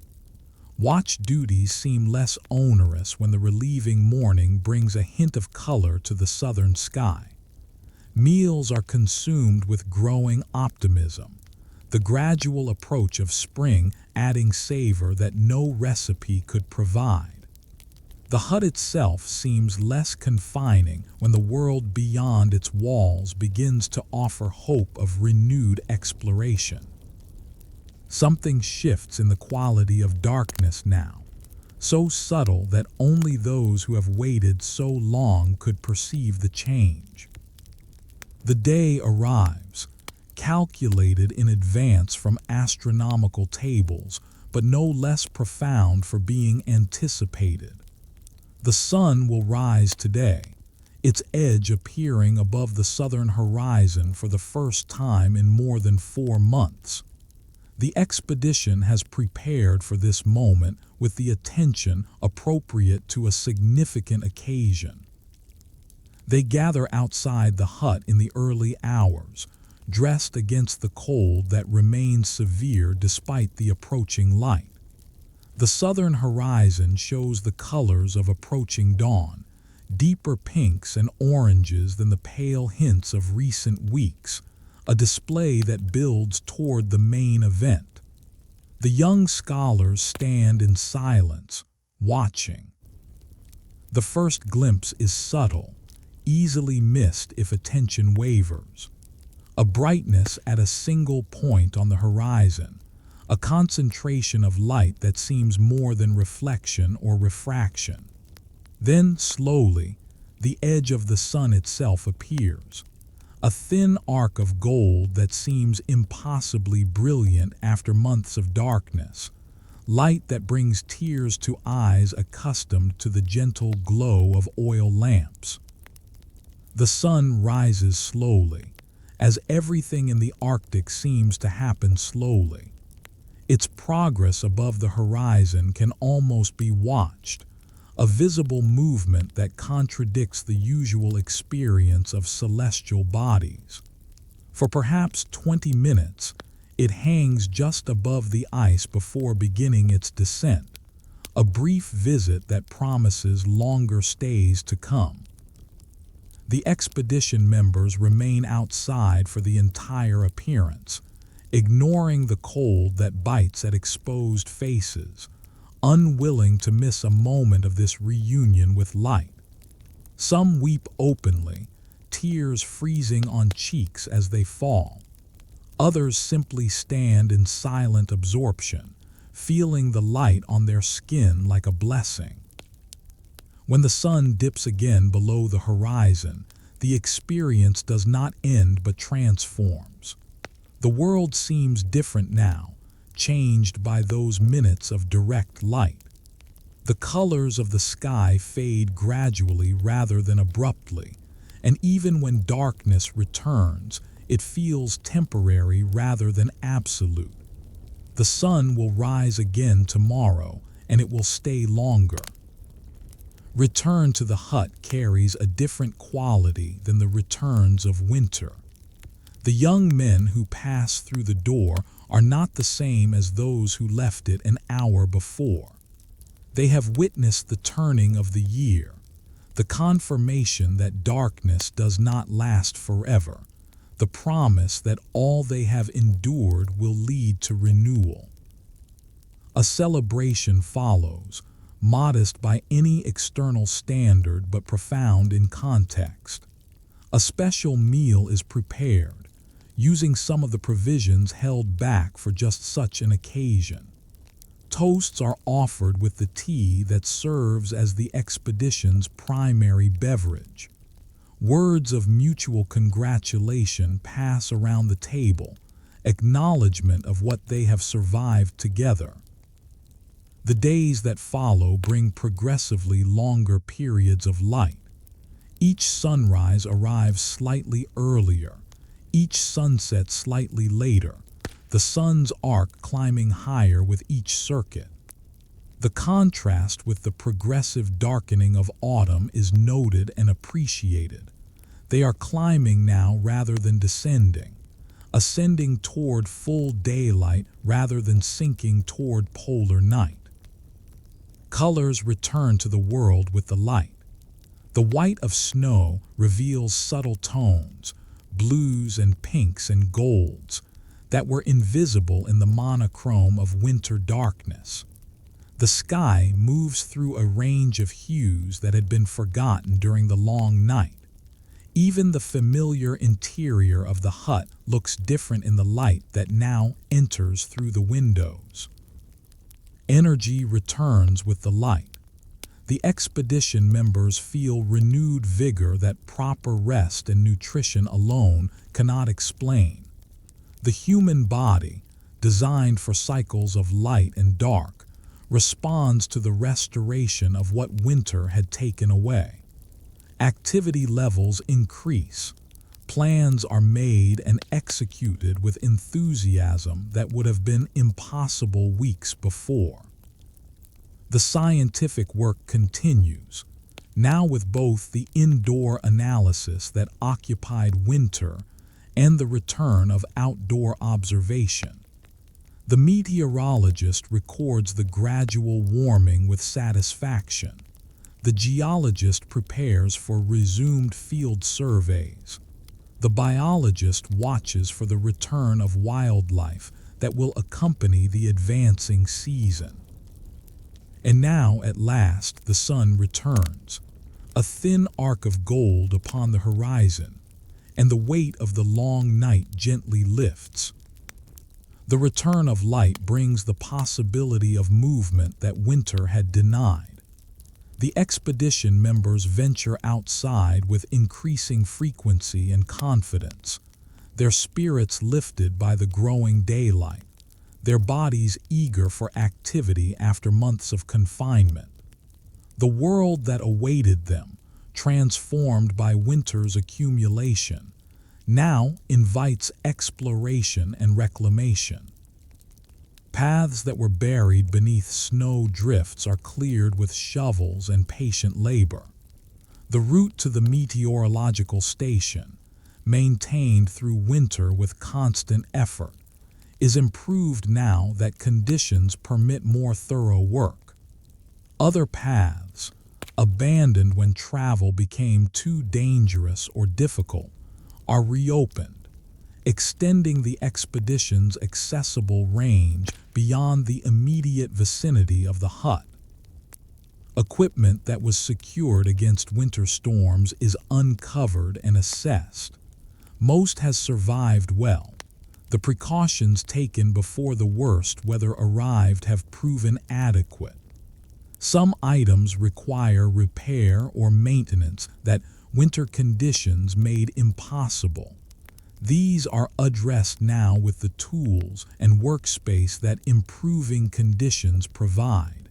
Watch duties seem less onerous when the relieving morning brings a hint of color to the southern sky. Meals are consumed with growing optimism, the gradual approach of spring adding savor that no recipe could provide. The hut itself seems less confining when the world beyond its walls begins to offer hope of renewed exploration. Something shifts in the quality of darkness now, so subtle that only those who have waited so long could perceive the change. The day arrives, calculated in advance from astronomical tables, but no less profound for being anticipated. The sun will rise today, its edge appearing above the southern horizon for the first time in more than 4 months. The expedition has prepared for this moment with the attention appropriate to a significant occasion. They gather outside the hut in the early hours, dressed against the cold that remains severe despite the approaching light. The southern horizon shows the colors of approaching dawn, deeper pinks and oranges than the pale hints of recent weeks, a display that builds toward the main event. The young scholars stand in silence, watching. The first glimpse is subtle, easily missed if attention wavers. A brightness at a single point on the horizon, a concentration of light that seems more than reflection or refraction. Then, slowly, the edge of the sun itself appears, a thin arc of gold that seems impossibly brilliant after months of darkness, light that brings tears to eyes accustomed to the gentle glow of oil lamps. The sun rises slowly, as everything in the Arctic seems to happen slowly. Its progress above the horizon can almost be watched, a visible movement that contradicts the usual experience of celestial bodies. For perhaps 20 minutes, it hangs just above the ice before beginning its descent, a brief visit that promises longer stays to come. The expedition members remain outside for the entire appearance, ignoring the cold that bites at exposed faces, unwilling to miss a moment of this reunion with light. Some weep openly, tears freezing on cheeks as they fall. Others simply stand in silent absorption, feeling the light on their skin like a blessing. When the sun dips again below the horizon, the experience does not end but transforms. The world seems different now, changed by those minutes of direct light. The colors of the sky fade gradually rather than abruptly, and even when darkness returns, it feels temporary rather than absolute. The sun will rise again tomorrow, and it will stay longer. Return to the hut carries a different quality than the returns of winter. The young men who pass through the door are not the same as those who left it an hour before. They have witnessed the turning of the year, the confirmation that darkness does not last forever, the promise that all they have endured will lead to renewal. A celebration follows, modest by any external standard but profound in context. A special meal is prepared, using some of the provisions held back for just such an occasion. Toasts are offered with the tea that serves as the expedition's primary beverage. Words of mutual congratulation pass around the table, acknowledgement of what they have survived together. The days that follow bring progressively longer periods of light. Each sunrise arrives slightly earlier, each sunset slightly later, the sun's arc climbing higher with each circuit. The contrast with the progressive darkening of autumn is noted and appreciated. They are climbing now rather than descending, ascending toward full daylight rather than sinking toward polar night. Colors return to the world with the light. The white of snow reveals subtle tones, blues and pinks and golds, that were invisible in the monochrome of winter darkness. The sky moves through a range of hues that had been forgotten during the long night. Even the familiar interior of the hut looks different in the light that now enters through the windows. Energy returns with the light. The expedition members feel renewed vigor that proper rest and nutrition alone cannot explain. The human body, designed for cycles of light and dark, responds to the restoration of what winter had taken away. Activity levels increase. Plans are made and executed with enthusiasm that would have been impossible weeks before. The scientific work continues, now with both the indoor analysis that occupied winter and the return of outdoor observation. The meteorologist records the gradual warming with satisfaction. The geologist prepares for resumed field surveys. The biologist watches for the return of wildlife that will accompany the advancing season. And now, at last, the sun returns, a thin arc of gold upon the horizon, and the weight of the long night gently lifts. The return of light brings the possibility of movement that winter had denied. The expedition members venture outside with increasing frequency and confidence, their spirits lifted by the growing daylight, their bodies eager for activity after months of confinement. The world that awaited them, transformed by winter's accumulation, now invites exploration and reclamation. Paths that were buried beneath snow drifts are cleared with shovels and patient labor. The route to the meteorological station, maintained through winter with constant effort, is improved now that conditions permit more thorough work. Other paths, abandoned when travel became too dangerous or difficult, are reopened, extending the expedition's accessible range beyond the immediate vicinity of the hut. Equipment that was secured against winter storms is uncovered and assessed. Most has survived well. The precautions taken before the worst weather arrived have proven adequate. Some items require repair or maintenance that winter conditions made impossible. These are addressed now with the tools and workspace that improving conditions provide.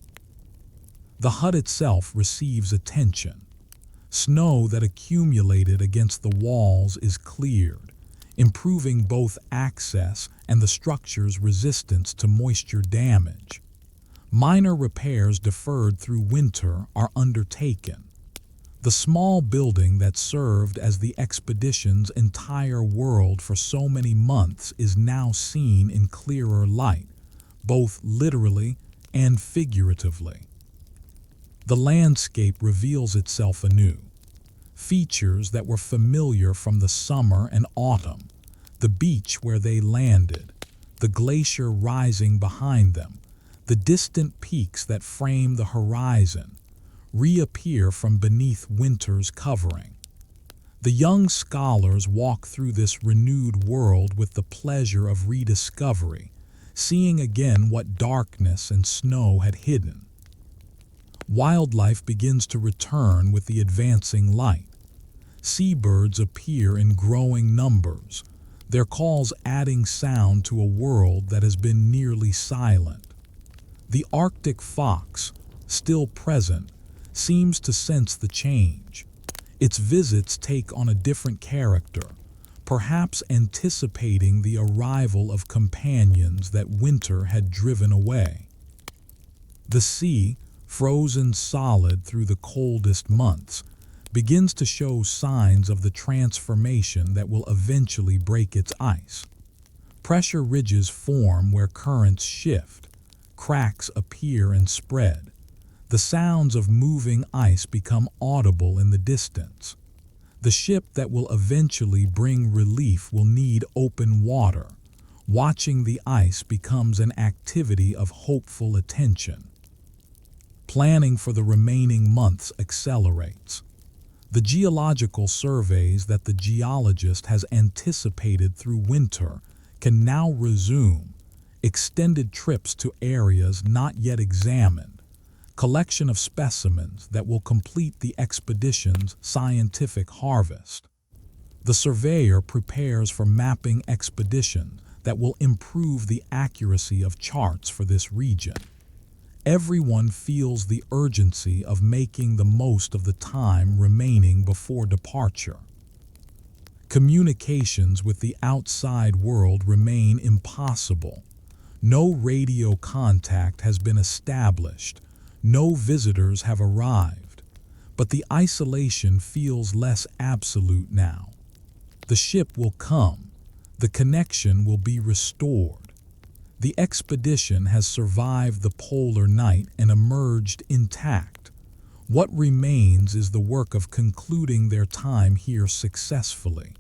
The hut itself receives attention. Snow that accumulated against the walls is cleared, improving both access and the structure's resistance to moisture damage. Minor repairs deferred through winter are undertaken. The small building that served as the expedition's entire world for so many months is now seen in clearer light, both literally and figuratively. The landscape reveals itself anew. Features that were familiar from the summer and autumn, the beach where they landed, the glacier rising behind them, the distant peaks that frame the horizon, reappear from beneath winter's covering. The young scholars walk through this renewed world with the pleasure of rediscovery, seeing again what darkness and snow had hidden. Wildlife begins to return with the advancing light. Seabirds appear in growing numbers, their calls adding sound to a world that has been nearly silent. The Arctic fox, still present, seems to sense the change. Its visits take on a different character, perhaps anticipating the arrival of companions that winter had driven away. The sea, frozen solid through the coldest months, begins to show signs of the transformation that will eventually break its ice. Pressure ridges form where currents shift, cracks appear and spread. The sounds of moving ice become audible in the distance. The ship that will eventually bring relief will need open water. Watching the ice becomes an activity of hopeful attention. Planning for the remaining months accelerates. The geological surveys that the geologist has anticipated through winter can now resume. Extended trips to areas not yet examined, collection of specimens that will complete the expedition's scientific harvest. The surveyor prepares for mapping expeditions that will improve the accuracy of charts for this region. Everyone feels the urgency of making the most of the time remaining before departure. Communications with the outside world remain impossible. No radio contact has been established. No visitors have arrived. But the isolation feels less absolute now. The ship will come. The connection will be restored. The expedition has survived the polar night and emerged intact. What remains is the work of concluding their time here successfully.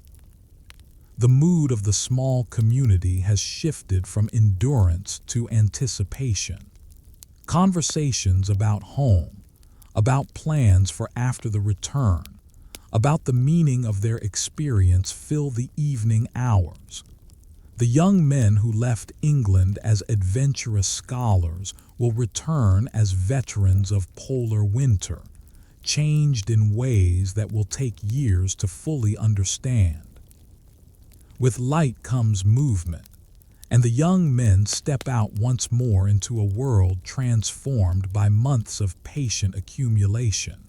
The mood of the small community has shifted from endurance to anticipation. Conversations about home, about plans for after the return, about the meaning of their experience fill the evening hours. The young men who left England as adventurous scholars will return as veterans of polar winter, changed in ways that will take years to fully understand. With light comes movement, and the young men step out once more into a world transformed by months of patient accumulation.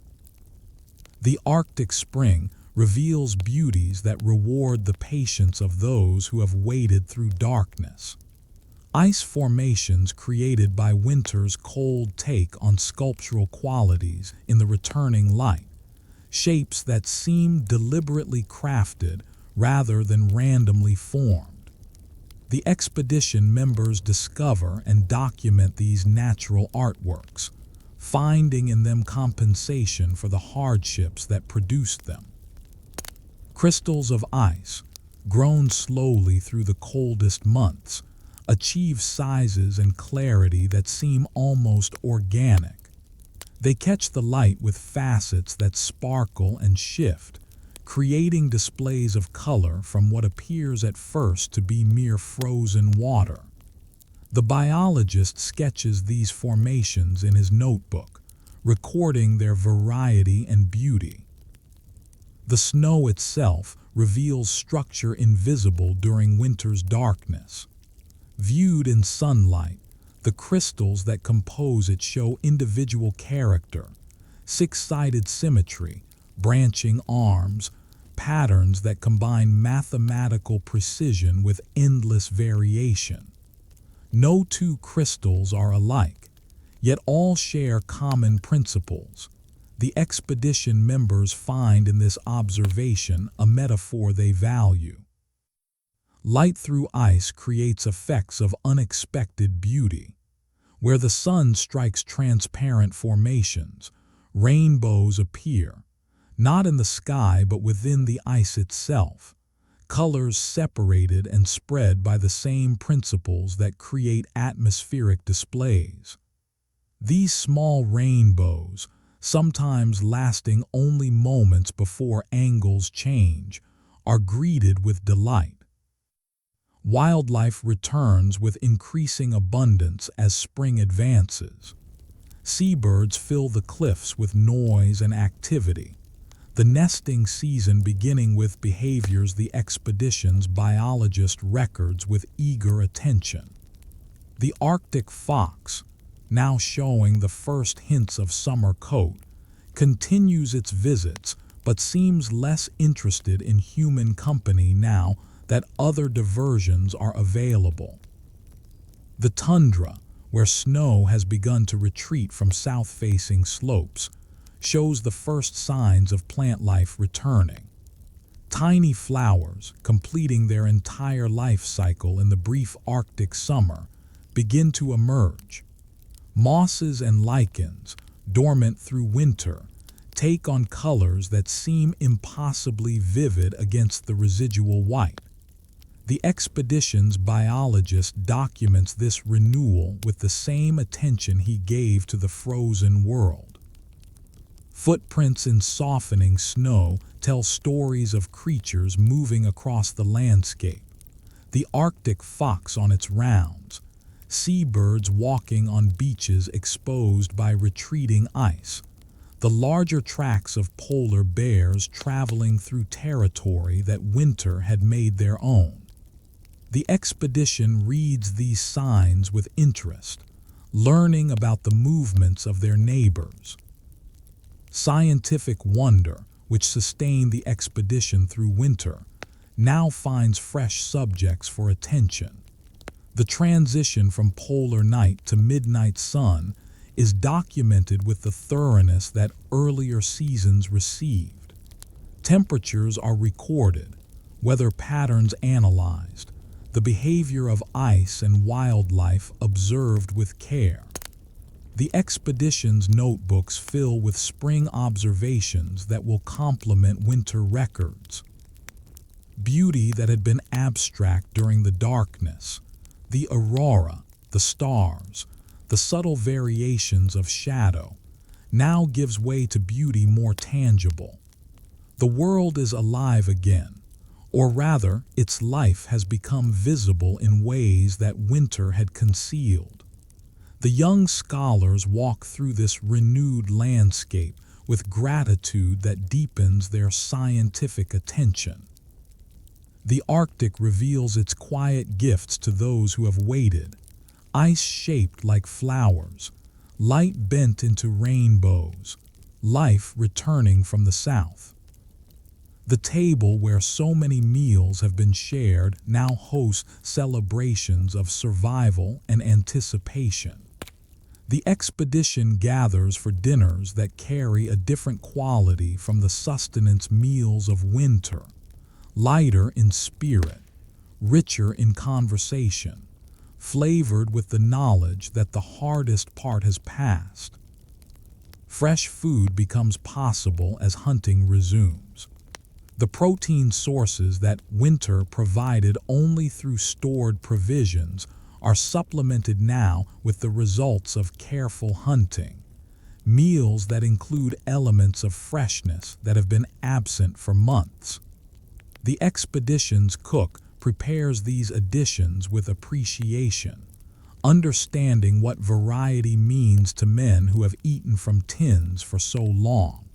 The Arctic spring reveals beauties that reward the patience of those who have waded through darkness. Ice formations created by winter's cold take on sculptural qualities in the returning light, shapes that seem deliberately crafted rather than randomly formed. The expedition members discover and document these natural artworks, finding in them compensation for the hardships that produced them. Crystals of ice, grown slowly through the coldest months, achieve sizes and clarity that seem almost organic. They catch the light with facets that sparkle and shift, creating displays of color from what appears at first to be mere frozen water. The biologist sketches these formations in his notebook, recording their variety and beauty. The snow itself reveals structure invisible during winter's darkness. Viewed in sunlight, the crystals that compose it show individual character, six-sided symmetry, branching arms, patterns that combine mathematical precision with endless variation. No two crystals are alike, yet all share common principles. The expedition members find in this observation a metaphor they value. Light through ice creates effects of unexpected beauty. Where the sun strikes transparent formations, rainbows appear, not in the sky but within the ice itself, colors separated and spread by the same principles that create atmospheric displays. These small rainbows, sometimes lasting only moments before angles change, are greeted with delight. Wildlife returns with increasing abundance as spring advances. Seabirds fill the cliffs with noise and activity, the nesting season beginning with behaviors the expedition's biologist records with eager attention. The Arctic fox, now showing the first hints of summer coat, continues its visits but seems less interested in human company now that other diversions are available. The tundra, where snow has begun to retreat from south-facing slopes, shows the first signs of plant life returning. Tiny flowers, completing their entire life cycle in the brief Arctic summer, begin to emerge. Mosses and lichens, dormant through winter, take on colors that seem impossibly vivid against the residual white. The expedition's biologist documents this renewal with the same attention he gave to the frozen world. Footprints in softening snow tell stories of creatures moving across the landscape. The Arctic fox on its rounds, seabirds walking on beaches exposed by retreating ice, the larger tracks of polar bears traveling through territory that winter had made their own. The expedition reads these signs with interest, learning about the movements of their neighbors. Scientific wonder, which sustained the expedition through winter, now finds fresh subjects for attention. The transition from polar night to midnight sun is documented with the thoroughness that earlier seasons received. Temperatures are recorded, weather patterns analyzed, the behavior of ice and wildlife observed with care. The expedition's notebooks fill with spring observations that will complement winter records. Beauty that had been abstract during the darkness, the aurora, the stars, the subtle variations of shadow, now gives way to beauty more tangible. The world is alive again, or rather, its life has become visible in ways that winter had concealed. The young scholars walk through this renewed landscape with gratitude that deepens their scientific attention. The Arctic reveals its quiet gifts to those who have waited, ice shaped like flowers, light bent into rainbows, life returning from the south. The table where so many meals have been shared now hosts celebrations of survival and anticipation. The expedition gathers for dinners that carry a different quality from the sustenance meals of winter, lighter in spirit, richer in conversation, flavored with the knowledge that the hardest part has passed. Fresh food becomes possible as hunting resumes. The protein sources that winter provided only through stored provisions are supplemented now with the results of careful hunting, meals that include elements of freshness that have been absent for months. The expedition's cook prepares these additions with appreciation, understanding what variety means to men who have eaten from tins for so long.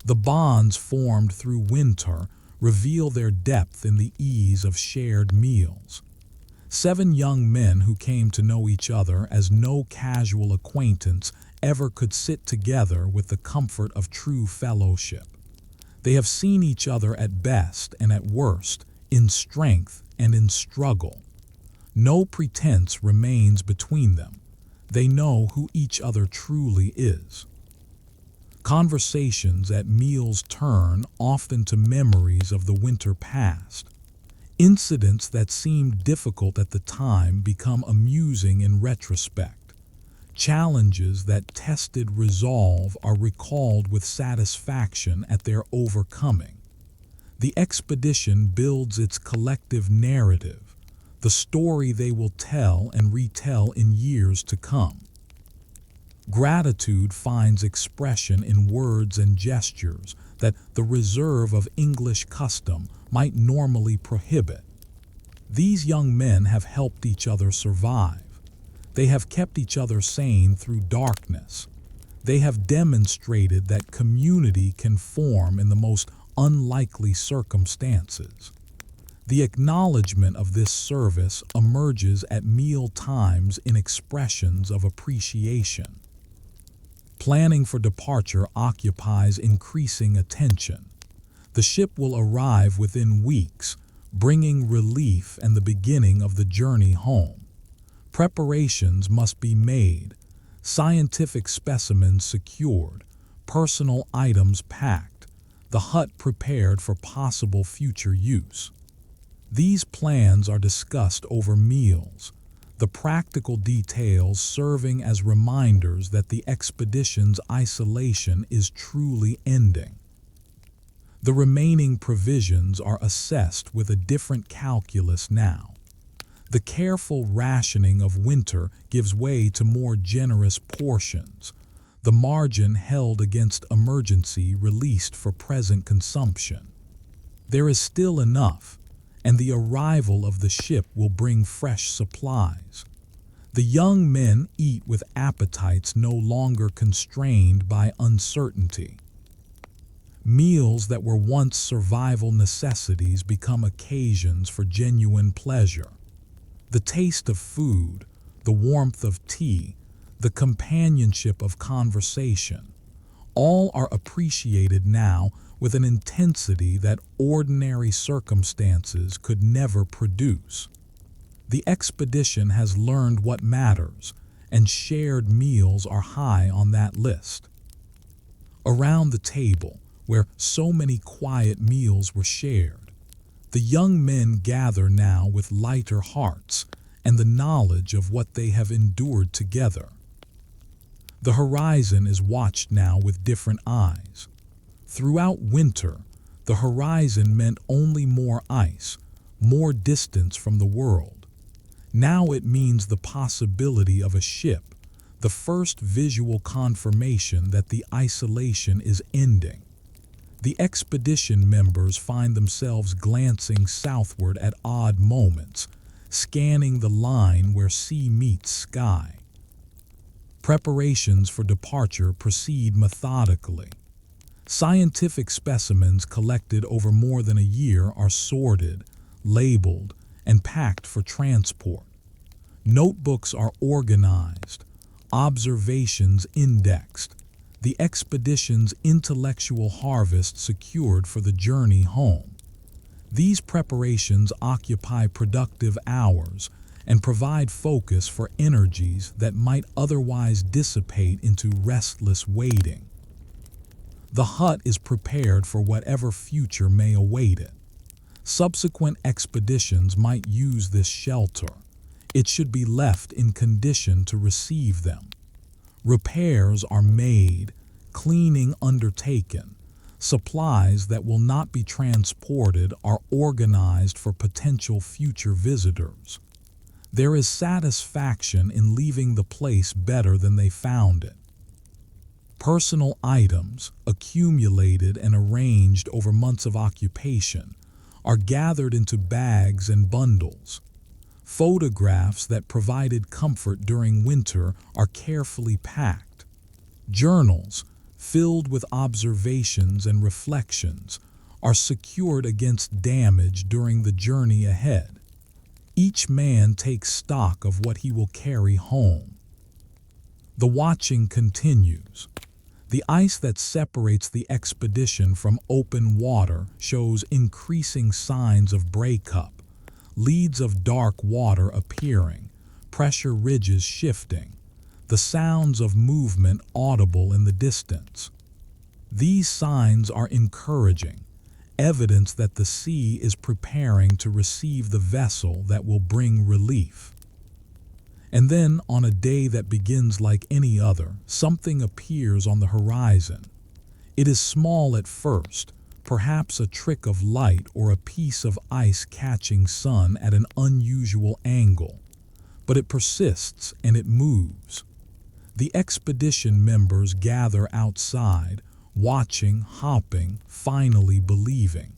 The bonds formed through winter reveal their depth in the ease of shared meals. 7 young men who came to know each other as no casual acquaintance ever could sit together with the comfort of true fellowship. They have seen each other at best and at worst, in strength and in struggle. No pretense remains between them. They know who each other truly is. Conversations at meals turn often to memories of the winter past. Incidents that seemed difficult at the time become amusing in retrospect. Challenges that tested resolve are recalled with satisfaction at their overcoming. The expedition builds its collective narrative, the story they will tell and retell in years to come. Gratitude finds expression in words and gestures that the reserve of English custom might normally prohibit. These young men have helped each other survive. They have kept each other sane through darkness. They have demonstrated that community can form in the most unlikely circumstances. The acknowledgement of this service emerges at meal times in expressions of appreciation. Planning for departure occupies increasing attention. The ship will arrive within weeks, bringing relief and the beginning of the journey home. Preparations must be made, scientific specimens secured, personal items packed, the hut prepared for possible future use. These plans are discussed over meals, the practical details serving as reminders that the expedition's isolation is truly ending. The remaining provisions are assessed with a different calculus now. The careful rationing of winter gives way to more generous portions, the margin held against emergency released for present consumption. There is still enough, and the arrival of the ship will bring fresh supplies. The young men eat with appetites no longer constrained by uncertainty. Meals that were once survival necessities become occasions for genuine pleasure. The taste of food, the warmth of tea, the companionship of conversation, all are appreciated now with an intensity that ordinary circumstances could never produce. The expedition has learned what matters, and shared meals are high on that list. Around the table, where so many quiet meals were shared, the young men gather now with lighter hearts and the knowledge of what they have endured together. The horizon is watched now with different eyes. Throughout winter, the horizon meant only more ice, more distance from the world. Now it means the possibility of a ship, the first visual confirmation that the isolation is ending. The expedition members find themselves glancing southward at odd moments, scanning the line where sea meets sky. Preparations for departure proceed methodically. Scientific specimens collected over more than a year are sorted, labeled, and packed for transport. Notebooks are organized, observations indexed, the expedition's intellectual harvest secured for the journey home. These preparations occupy productive hours and provide focus for energies that might otherwise dissipate into restless waiting. The hut is prepared for whatever future may await it. Subsequent expeditions might use this shelter. It should be left in condition to receive them. Repairs are made, cleaning undertaken. Supplies that will not be transported are organized for potential future visitors. There is satisfaction in leaving the place better than they found it. Personal items, accumulated and arranged over months of occupation, are gathered into bags and bundles. Photographs that provided comfort during winter are carefully packed. Journals, filled with observations and reflections, are secured against damage during the journey ahead. Each man takes stock of what he will carry home. The watching continues. The ice that separates the expedition from open water shows increasing signs of breakup, leads of dark water appearing, pressure ridges shifting, the sounds of movement audible in the distance. These signs are encouraging, evidence that the sea is preparing to receive the vessel that will bring relief. And then, on a day that begins like any other, something appears on the horizon. It is small at first, perhaps a trick of light or a piece of ice catching sun at an unusual angle, but it persists and it moves. The expedition members gather outside, watching, hopping, finally believing.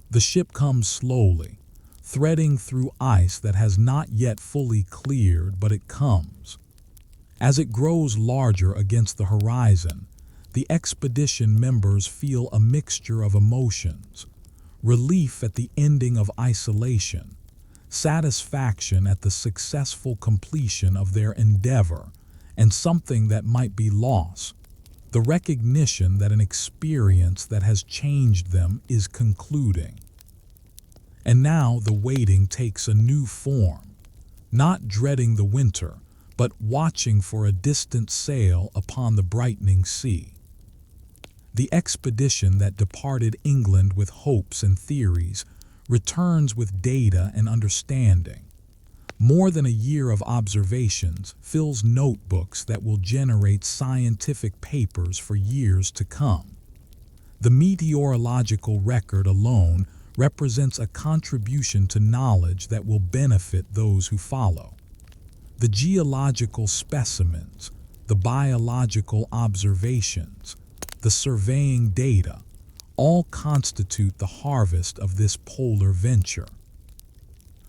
The ship comes slowly, threading through ice that has not yet fully cleared, but it comes. As it grows larger against the horizon, the expedition members feel a mixture of emotions: relief at the ending of isolation, satisfaction at the successful completion of their endeavor, and something that might be lost: the recognition that an experience that has changed them is concluding. And now the waiting takes a new form. not dreading the winter, but watching for a distant sail upon the brightening sea. The expedition that departed England with hopes and theories returns with data and understanding. More than a year of observations fills notebooks that will generate scientific papers for years to come. The meteorological record alone represents a contribution to knowledge that will benefit those who follow. The geological specimens, the biological observations, the surveying data, all constitute the harvest of this polar venture.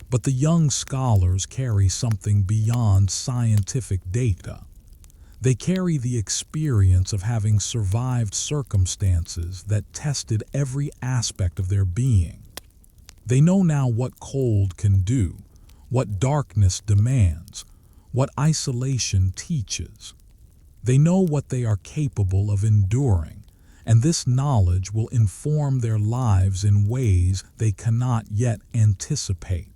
But the young scholars carry something beyond scientific data. They carry the experience of having survived circumstances that tested every aspect of their being. They know now what cold can do, what darkness demands, what isolation teaches. They know what they are capable of enduring, and this knowledge will inform their lives in ways they cannot yet anticipate.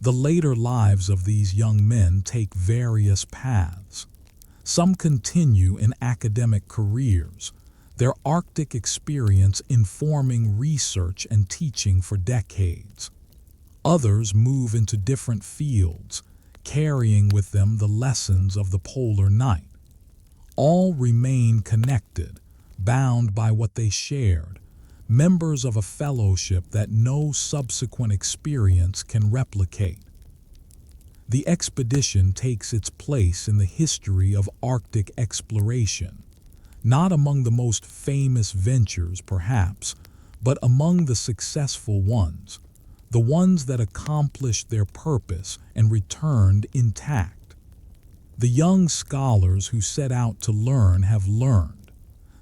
The later lives of these young men take various paths. Some continue in academic careers, their Arctic experience informing research and teaching for decades. Others move into different fields, carrying with them the lessons of the polar night. All remain connected, bound by what they shared, members of a fellowship that no subsequent experience can replicate. The expedition takes its place in the history of Arctic exploration, not among the most famous ventures perhaps, but among the successful ones, the ones that accomplished their purpose and returned intact. The young scholars who set out to learn have learned.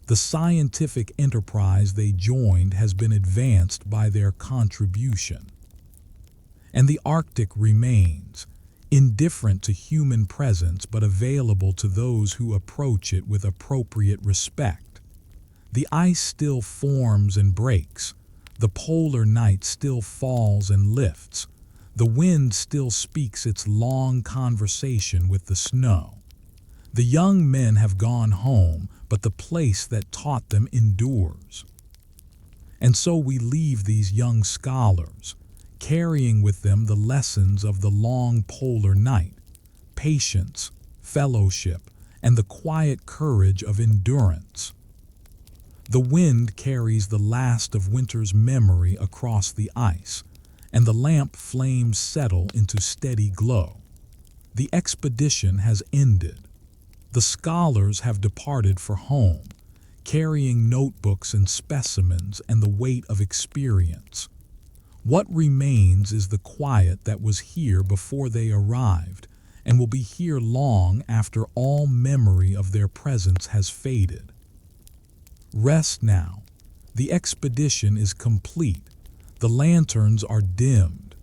The scientific enterprise they joined has been advanced by their contribution. And the Arctic remains, indifferent to human presence but available to those who approach it with appropriate respect. The ice still forms and breaks, the polar night still falls and lifts, the wind still speaks its long conversation with the snow. The young men have gone home, but the place that taught them endures. And so we leave these young scholars, carrying with them the lessons of the long polar night, patience, fellowship, and the quiet courage of endurance. The wind carries the last of winter's memory across the ice, and the lamp flames settle into steady glow. The expedition has ended. The scholars have departed for home, carrying notebooks and specimens and the weight of experience. What remains is the quiet that was here before they arrived and will be here long after all memory of their presence has faded. Rest now. The expedition is complete. The lanterns are dimmed,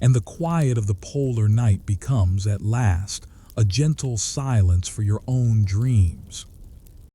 and the quiet of the polar night becomes, at last, a gentle silence for your own dreams.